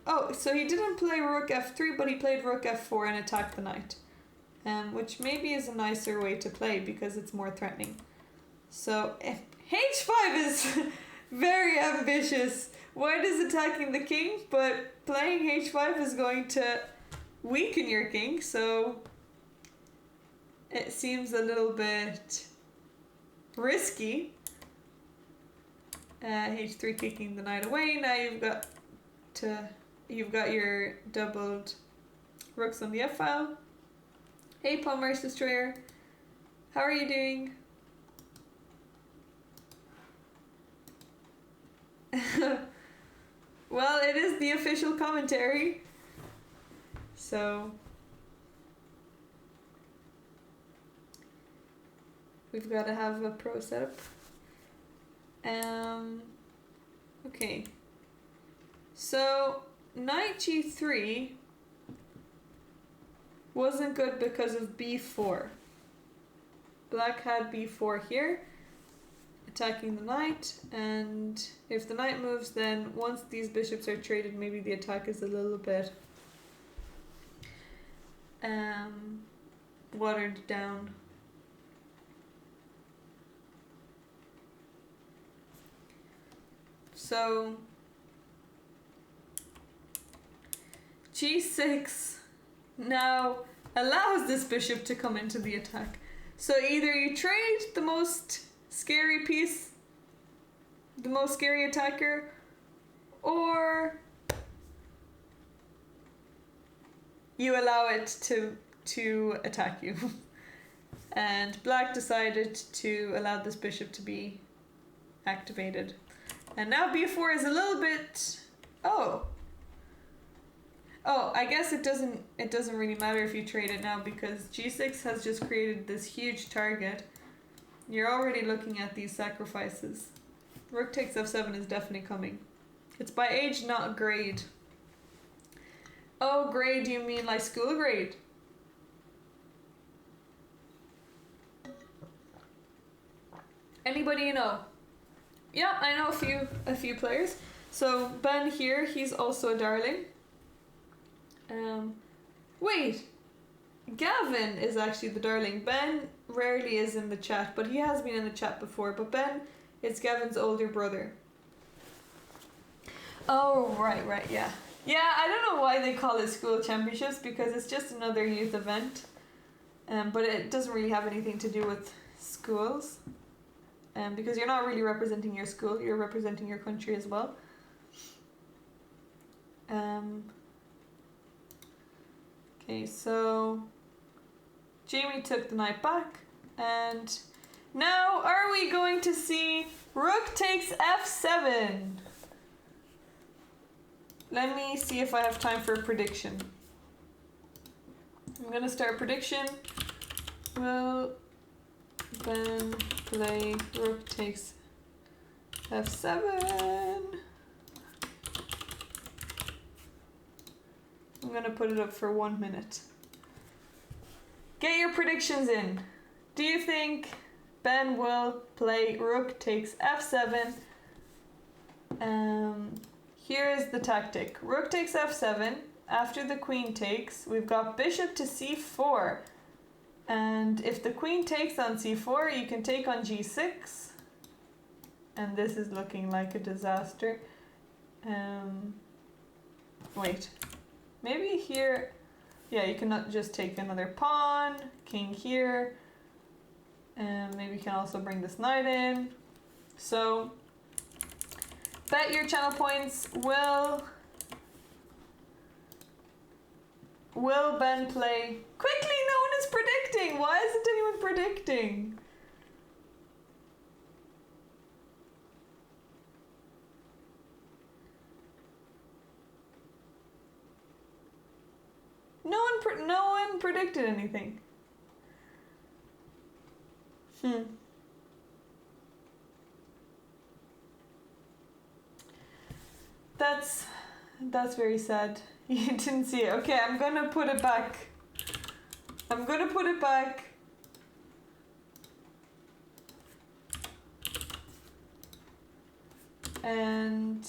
Oh, so he didn't play rook f3, but he played rook f4 and attacked the knight. Which maybe is a nicer way to play because it's more threatening. So h5 is very ambitious. White is attacking the king, but playing h5 is going to weaken your king, so it seems a little bit risky. h3 kicking the knight away. Now you've got your doubled rooks on the f-file. Hey Pawn Mars Destroyer, how are you doing? Well, it is the official commentary, so we've got to have a pro setup. Okay, so knight g3 wasn't good because of b4. Black had b4 here, attacking the knight, and if the knight moves, then once these bishops are traded, maybe the attack is a little bit watered down. So g6 now allows this bishop to come into the attack. So either you trade the most scary piece, the most scary attacker, or you allow it to attack you. and black decided to allow this bishop to be activated. And now b4 is a little bit... Oh, I guess it doesn't really matter if you trade it now, because g6 has just created this huge target. You're already looking at these sacrifices. Rook takes f7 is definitely coming. It's by age, not grade. Oh, grade, you mean like school grade? Anybody you know? Yeah, I know a few players. So Ben here, he's also a darling. Wait, Gavin is actually the darling. Ben rarely is in the chat, but he has been in the chat before. But Ben is Gavin's older brother. Oh, right, yeah. Yeah, I don't know why they call it school championships, because it's just another youth event. But it doesn't really have anything to do with schools. Because you're not really representing your school, you're representing your country as well. Okay, so Jamie took the knight back, and now are we going to see rook takes f7? Let me see if I have time for a prediction. I'm gonna start prediction. Will Ben play rook takes f7? I'm gonna put it up for 1 minute. Get your predictions in. Do you think Ben will play rook takes f7? Here is the tactic. Rook takes f7. After the queen takes, we've got bishop to c4. And if the queen takes on c4, you can take on g6. And this is looking like a disaster. Wait. Maybe here... Yeah, you cannot just take another pawn. King here. And maybe you can also bring this knight in. So... bet your channel points. Will Ben play? Quickly, no one is predicting. Why isn't anyone predicting? No one predicted anything. That's very sad. You didn't see it. Okay, I'm gonna put it back. And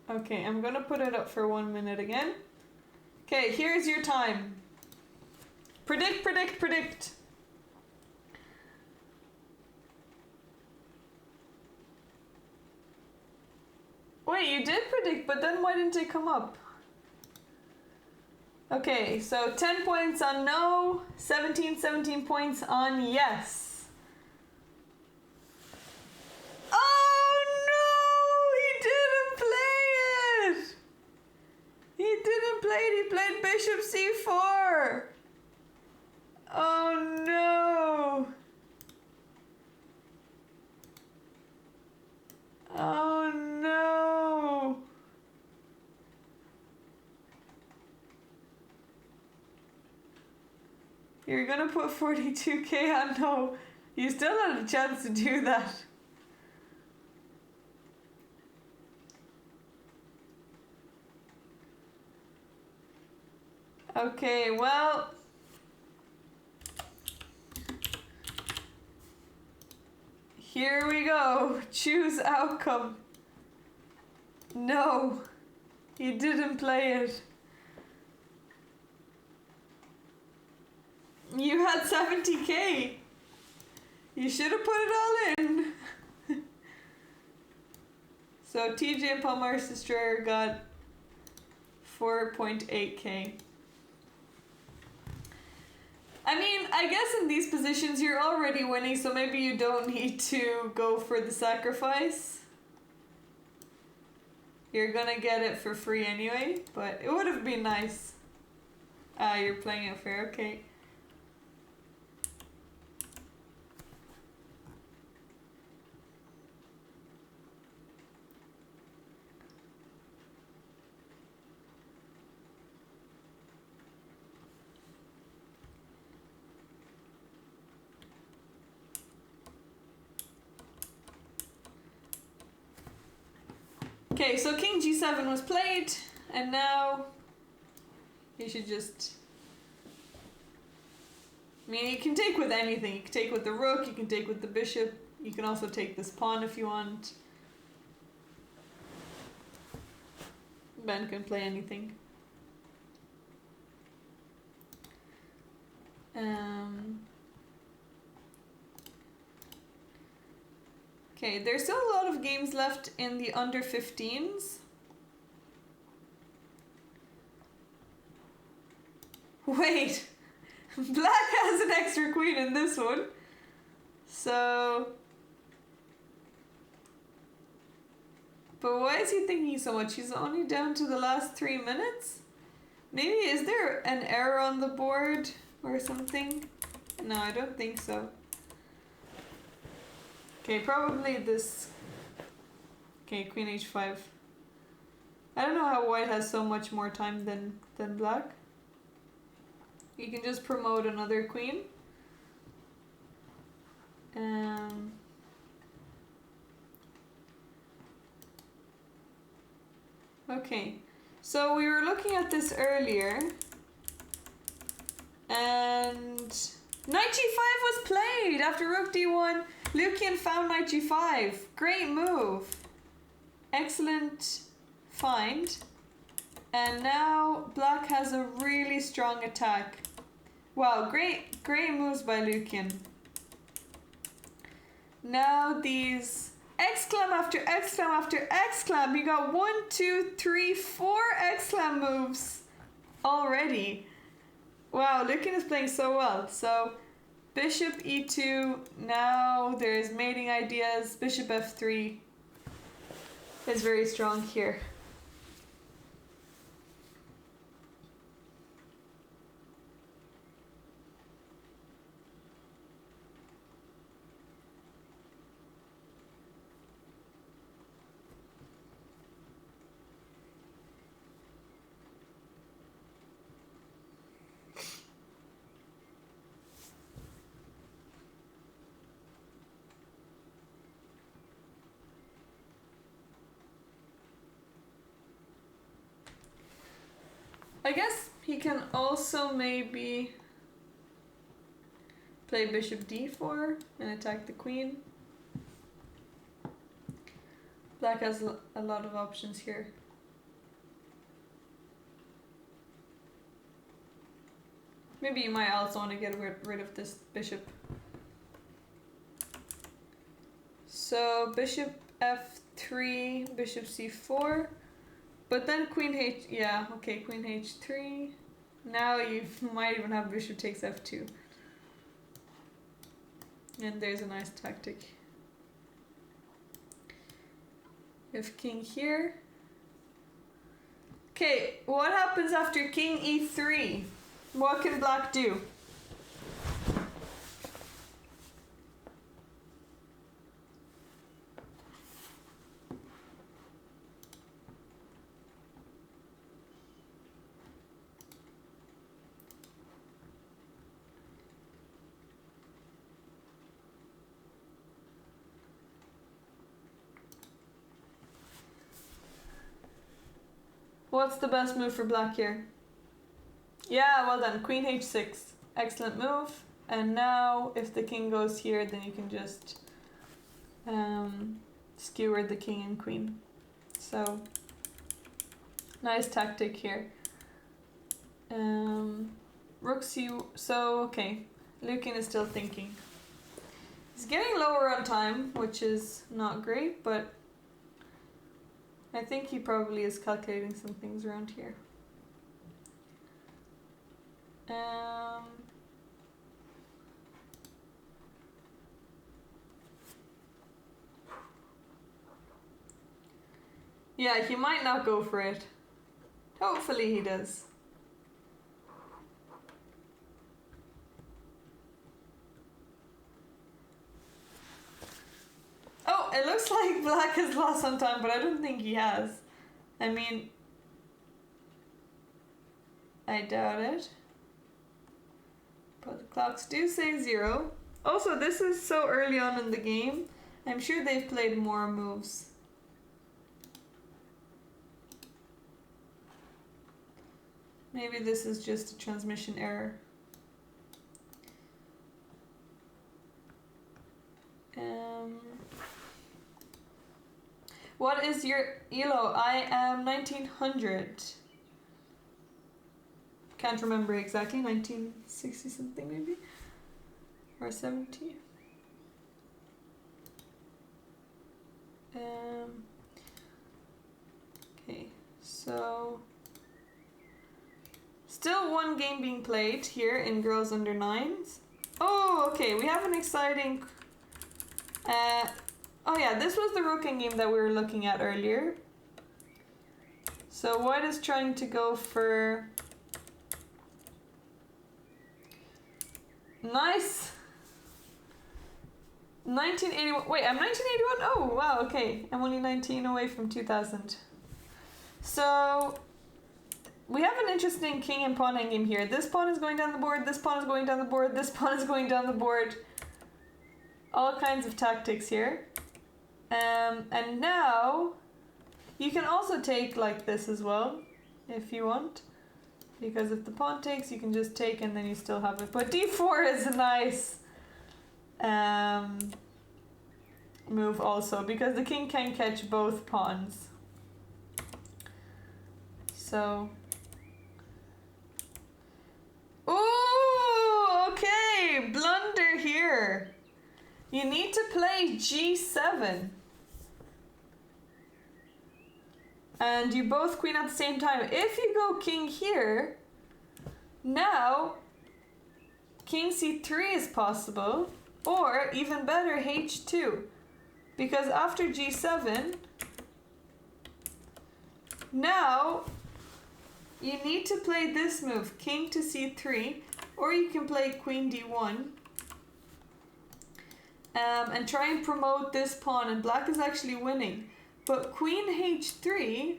okay, I'm gonna put it up for 1 minute again. Okay, here's your time. Predict. Wait, you did predict, but then why didn't it come up? Okay, so 10 points on no, 17 points on yes. He played bishop c4. Oh no. Oh no. You're gonna put 42k on no. You still had a chance to do that. Okay, well, here we go. Choose outcome. No, he didn't play it. You had 70k. You should have put it all in. So TJ and Palmar's Destroyer got 4.8k. I mean, I guess in these positions you're already winning, so maybe you don't need to go for the sacrifice. You're gonna get it for free anyway, but it would have been nice. Ah, you're playing it fair, okay. Okay, so King G7 was played, and now you should just... I mean, you can take with anything. You can take with the rook, you can take with the bishop, you can also take this pawn if you want. Ben can play anything. Okay, there's still a lot of games left in the under 15s. Wait, Black has an extra queen in this one. So... But why is he thinking so much? He's only down to the last 3 minutes? Maybe, is there an error on the board or something? No, I don't think so. Okay, probably this... Okay, Queen H5. I don't know how white has so much more time than black. You can just promote another queen. Okay, so we were looking at this earlier, and knight g5 was played after rook d1. Lucian found knight g5. Great move. Excellent find. And now black has a really strong attack. Wow, great moves by Lucian. Now these exclam after exclam after exclam. He got 1, 2, 3, 4 exclam moves already. Wow, Lucian is playing so well. So bishop e2, now there's mating ideas. Bishop f3 is very strong here. I guess he can also maybe play bishop d4 and attack the queen. Black has a lot of options here. Maybe you might also want to get rid of this bishop. So bishop f3, bishop c4. But then queen h, yeah, okay, queen h3. Now you might even have bishop takes f2. And there's a nice tactic. You have king here. Okay, what happens after king e3? What can black do? What's the best move for black here? Yeah, well done. Queen h6. Excellent move. And now, if the king goes here, then you can just skewer the king and queen. So, nice tactic here. Rook c... So, okay. Lucian is still thinking. He's getting lower on time, which is not great, but I think he probably is calculating some things around here. Yeah, he might not go for it. Hopefully he does. Oh, it looks like black has lost some time, but I don't think he has. I mean, I doubt it. But the clocks do say 0. Also, this is so early on in the game. I'm sure they've played more moves. Maybe this is just a transmission error. What is your ELO? I am 1900. Can't remember exactly. 1960 something maybe? Or 70? Okay, so... Still one game being played here in Girls Under 9s. Oh, okay, we have an exciting... oh yeah, this was the Rooking game that we were looking at earlier. So White is trying to go for... Nice! 1981. Wait, I'm 1981? Oh, wow, okay. I'm only 19 away from 2000. So... We have an interesting king and pawn endgame here. This pawn is going down the board, this pawn is going down the board, this pawn is going down the board. All kinds of tactics here. And now, you can also take like this as well, if you want. Because if the pawn takes, you can just take and then you still have it. But d4 is a nice move also, because the king can catch both pawns. So... Ooh, okay, blunder here. You need to play g7. And you both queen at the same time. If you go king here, now king c3 is possible, or even better, h2. Because after g7, now you need to play this move, king to c3, or you can play queen d1 and try and promote this pawn, and black is actually winning. But queen h3,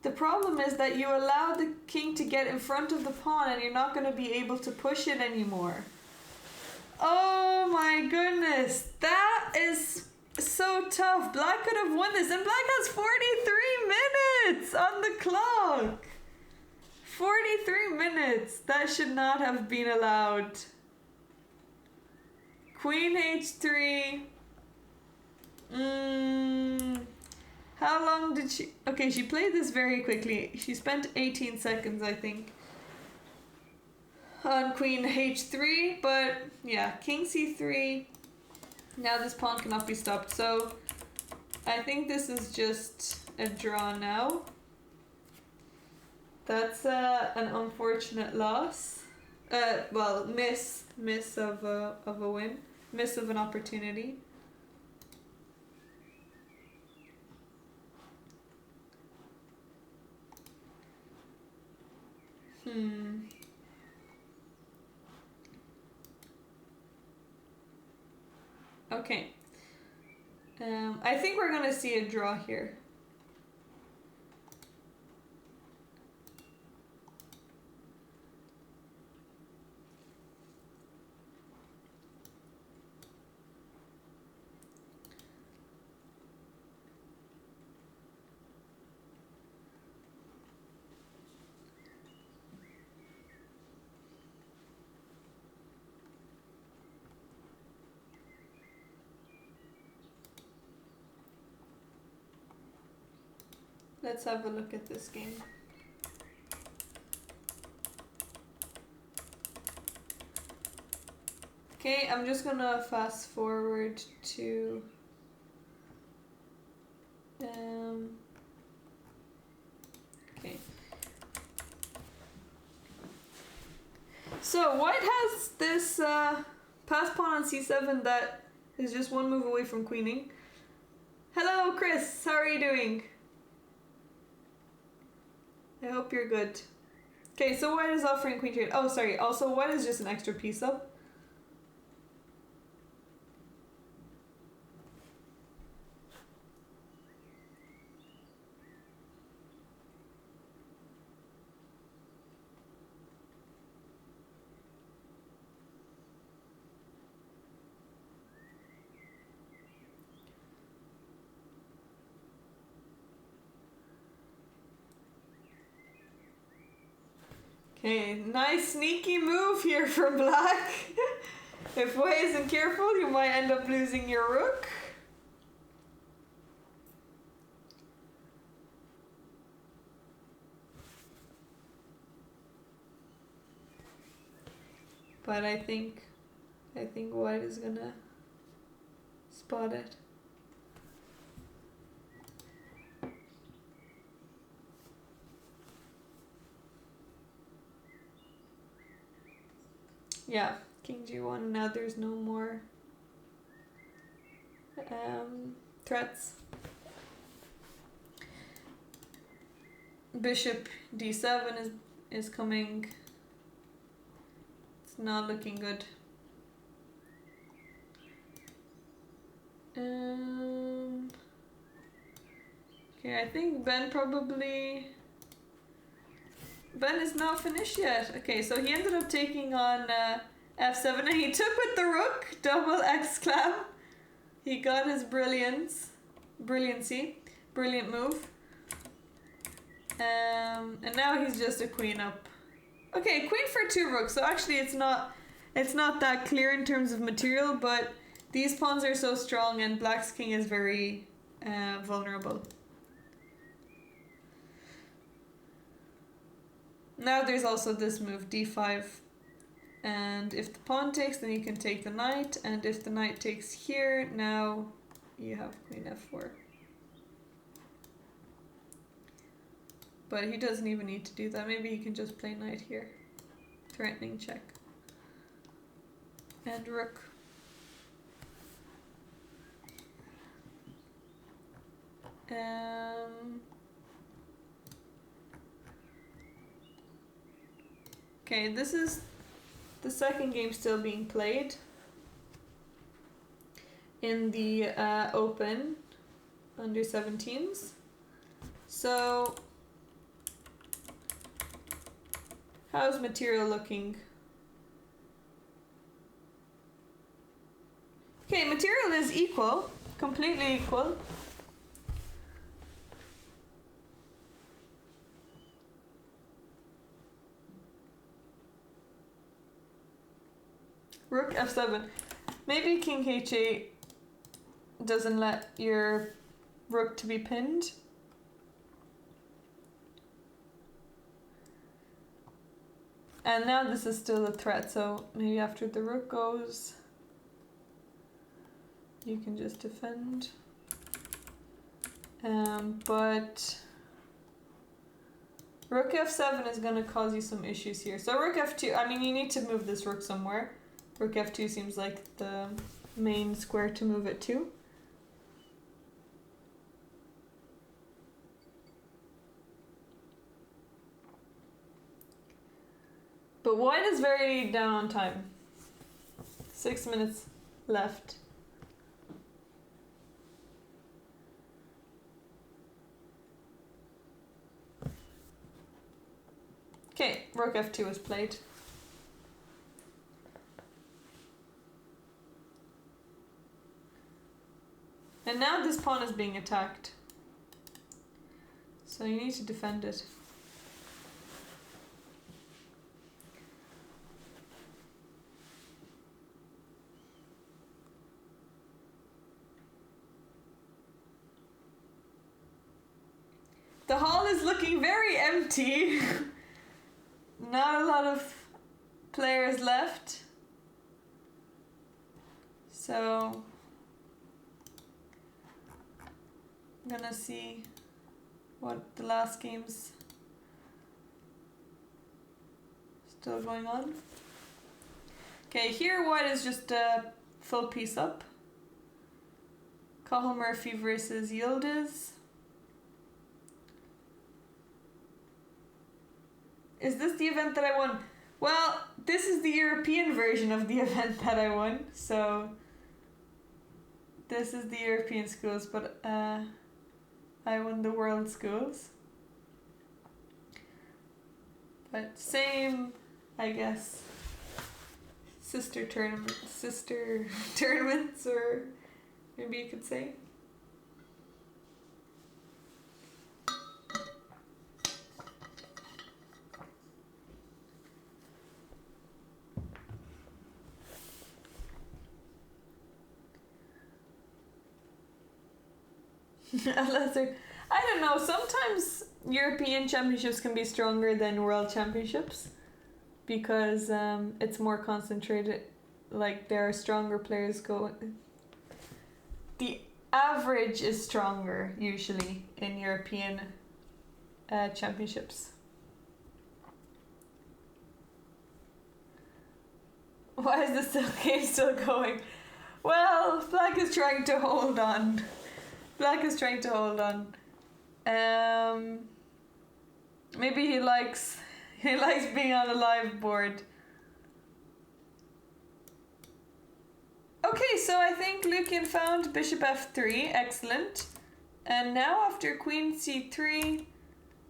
the problem is that you allow the king to get in front of the pawn and you're not going to be able to push it anymore. Oh my goodness, that is so tough. Black could have won this, and black has 43 minutes on the clock. 43 minutes! That should not have been allowed. Queen h3. How long did she... Okay, she played this very quickly. She spent 18 seconds, I think, on queen h3, but yeah, king c3. Now this pawn cannot be stopped, so I think this is just a draw now. That's an unfortunate loss. Well, miss of a win, miss of an opportunity. Okay. I think we're gonna see a draw here. Let's have a look at this game. Okay, I'm just gonna fast forward to So white has this pass pawn on c7 that is just one move away from queening. Hello, Chris. How are you doing? I hope you're good. Okay, so white is offering queen trade. Oh, sorry. Also, white is just an extra piece up. Okay, nice sneaky move here from black. If white isn't careful, you might end up losing your rook. But I think white is gonna spot it. Yeah, king g1. Now there's no more threats. Bishop d7 is coming. It's not looking good. Okay, I think Ben is not finished yet. Okay, so he ended up taking on f7 and he took with the rook, double exclam. He got his brilliancy, brilliant move. And now he's just a queen up. Okay, queen for 2 rooks. So actually it's not that clear in terms of material, but these pawns are so strong and black's king is very vulnerable. Now there's also this move, d5. And if the pawn takes, then you can take the knight. And if the knight takes here, now you have queen f4. But he doesn't even need to do that. Maybe he can just play knight here. Threatening check. And rook. Okay, this is the second game still being played in the Open under 17s. So, how's material looking? Okay, material is equal, completely equal. Rook f7. Maybe king h8 doesn't let your rook to be pinned. And now this is still a threat, so maybe after the rook goes, you can just defend. But rook f7 is going to cause you some issues here. So rook f2, I mean, you need to move this rook somewhere. Rook f2 seems like the main square to move it to. But white is very down on time. 6 minutes left. Okay, rook f2 is played. And now this pawn is being attacked. So you need to defend it. The hall is looking very empty. Not a lot of players left. So I'm gonna see what the last game's still going on. Okay, here white is just a full piece up. Cathal Murphy versus Yildiz. Is this the event that I won? Well, this is the European version of the event that I won, so this is the European schools, but I won the world schools. But same, I guess, sister tournaments, or maybe you could say. I don't know, sometimes European championships can be stronger than world championships because it's more concentrated, like there are stronger players going. The average is stronger usually in European championships. Why is the game still going? Well, Black is trying to hold on. Maybe he likes being on a live board. Okay, so I think Lucian found bishop f3, excellent. And now after queen c3,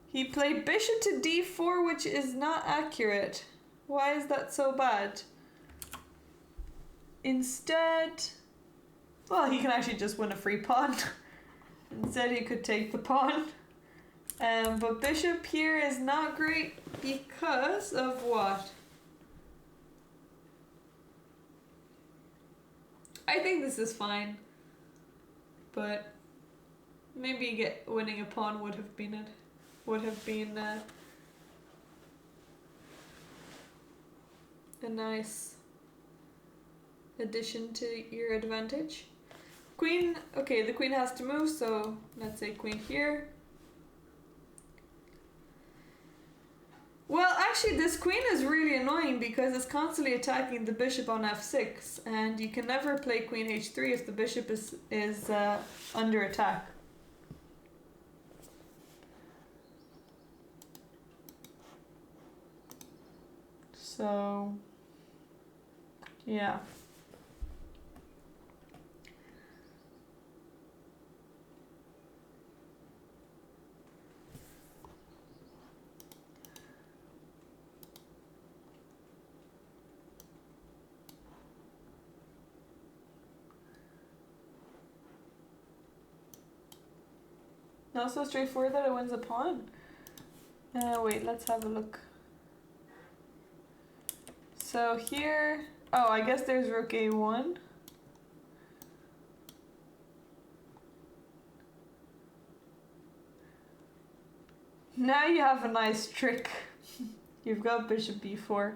he played bishop to d4, which is not accurate. Why is that so bad? Instead, well, he can actually just win a free pawn. Instead he could take the pawn. But bishop here is not great because of what? I think this is fine. But maybe winning a pawn would have been a nice addition to your advantage. Queen, okay, the queen has to move, so let's say queen here. Well, actually this queen is really annoying because it's constantly attacking the bishop on f6, and you can never play queen h3 if the bishop is under attack. So, yeah. Not so straightforward that it wins a pawn. Wait, let's have a look. So here, oh, I guess there's rook a1. Now you have a nice trick. You've got bishop b4.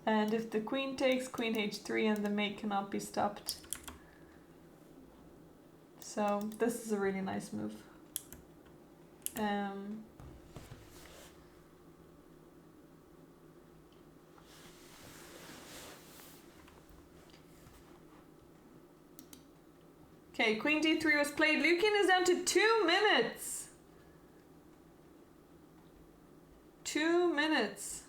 And if the queen takes, queen h3, and the mate cannot be stopped. So this is a really nice move. Okay, queen d3 was played. Lucian is down to 2 minutes. 2 minutes.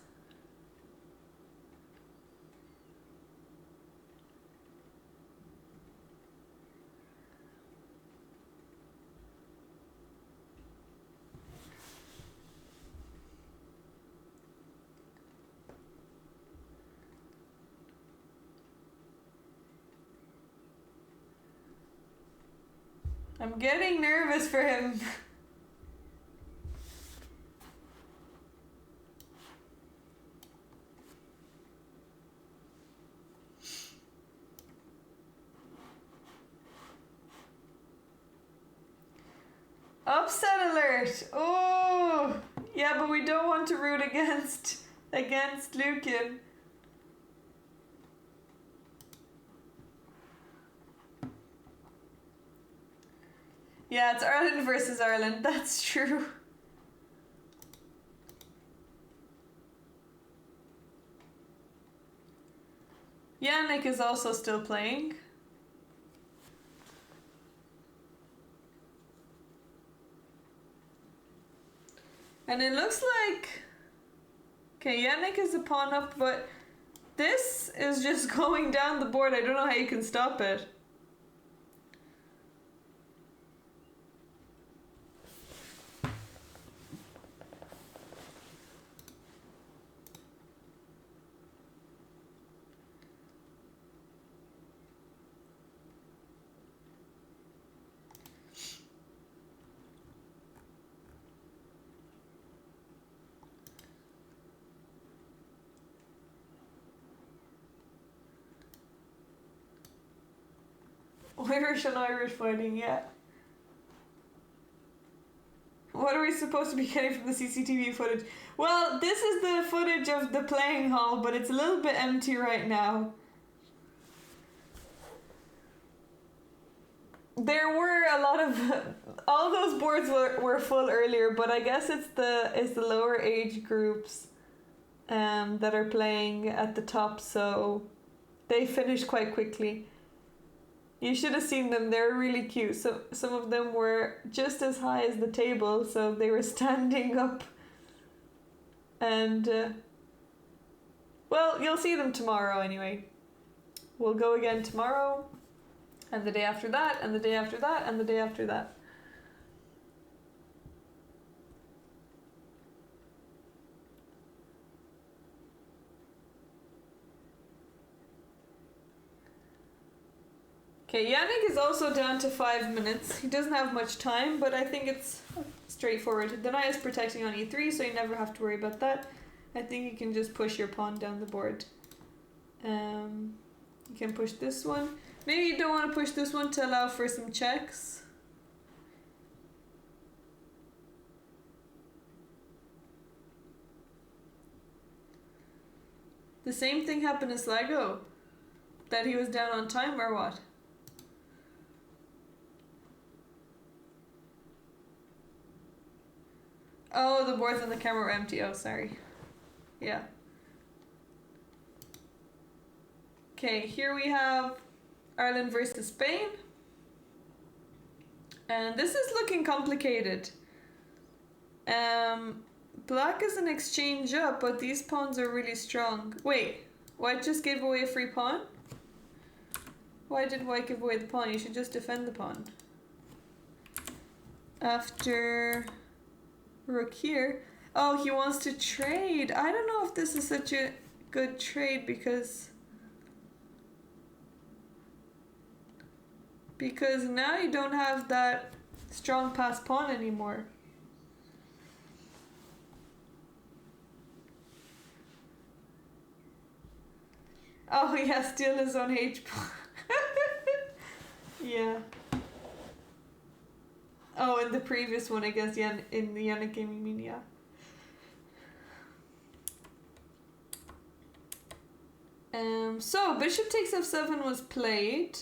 I'm getting nervous for him. Upset alert! Oh, yeah, but we don't want to root against Lucian. Yeah, it's Ireland versus Ireland. That's true. Yannick is also still playing. And it looks like... Okay, Yannick is a pawn up, but this is just going down the board. I don't know how you can stop it. Irish and Irish fighting, yeah. What are we supposed to be getting from the CCTV footage? Well, this is the footage of the playing hall, but it's a little bit empty right now. There were a lot of... all those boards were full earlier, but I guess it's the lower age groups that are playing at the top, so they finish quite quickly. You should have seen them, they're really cute. So some of them were just as high as the table, so they were standing up. And, well, you'll see them tomorrow anyway. We'll go again tomorrow, and the day after that, and the day after that, and the day after that. Okay, Yannick is also down to 5 minutes. He doesn't have much time, but I think it's straightforward. The knight is protecting on e3, so you never have to worry about that. I think you can just push your pawn down the board. You can push this one. Maybe you don't want to push this one to allow for some checks. The same thing happened to Sligo. That he was down on time or what? Oh, the boards on the camera were empty. Oh, sorry. Yeah. Okay, here we have Ireland versus Spain. And this is looking complicated. Black is an exchange up, but these pawns are really strong. Wait, white just gave away a free pawn? Why did white give away the pawn? You should just defend the pawn. After... rook here. Oh, he wants to trade. I don't know if this is such a good trade because now you don't have that strong pass pawn anymore. Oh yeah, steal his own H pawn. Yeah. Oh, in the previous one, I guess, yeah, in the Yannick game, you mean, yeah. So, bishop takes f7 was played.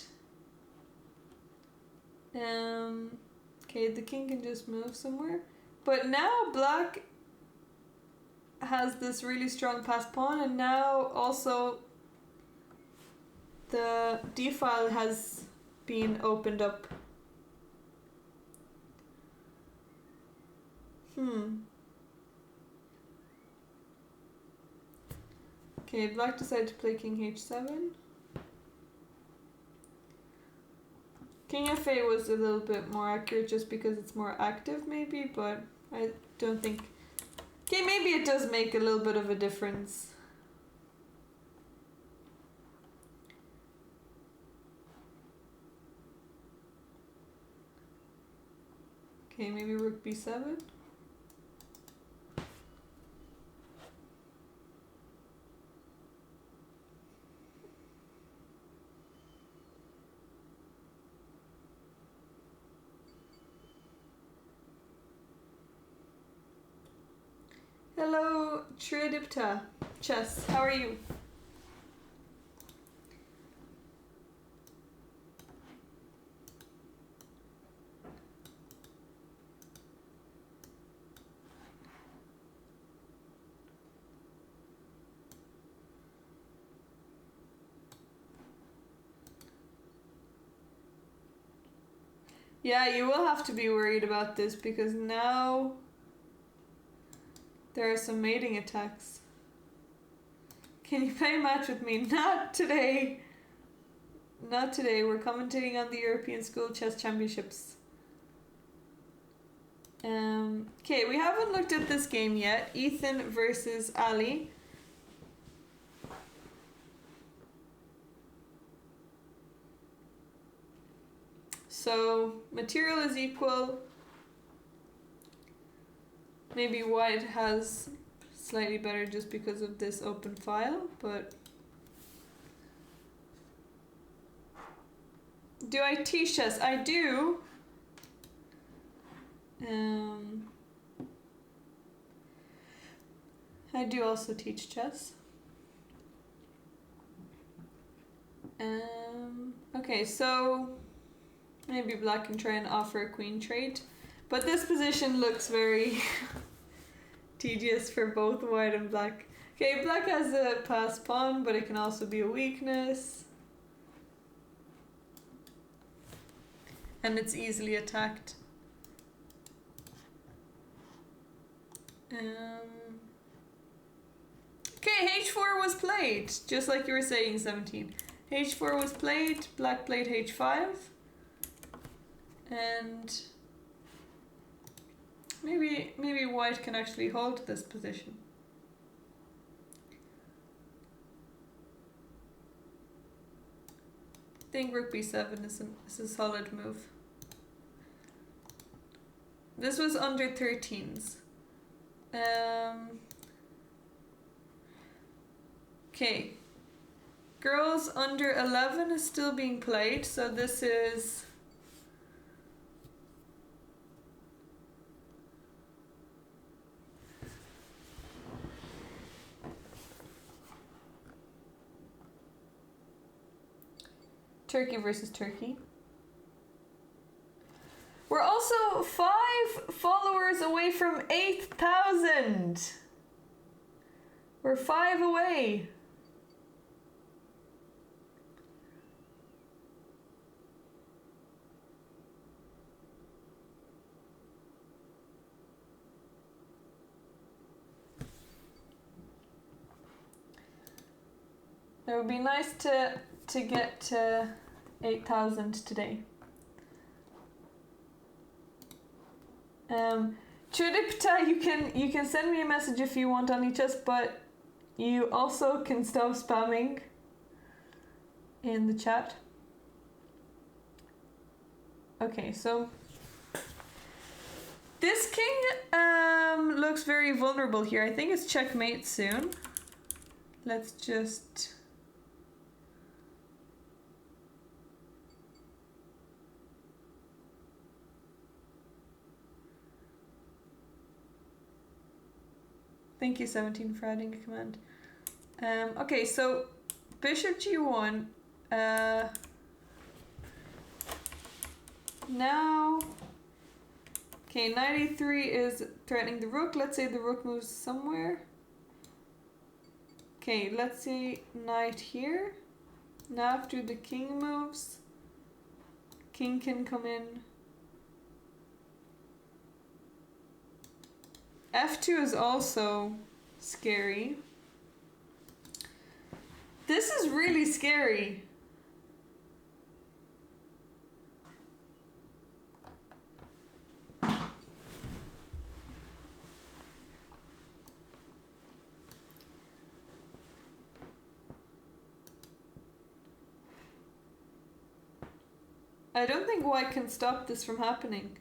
Okay, the king can just move somewhere. But now black has this really strong pass pawn, and now also the d file has been opened up. Okay, black decided to play king h7. King f8 was a little bit more accurate just because it's more active maybe, but I don't think... Okay, maybe it does make a little bit of a difference. Okay, maybe rook b7. Hello, Tridipta. Chess, how are you? Yeah, you will have to be worried about this because now there are some mating attacks. Can you play a match with me? Not today. Not today. We're commentating on the European School Chess Championships. Okay, we haven't looked at this game yet. Ethan versus Ali. So, material is equal. Maybe white has slightly better just because of this open file, but... Do I teach chess? I do. I do also teach chess. Okay, so maybe black can try and offer a queen trade, but this position looks very tedious for both white and black. Okay, black has a pass pawn, but it can also be a weakness. And it's easily attacked. Okay, h4 was played, just like you were saying, 17. h4 was played, black played h5. And maybe white can actually hold this position. I think rook b7 is a solid move. This was under 13s. Okay. Girls under 11 is still being played, so this is... Turkey versus Turkey. We're also 5 followers away from 8,000. We're 5 away. It would be nice to get to 8,000 today. Chudipta, you can send me a message if you want on eChess, but you also can stop spamming in the chat. Okay, so this king looks very vulnerable here. I think it's checkmate soon. Let's just... Thank you, 17, for adding a command. Okay, so bishop g1. Now, okay, knight e3 is threatening the rook. Let's say the rook moves somewhere. Okay, let's say knight here. Now after the king moves, king can come in. F2 is also scary. This is really scary. I don't think white can stop this from happening.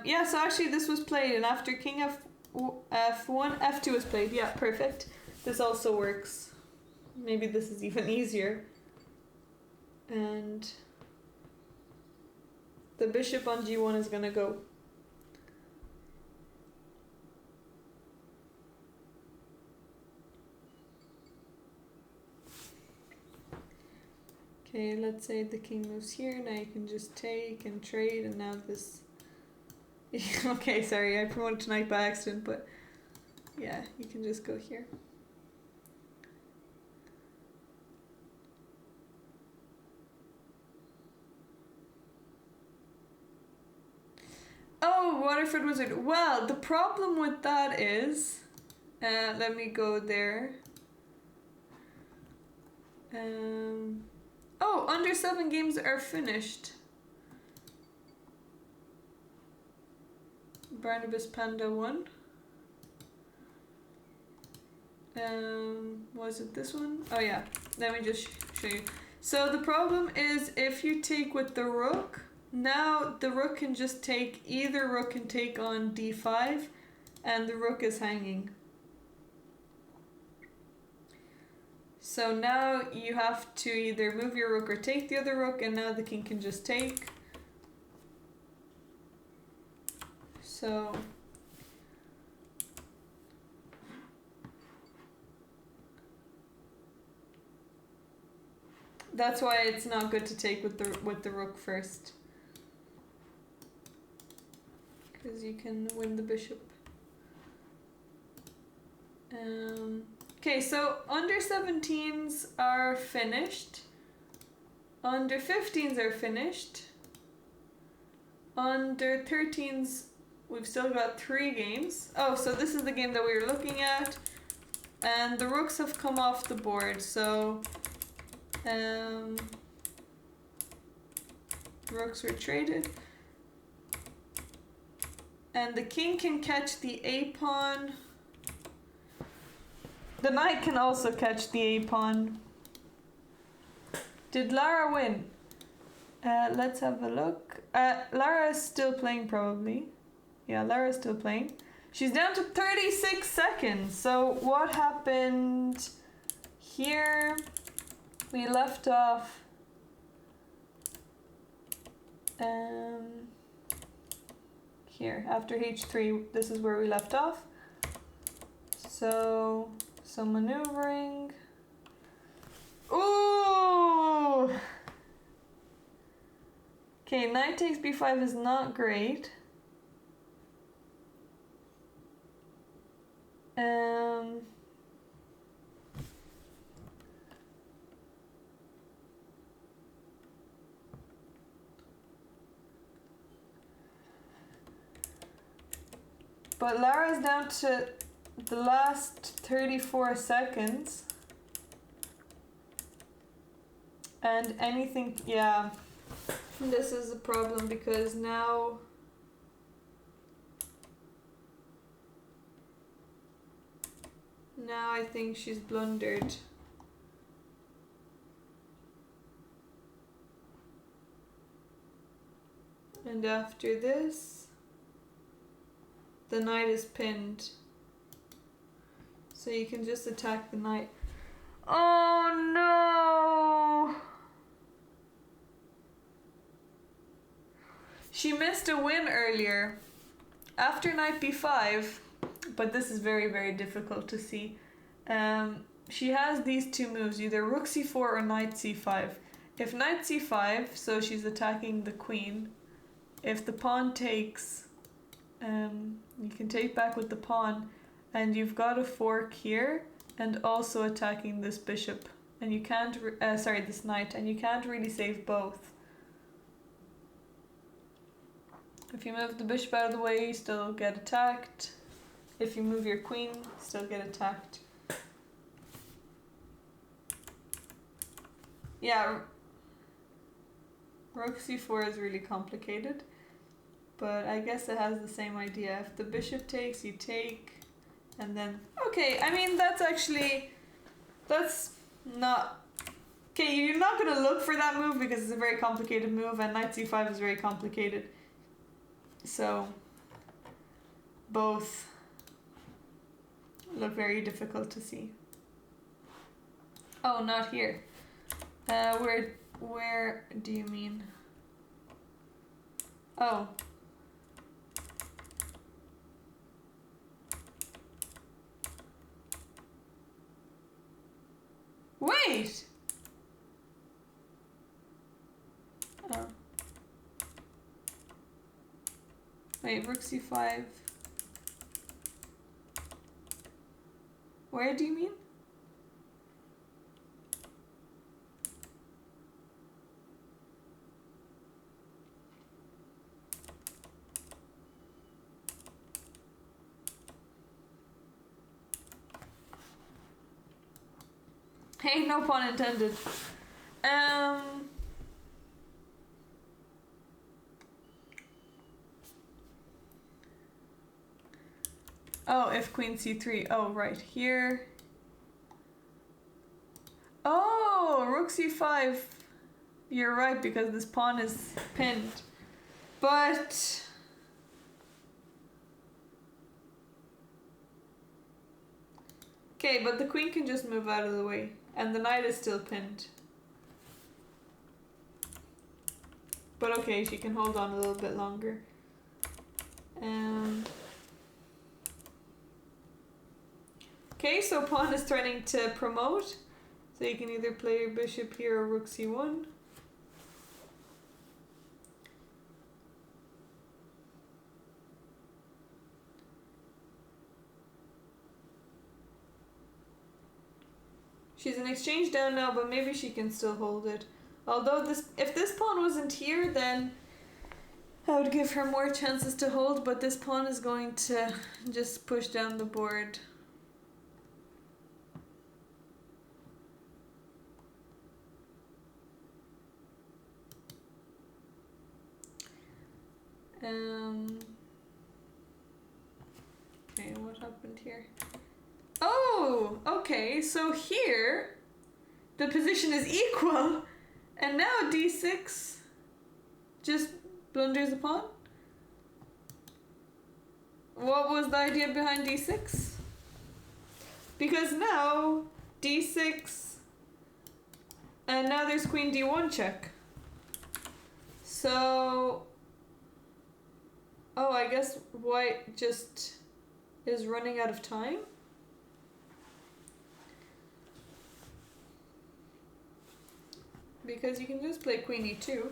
Yeah, so actually this was played, and after king f1, f2 was played. Yeah, perfect. This also works. Maybe this is even easier. And the bishop on g1 is gonna go. Okay, let's say the king moves here. Now you can just take and trade, and now this... Okay, sorry, I promoted tonight by accident, but yeah, you can just go here. Waterford Wizard. Well, the problem with that is, let me go there. Oh, under 7 games are finished. Barnabas Panda 1. Was it this one? Oh yeah, let me just show you. So the problem is if you take with the rook, now the rook can just take, either rook can take on d5 and the rook is hanging. So now you have to either move your rook or take the other rook, and now the king can just take. So that's why it's not good to take with the rook first, because you can win the bishop. Okay, so under 17s are finished. Under 15s are finished. Under 13s, we've still got 3 games. Oh, so this is the game that we were looking at. And the rooks have come off the board, so rooks were traded. And the king can catch the a-pawn. The knight can also catch the a-pawn. Did Lara win? Let's have a look. Lara is still playing probably. Yeah, Lara's still playing. She's down to 36 seconds. So what happened here? We left off here after h3. This is where we left off. So some maneuvering. Ooh! Okay, knight takes b5 is not great. But Lara's down to the last 34 seconds. And anything, yeah. This is a problem because now I think she's blundered. And after this, the knight is pinned. So you can just attack the knight. Oh no! She missed a win earlier. After knight b5, but this is very, very difficult to see. She has these 2 moves, either rook c4 or knight c5. If knight c5, so she's attacking the queen. If the pawn takes, you can take back with the pawn, and you've got a fork here, and also attacking this bishop. And you can't, this knight, and you can't really save both. If you move the bishop out of the way, you still get attacked. If you move your queen, you still get attacked. Yeah, rook c4 is really complicated, but I guess it has the same idea. If the bishop takes, you take, and then... Okay, I mean, that's not... Okay, you're not going to look for that move because it's a very complicated move, and knight c5 is very complicated. So, both look very difficult to see. Oh, not here. Where do you mean? Oh. Wait! Oh. Wait, rook c5. Where do you mean? Hey, no pun intended. Oh, if queen c3. Oh, right here. Oh, rook c5. You're right, because this pawn is pinned. But okay, but the queen can just move out of the way, and the knight is still pinned. But okay, she can hold on a little bit longer. Okay, so pawn is threatening to promote. So you can either play your bishop here or rook c1. She's in exchange down now, but maybe she can still hold it. Although if this pawn wasn't here, then I would give her more chances to hold, but this pawn is going to just push down the board. Okay, what happened here? Oh, okay, so here the position is equal, and now d6 just blunders a pawn. What was the idea behind d6? Because now d6, and now there's queen d1 check. So, oh, I guess white just is running out of time. Because you can just play queen e2.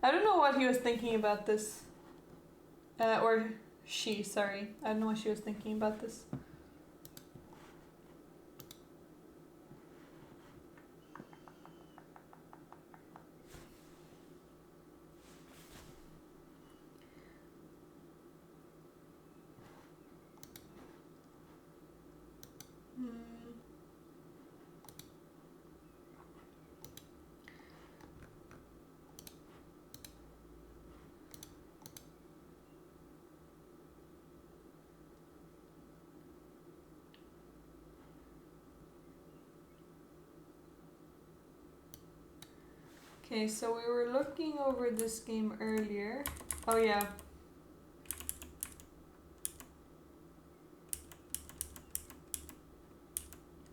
I don't know what he was thinking about this. Or she, sorry. I don't know what she was thinking about this. Okay, so we were looking over this game earlier. Oh yeah.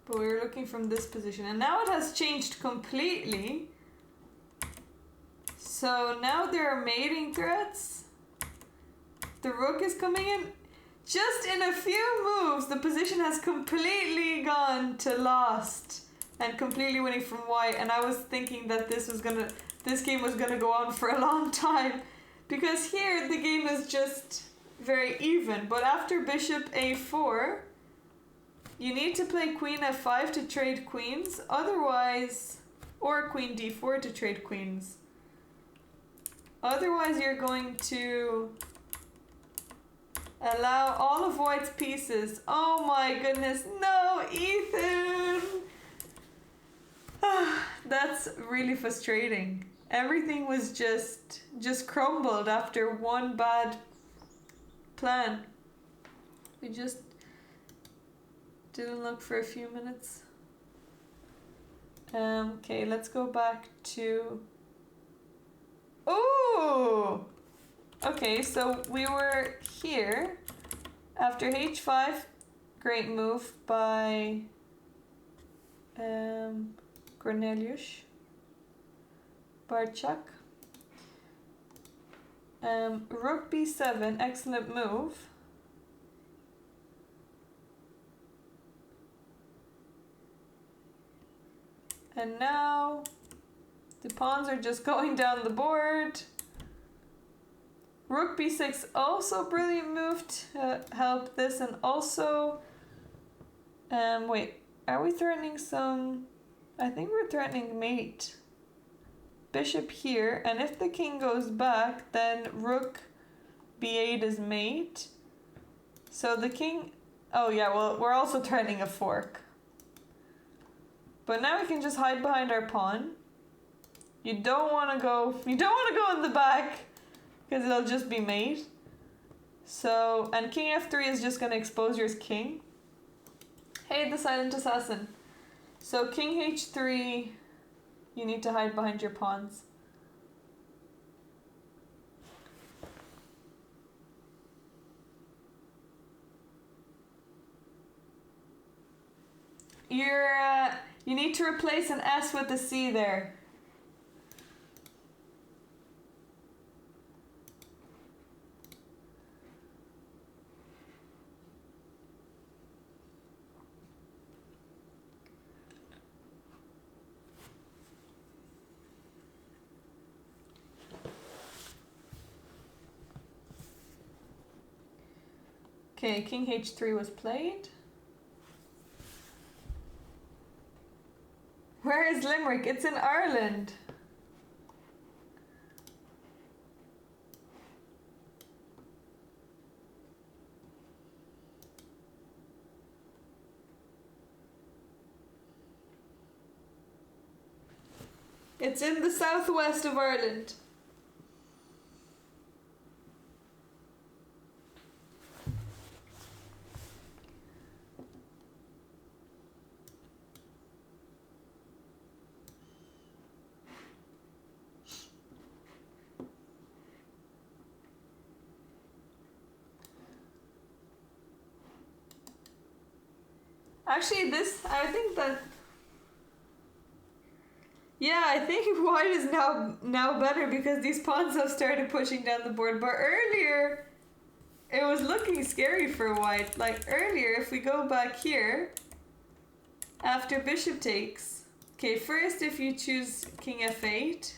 But we were looking from this position, and now it has changed completely. So now there are mating threats. The rook is coming in. Just in a few moves, the position has completely gone to lost. And completely winning from white, and I was thinking that this game was gonna go on for a long time, because here the game is just very even. But after bishop a4, you need to play queen f5 to trade queens, otherwise, or queen d4 to trade queens. Otherwise, you're going to allow all of white's pieces. Oh my goodness, no, Ethan! That's really frustrating. Everything was just crumbled after one bad plan. We just didn't look for a few minutes. Okay, let's go back to... Oh! Okay, so we were here after h5. Great move by Cornelius Barczak. Rook b7, excellent move. And now The pawns are just going down the board. Rook b6, also brilliant move to help this, and also... wait, are we threatening some... I think we're threatening mate. Bishop here, and if the king goes back, then rook b8 is mate. So the king... Oh yeah, well, we're also threatening a fork. But now we can just hide behind our pawn. You don't want to go in the back, because it'll just be mate. So, and king f3 is just going to expose your king. Hey, the silent assassin. So king h3, you need to hide behind your pawns. You need to replace an S with a C there. Okay, king h3 was played. Where is Limerick? It's in Ireland. It's in the southwest of Ireland. Actually, I think that... Yeah, I think white is now better because these pawns have started pushing down the board. But earlier, it was looking scary for white. Like earlier, if we go back here, after bishop takes... Okay, first if you choose king f8,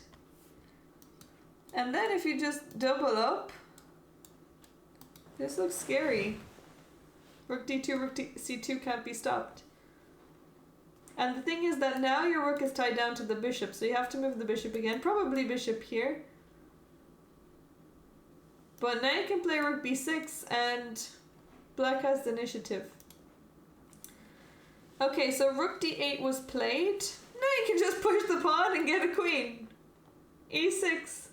and then if you just double up, this looks scary. Rook d2, rook c2 can't be stopped. And the thing is that now your rook is tied down to the bishop, so you have to move the bishop again. Probably bishop here. But now you can play rook b6 and black has the initiative. Okay, so rook d8 was played. Now you can just push the pawn and get a queen. e6.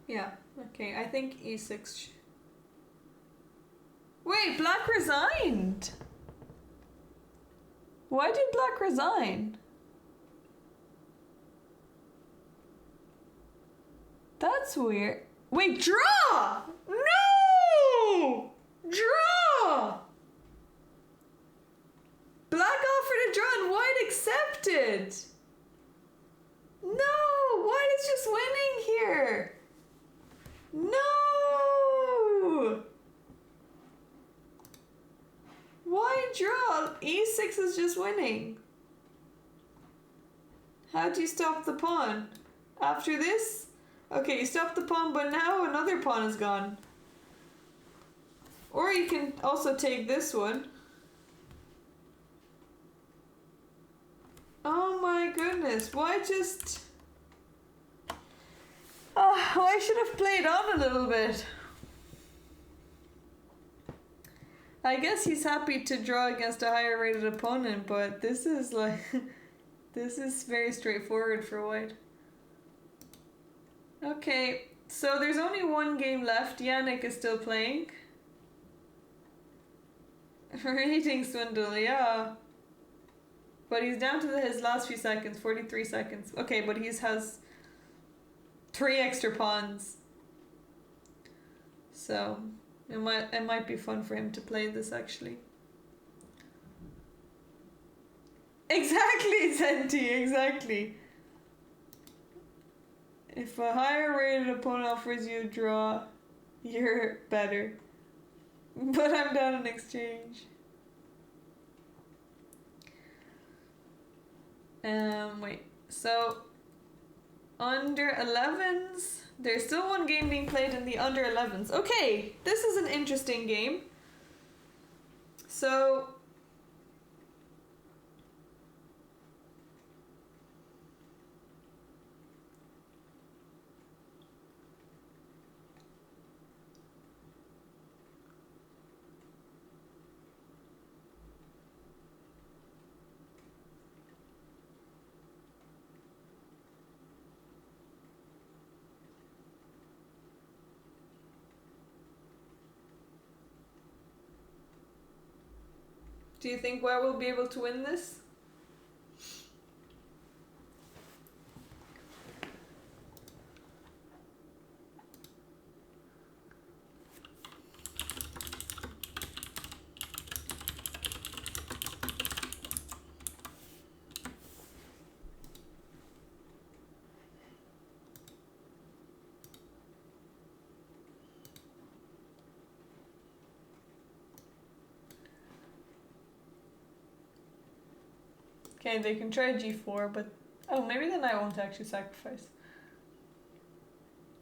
Yeah, okay, I think e6. Wait, black resigned! Why did black resign? That's weird. Wait, draw! No! Draw! Black offered a draw and white accepted! No! White is just winning here! No! Why draw? e6 is just winning. How do you stop the pawn? After this? Okay, you stop the pawn, but now another pawn is gone. Or you can also take this one. Oh my goodness, why just... Oh, I should have played on a little bit. I guess he's happy to draw against a higher rated opponent, but this is like this is very straightforward for white. Okay, so there's only one game left. Yannick is still playing. Rating swindle, yeah. But he's down to his last few seconds, 43 seconds. Okay, but he has 3 extra pawns. So it might be fun for him to play this actually. Exactly, Senti, exactly. If a higher rated opponent offers you a draw, you're better. But I'm down in exchange. Wait. So under 11s, there's still one game being played in the under 11s. Okay, this is an interesting game. So do you think White will be able to win this? Okay, they can try g4, but oh, maybe the knight won't actually sacrifice.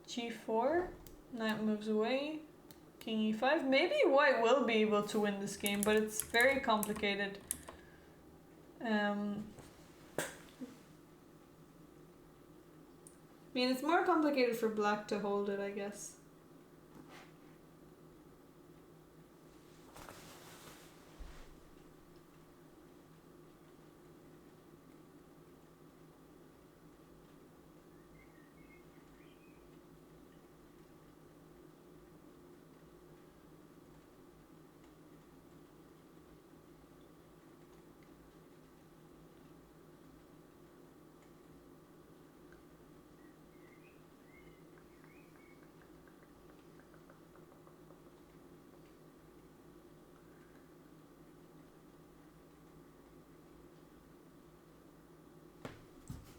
g4, knight moves away, king e5. Maybe White will be able to win this game, but it's very complicated. I mean, it's more complicated for Black to hold it, I guess.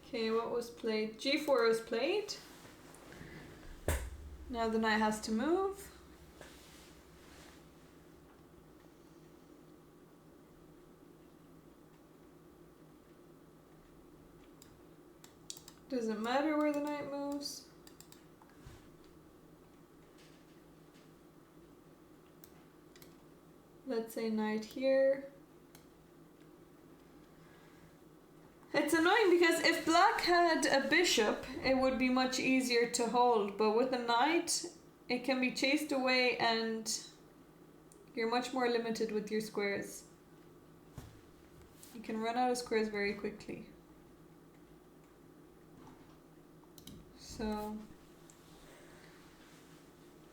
Okay, what was played? g4 was played. Now the knight has to move. Doesn't matter where the knight moves. Let's say knight here. It's annoying because if Black had a bishop, it would be much easier to hold, but with a knight, it can be chased away and you're much more limited with your squares. You can run out of squares very quickly. So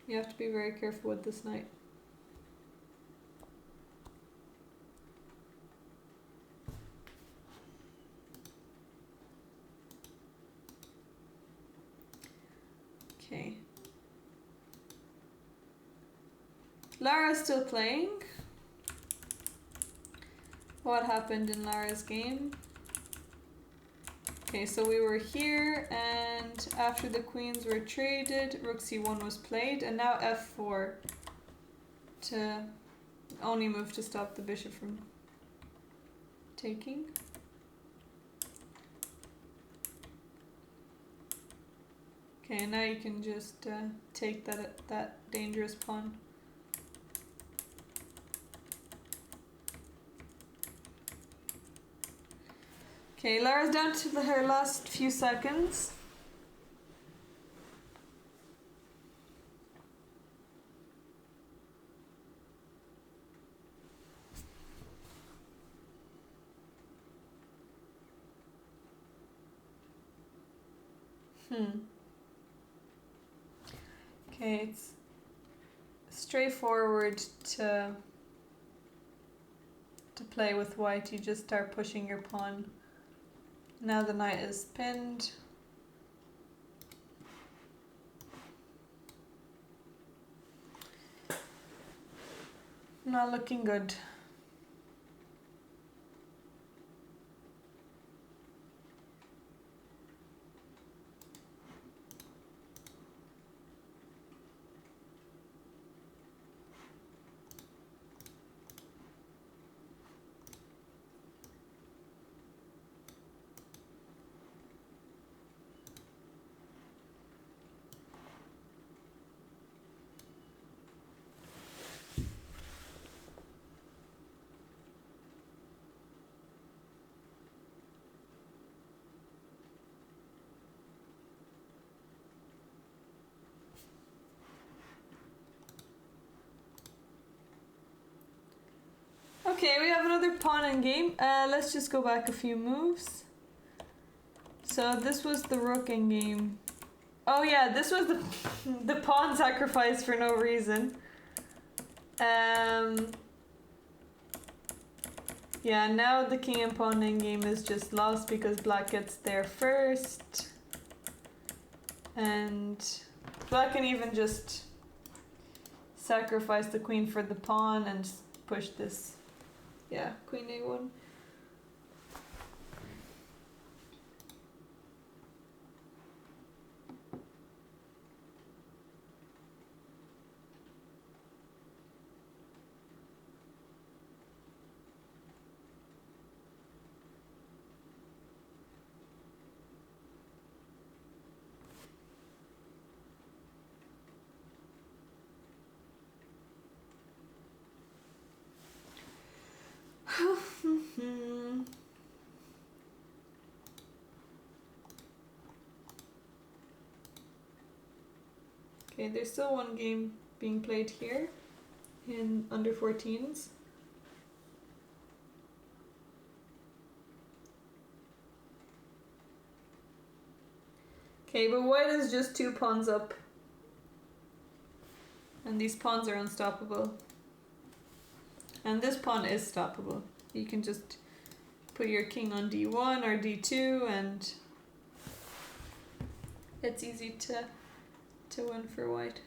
you have to be very careful with this knight. Okay. Lara's still playing. What happened in Lara's game? Okay, so we were here, and after the queens were traded, rook c1 was played, and now f4 to only move to stop the bishop from taking. Okay, now you can just take that dangerous pawn. Okay, Lara's down to her last few seconds. Okay, it's straightforward to play with white. You just start pushing your pawn. Now the knight is pinned. Not looking good. Okay, we have another pawn in game. Let's just go back a few moves. So this was the rook in game. Oh yeah, this was the the pawn sacrifice for no reason. Yeah, now the king and pawn in game is just lost because black gets there first. And black can even just sacrifice the queen for the pawn and push this. Yeah, queen a1. Okay, there's still one game being played here in under 14s. Okay, but white is just 2 pawns up. And these pawns are unstoppable. And this pawn is stoppable. You can just put your king on d1 or d2 and it's easy to win for white.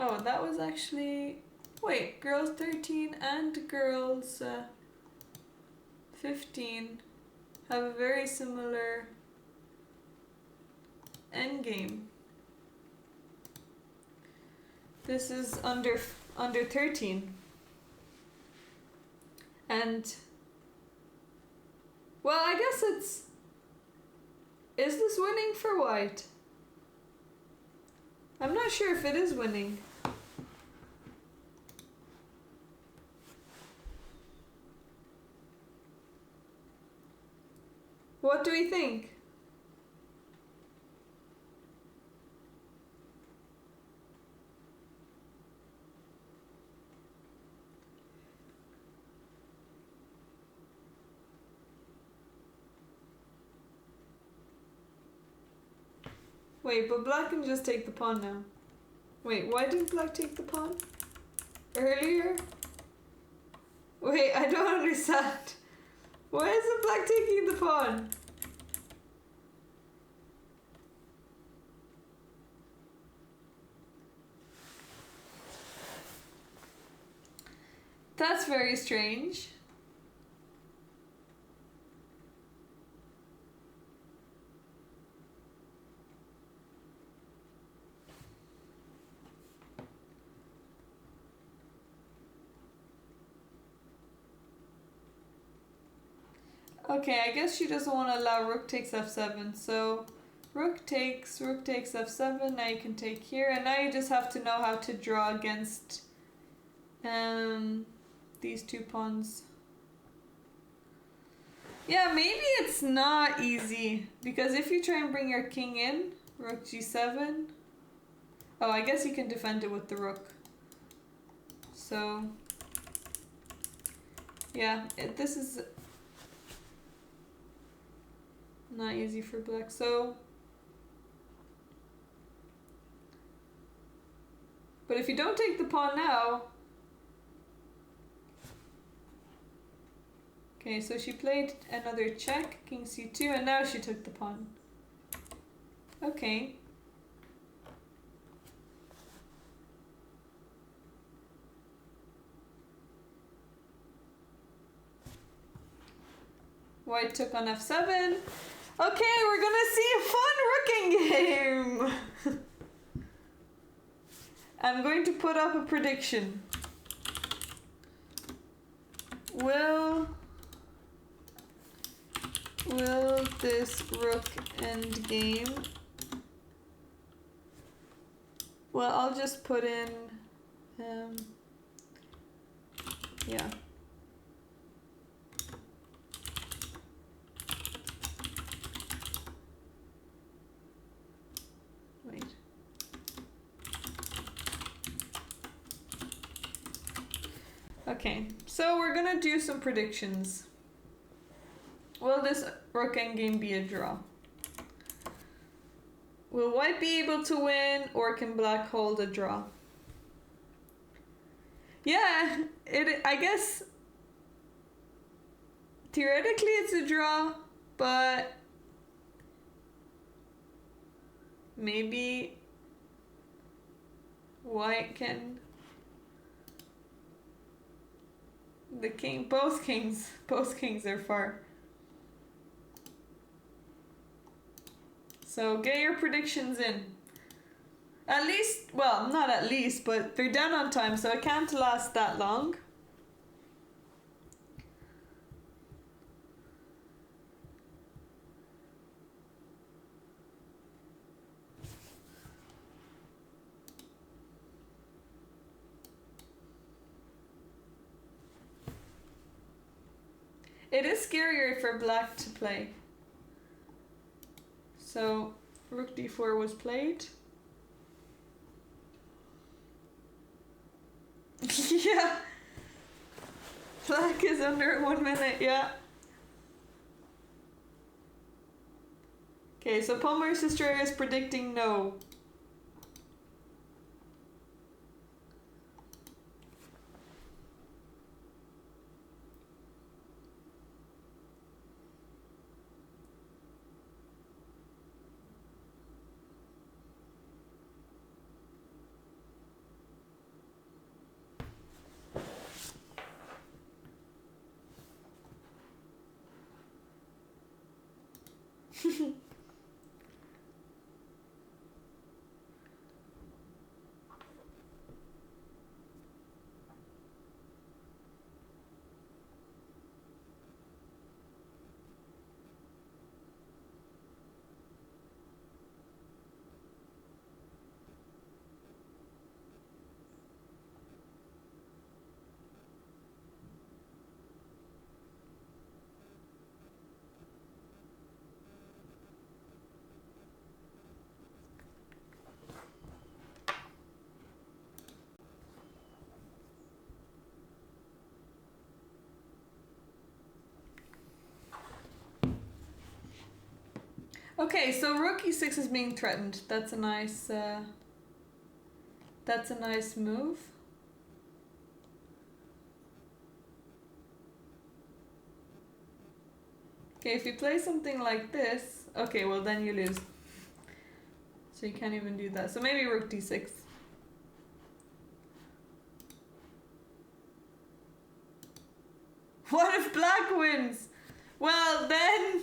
Oh, that was actually... Wait, girls 13 and girls 15 have a very similar endgame. This is under 13. And... Well, I guess it's... Is this winning for white? I'm not sure if it is winning. What do we think? Wait, but black can just take the pawn now. Wait, why didn't black take the pawn earlier? Wait, I don't understand. Why isn't black taking the pawn? That's very strange. Okay, I guess she doesn't want to allow rook takes f7, so rook takes f7, now you can take here, and now you just have to know how to draw against these two pawns. Yeah, maybe it's not easy, because if you try and bring your king in, rook g7, oh, I guess you can defend it with the rook. So, yeah, this is not easy for black. So, but if you don't take the pawn now, okay, so she played another check, king c2, and now she took the pawn. Okay. White took on f7. Okay, we're gonna see a fun rooking game. I'm going to put up a prediction. Will this rook end game? Well, I'll just put in, yeah. Wait. Okay, so we're gonna do some predictions. Will this rook endgame be a draw? Will white be able to win, or can black hold a draw? Yeah, I guess theoretically it's a draw, but maybe white can. The king, both kings are far. So get your predictions in. At least, well, not at least, but they're done on time, so it can't last that long. It is scarier for black to play. So, rook d4 was played. Yeah. Black is under 1 minute, yeah. Okay, so Palmer Sister is predicting no. Okay, so rook e6 is being threatened. That's a nice move. Okay, if you play something like this, okay, well then you lose. So you can't even do that. So maybe rook d6. What if black wins? Well, then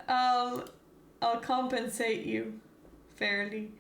I'll compensate you fairly.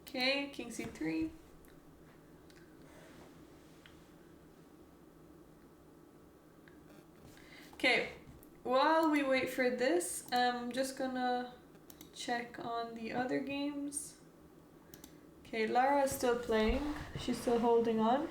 Okay, king c3. Okay, while we wait for this, I'm just gonna check on the other games. Okay, Lara is still playing. She's still holding on.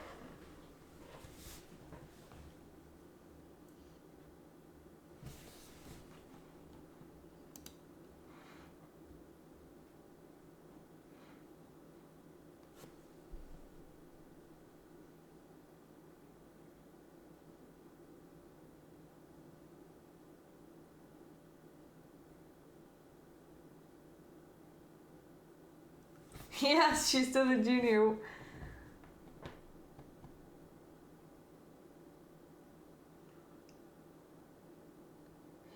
Yes, she's still a junior.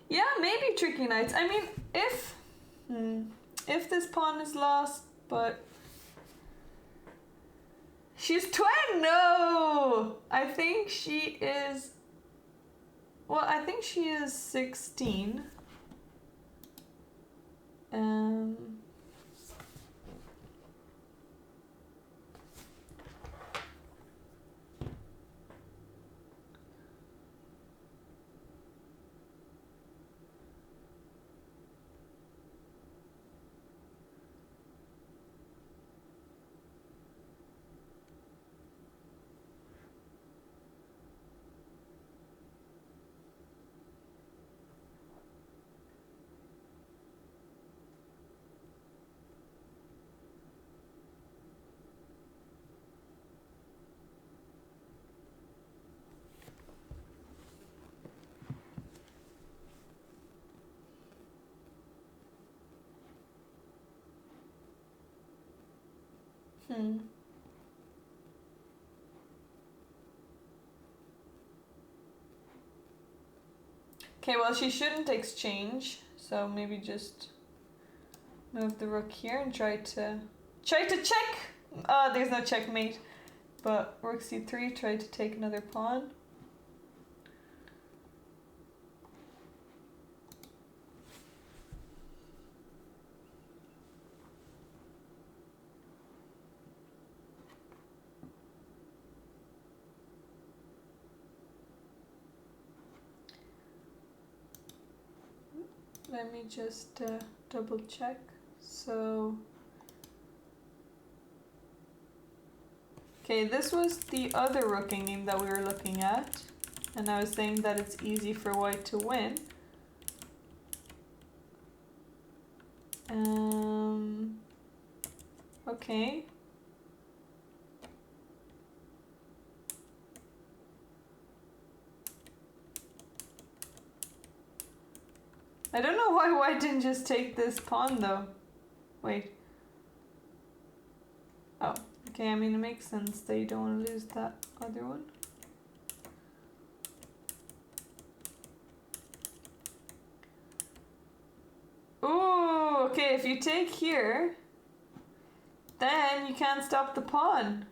Yeah, maybe tricky knights. I mean, if this pawn is lost, but she's 20. No, I think she is. Well, I think she is 16. Okay, well, she shouldn't exchange, so maybe just move the rook here and try to check. There's no checkmate, but rook c3, try to take another pawn. Let me just double check. So, okay, this was the other rooking game that we were looking at, and I was saying that it's easy for white to win. Okay. I don't know why white didn't just take this pawn though. Wait. Oh, okay, I mean it makes sense that you don't want to lose that other one. Ooh, okay, if you take here, then you can't stop the pawn.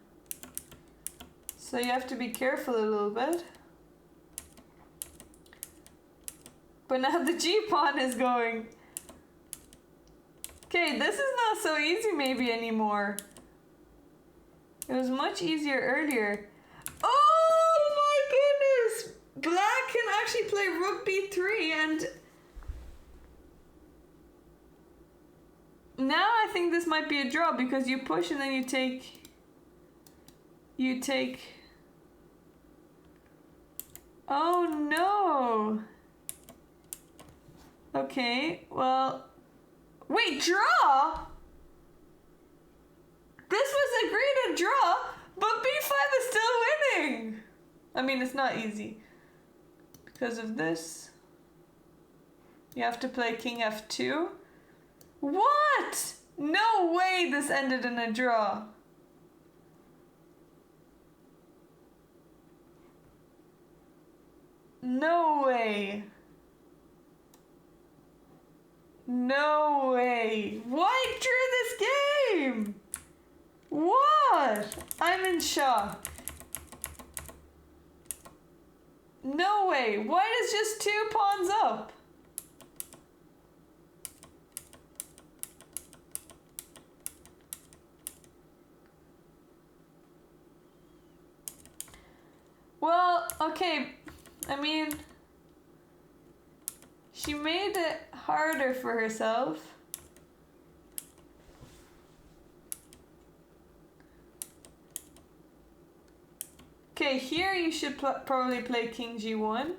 So you have to be careful a little bit. But now the g-pawn is going. Okay, this is not so easy maybe anymore. It was much easier earlier. Oh my goodness! Black can actually play rook b3 and... Now I think this might be a draw because you push and then you take... Oh no! Okay, well... Wait, draw? This was agreed a draw, but b5 is still winning! I mean, it's not easy. Because of this. You have to play king f2. What? No way this ended in a draw. No way. No way. White drew this game. What? I'm in shock. No way. White is just 2 pawns up. Okay, I mean, she made it harder for herself. Okay, here you should probably play king g1.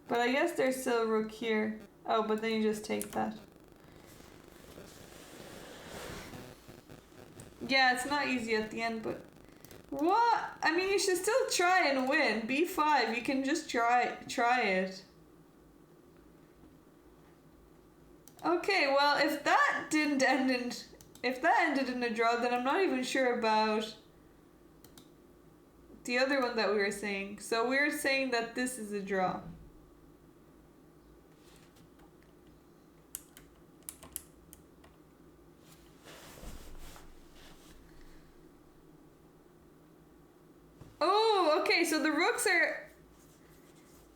But I guess there's still rook here. Oh, but then you just take that. Yeah, it's not easy at the end, but... What? I mean, you should still try and win. b5, you can just try it. Okay, well, if that didn't end in... If that ended in a draw, then I'm not even sure about the other one that we were saying. So we're saying that this is a draw. Oh, okay, so the rooks are...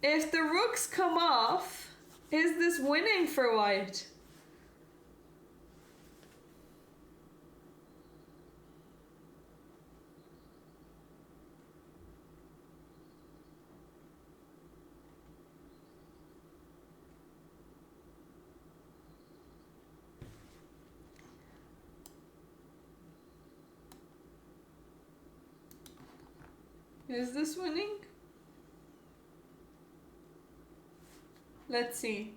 If the rooks come off, is this winning for white? Is this winning? Let's see.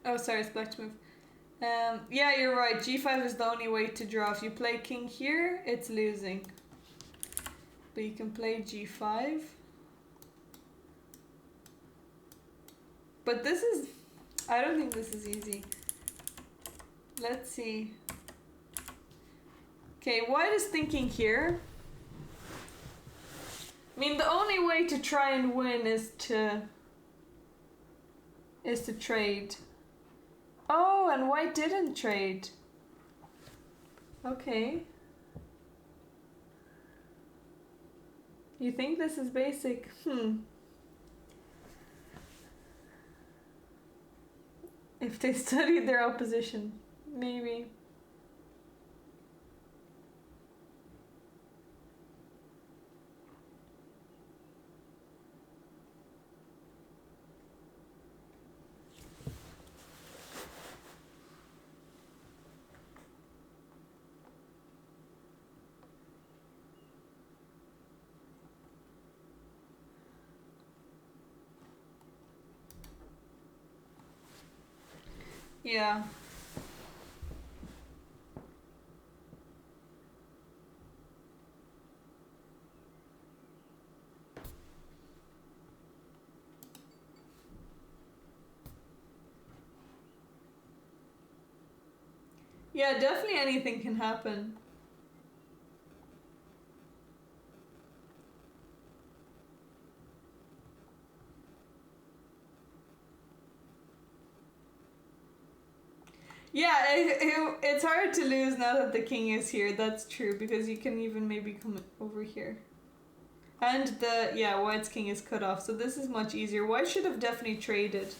Oh, sorry, it's black to move. Yeah, you're right. G5 is the only way to draw. If you play king here, it's losing. But you can play G5. But this is... I don't think this is easy. Let's see. Okay, white is thinking here. I mean, the only way to try and win is to trade. Oh, and white didn't trade. Okay. You think this is basic? If they studied their opposition, maybe. Yeah. Yeah, definitely anything can happen. Yeah, it's hard to lose now that the king is here. That's true, because you can even maybe come over here. And white's king is cut off, so this is much easier. White should have definitely traded.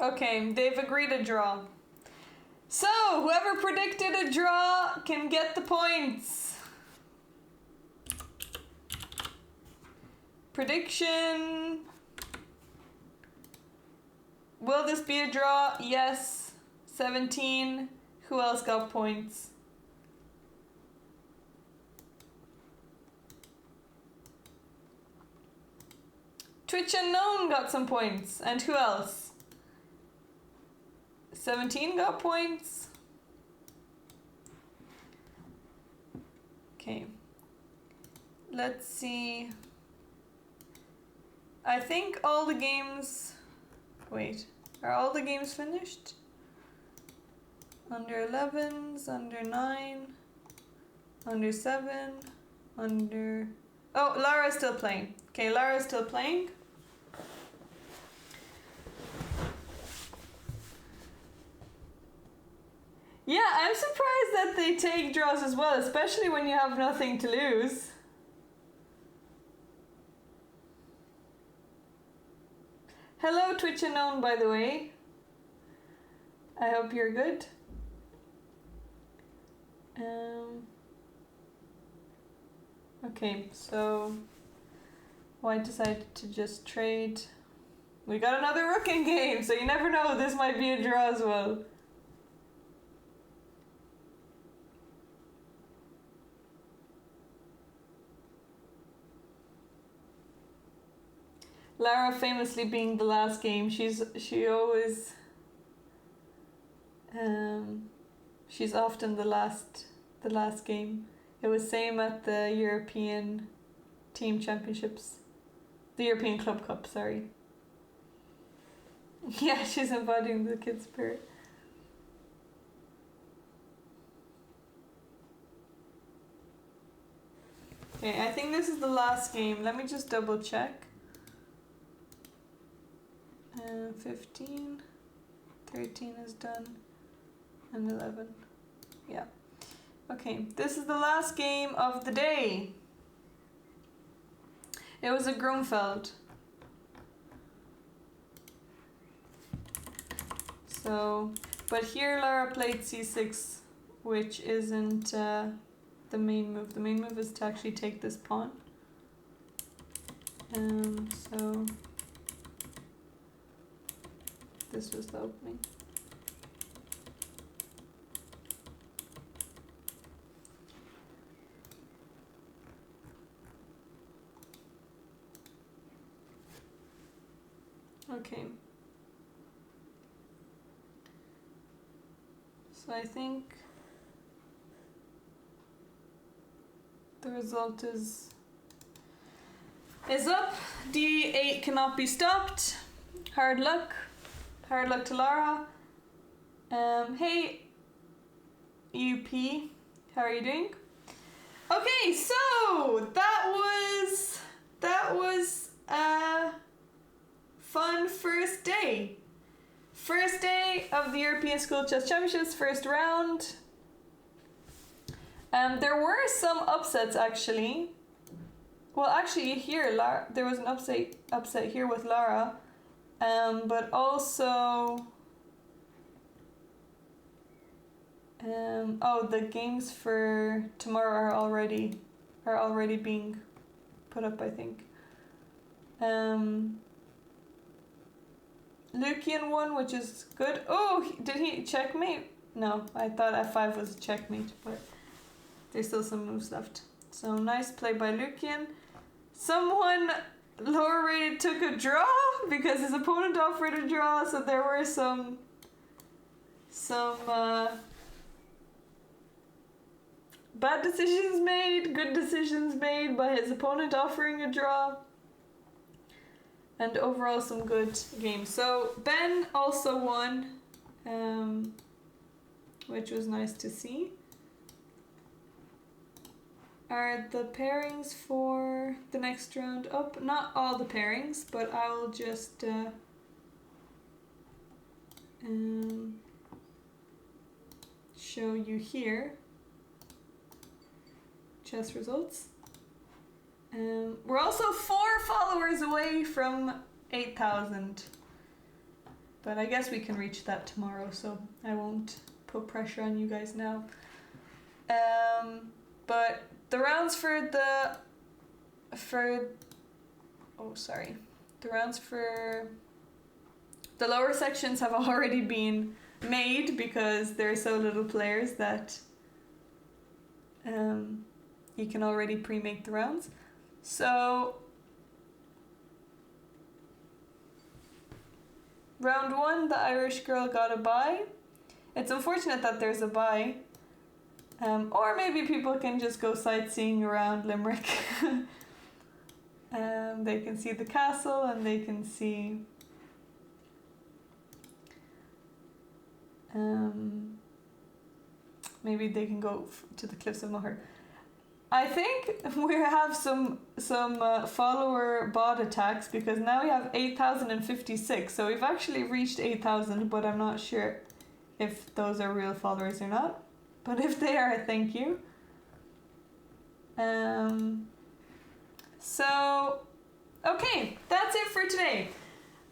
Okay, they've agreed a draw. So, whoever predicted a draw can get the points. Prediction. Will this be a draw? Yes. 17. Who else got points? Twitch Unknown got some points. And who else? 17 got points. Okay. Let's see. I think all the games... Wait, are all the games finished? Under 11s, under 9, under 7, under... Oh, Lara's still playing. Okay, Lara's still playing. Yeah, I'm surprised that they take draws as well, especially when you have nothing to lose. Hello, Twitch Unknown, by the way. I hope you're good. Okay, so White decided to just trade. We got another rook in game, so you never know, this might be a draw as well. Lara famously being the last game, she always she's often the last game. It was same at the European Team Championships. The European Club Cup, sorry. Yeah, she's embodying the kid spirit. Okay, I think this is the last game. Let me just double check. 15, 13 is done, and 11. Yeah. Okay, this is the last game of the day. It was a Grunfeld. So, but here Lara played c6, which isn't the main move. The main move is to actually take this pawn. So this was the opening. Okay. So I think the result is up. D8 cannot be stopped. Hard luck. Hard luck to Lara. Hey, UP, how are you doing? Okay, so that was a fun first day. First day of the European School Chess Championships, first round. There were some upsets actually. Well, actually here there was an upset here with Lara. But also, oh, the games for tomorrow are already being put up, I think. Lucian won, which is good. Oh, did he checkmate? No, I thought f5 was checkmate, but there's still some moves left. So nice play by Lucian. Someone lower rated took a draw because his opponent offered a draw, so there were some bad decisions made, good decisions made by his opponent offering a draw, and overall some good games. So Ben also won, which was nice to see. Are the pairings for the next round up? Not all the pairings, but I will just show you here chess results. We're also 4 followers away from 8,000, but I guess we can reach that tomorrow, so I won't put pressure on you guys now. But the rounds for the rounds for the lower sections have already been made because there are so little players that you can already pre-make the rounds. So round 1, the Irish girl got a bye. It's unfortunate that there's a bye. Or maybe people can just go sightseeing around Limerick. They can see the castle and they can see maybe they can go to the cliffs of Moher. I think we have some follower bot attacks because now we have 8,056. So we've actually reached 8,000, but I'm not sure if those are real followers or not. But if they are, thank you. So, okay, that's it for today.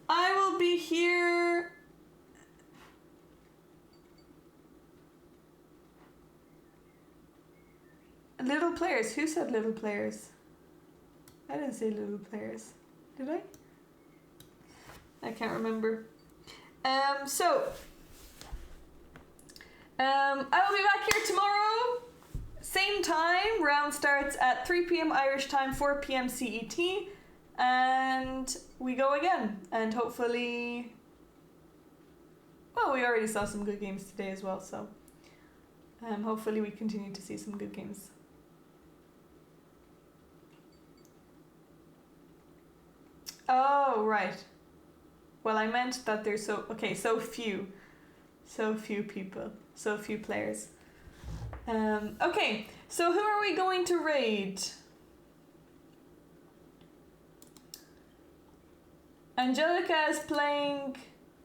I will be here. Little players. Who said little players? I didn't say little players. Did I? I can't remember. I will be back here tomorrow. Same time. Round starts at 3 p.m. Irish time, 4 p.m. CET. And we go again. And hopefully... Well, we already saw some good games today as well, so... hopefully we continue to see some good games. Oh, right. Well, I meant that there's so few people, so few players. Okay, so who are we going to raid? Angelica is playing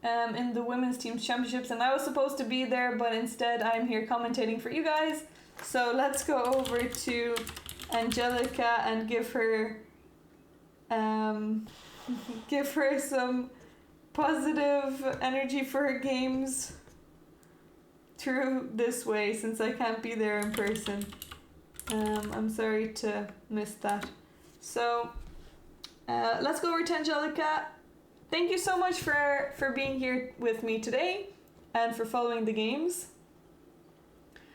in the women's team's championships, and I was supposed to be there, but instead I'm here commentating for you guys. So let's go over to Angelica and give her some positive energy for her games through this way, since I can't be there in person. I'm sorry to miss that. So let's go over to Angelica. Thank you so much for being here with me today and for following the games.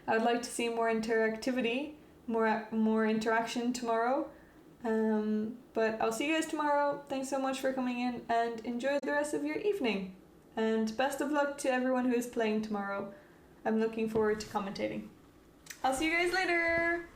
I would like to see more interactivity, more interaction tomorrow. But I'll see you guys tomorrow. Thanks so much for coming in and enjoy the rest of your evening. And best of luck to everyone who is playing tomorrow. I'm looking forward to commentating. I'll see you guys later.